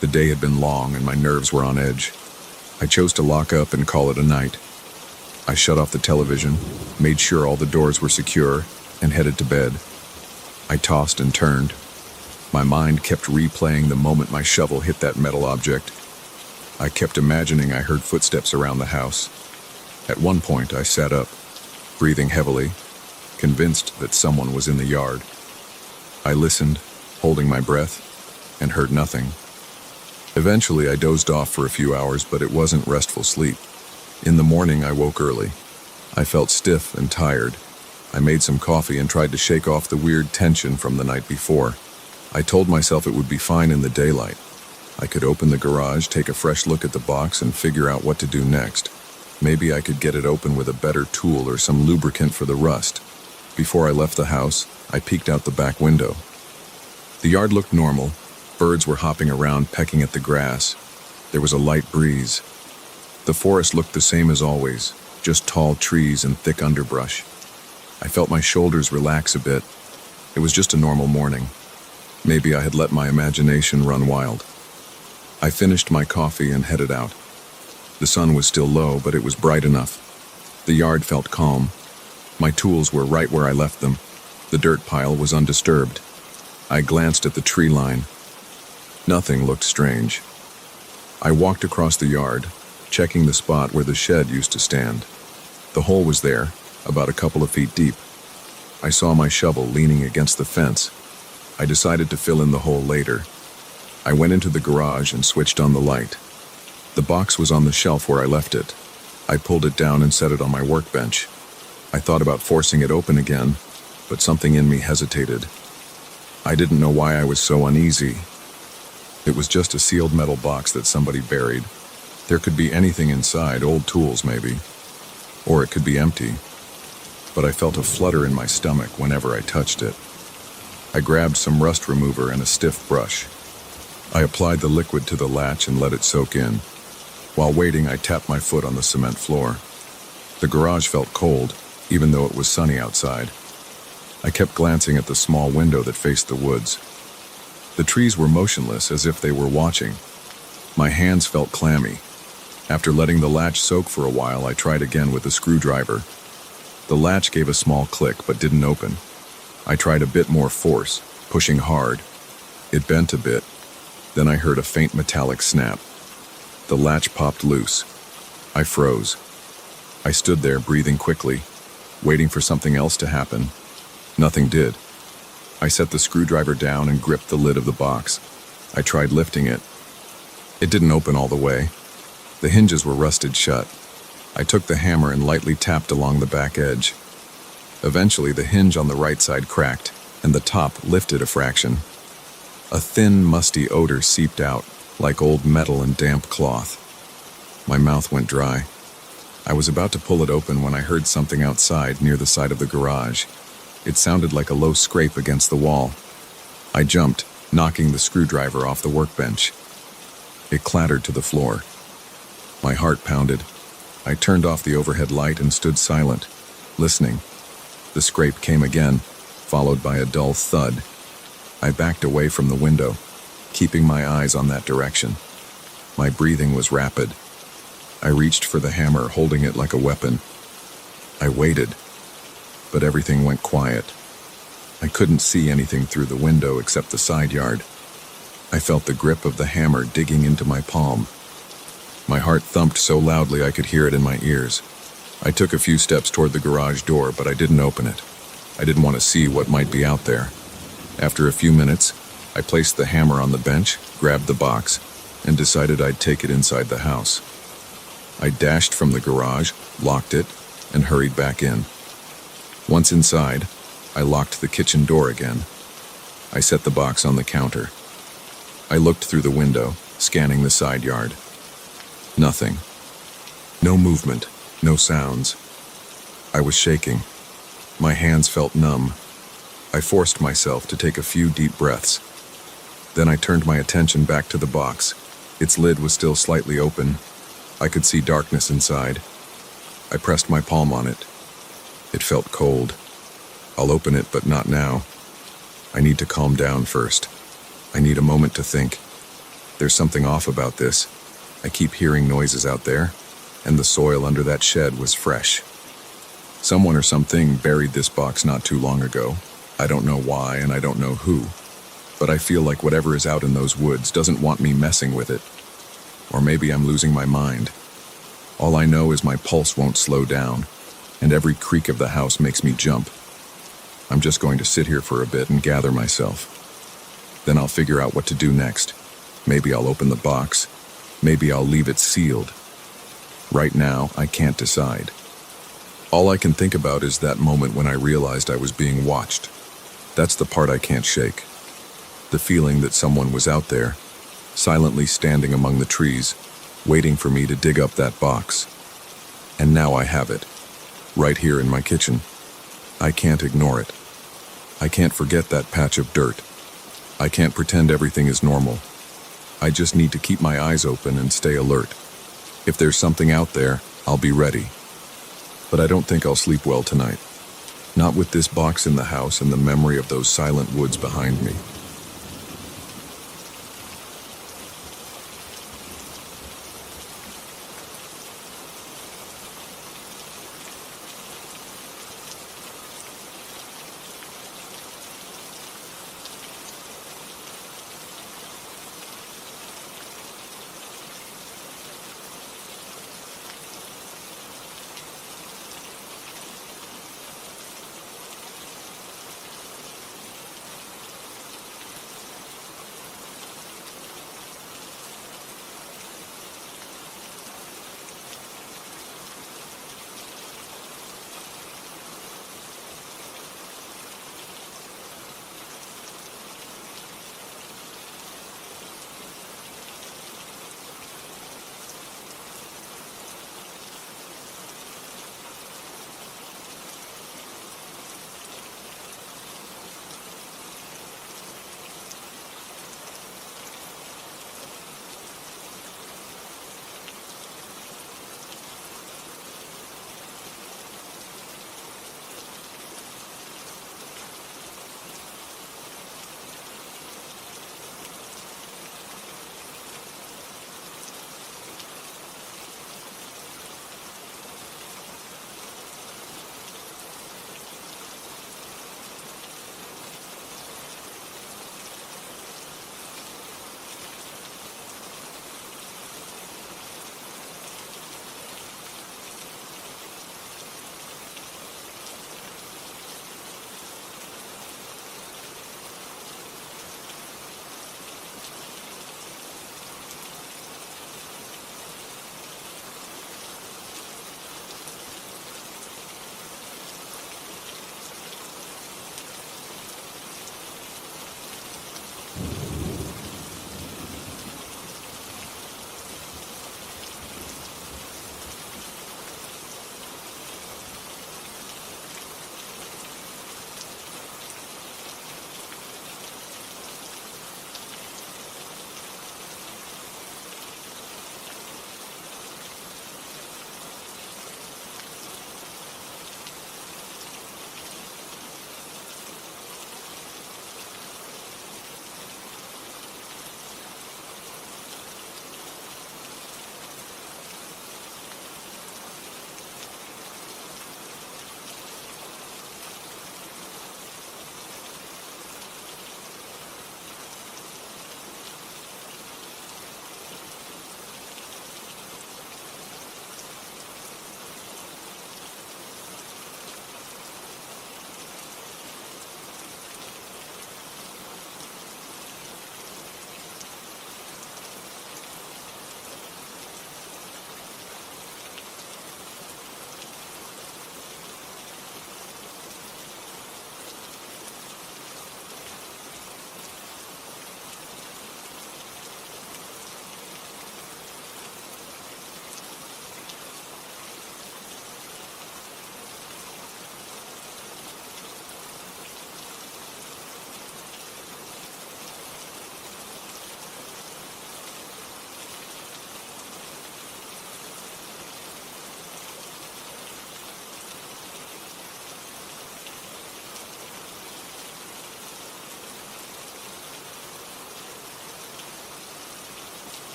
The day had been long and my nerves were on edge. I chose to lock up and call it a night. I shut off the television, made sure all the doors were secure, and headed to bed. I tossed and turned. My mind kept replaying the moment my shovel hit that metal object. I kept imagining I heard footsteps around the house. At one point, I sat up, breathing heavily, convinced that someone was in the yard. I listened, holding my breath, and heard nothing. Eventually, I dozed off for a few hours, but it wasn't restful sleep. In the morning, I woke early. I felt stiff and tired. I made some coffee and tried to shake off the weird tension from the night before. I told myself it would be fine in the daylight. I could open the garage, take a fresh look at the box, and figure out what to do next. Maybe I could get it open with a better tool or some lubricant for the rust. Before I left the house, I peeked out the back window. The yard looked normal. Birds were hopping around, pecking at the grass. There was a light breeze. The forest looked the same as always, just tall trees and thick underbrush. I felt my shoulders relax a bit. It was just a normal morning. Maybe I had let my imagination run wild. I finished my coffee and headed out. The sun was still low, but it was bright enough. The yard felt calm. My tools were right where I left them. The dirt pile was undisturbed. I glanced at the tree line. Nothing looked strange. I walked across the yard, checking the spot where the shed used to stand. The hole was there, about a couple of feet deep. I saw my shovel leaning against the fence. I decided to fill in the hole later. I went into the garage and switched on the light. The box was on the shelf where I left it. I pulled it down and set it on my workbench. I thought about forcing it open again, but something in me hesitated. I didn't know why I was so uneasy. It was just a sealed metal box that somebody buried. There could be anything inside, old tools maybe. Or it could be empty. But I felt a flutter in my stomach whenever I touched it. I grabbed some rust remover and a stiff brush. I applied the liquid to the latch and let it soak in. While waiting, I tapped my foot on the cement floor. The garage felt cold, even though it was sunny outside. I kept glancing at the small window that faced the woods. The trees were motionless, as if they were watching. My hands felt clammy. After letting the latch soak for a while, I tried again with a screwdriver. The latch gave a small click, but didn't open. I tried a bit more force, pushing hard. It bent a bit. Then I heard a faint metallic snap. The latch popped loose. I froze. I stood there, breathing quickly, waiting for something else to happen. Nothing did. I set the screwdriver down and gripped the lid of the box. I tried lifting it. It didn't open all the way. The hinges were rusted shut. I took the hammer and lightly tapped along the back edge. Eventually, the hinge on the right side cracked, and the top lifted a fraction. A thin, musty odor seeped out, like old metal and damp cloth. My mouth went dry. I was about to pull it open when I heard something outside near the side of the garage. It sounded like a low scrape against the wall. I jumped, knocking the screwdriver off the workbench. It clattered to the floor. My heart pounded. I turned off the overhead light and stood silent, listening. The scrape came again, followed by a dull thud. I backed away from the window, keeping my eyes on that direction. My breathing was rapid. I reached for the hammer, holding it like a weapon. I waited, but everything went quiet. I couldn't see anything through the window except the side yard. I felt the grip of the hammer digging into my palm. My heart thumped so loudly I could hear it in my ears. I took a few steps toward the garage door, but I didn't open it. I didn't want to see what might be out there. After a few minutes, I placed the hammer on the bench, grabbed the box, and decided I'd take it inside the house. I dashed from the garage, locked it, and hurried back in. Once inside, I locked the kitchen door again. I set the box on the counter. I looked through the window, scanning the side yard. Nothing. No movement, no sounds. I was shaking. My hands felt numb. I forced myself to take a few deep breaths. Then I turned my attention back to the box. Its lid was still slightly open. I could see darkness inside. I pressed my palm on it. It felt cold. I'll open it, but not now. I need to calm down first. I need a moment to think. There's something off about this. I keep hearing noises out there, and the soil under that shed was fresh. Someone or something buried this box not too long ago. I don't know why, and I don't know who. But I feel like whatever is out in those woods doesn't want me messing with it. Or maybe I'm losing my mind. All I know is my pulse won't slow down, and every creak of the house makes me jump. I'm just going to sit here for a bit and gather myself. Then I'll figure out what to do next. Maybe I'll open the box. Maybe I'll leave it sealed. Right now, I can't decide. All I can think about is that moment when I realized I was being watched. That's the part I can't shake. The feeling that someone was out there, silently standing among the trees, waiting for me to dig up that box. And now I have it, right here in my kitchen. I can't ignore it. I can't forget that patch of dirt. I can't pretend everything is normal. I just need to keep my eyes open and stay alert. If there's something out there, I'll be ready. But I don't think I'll sleep well tonight. Not with this box in the house and the memory of those silent woods behind me.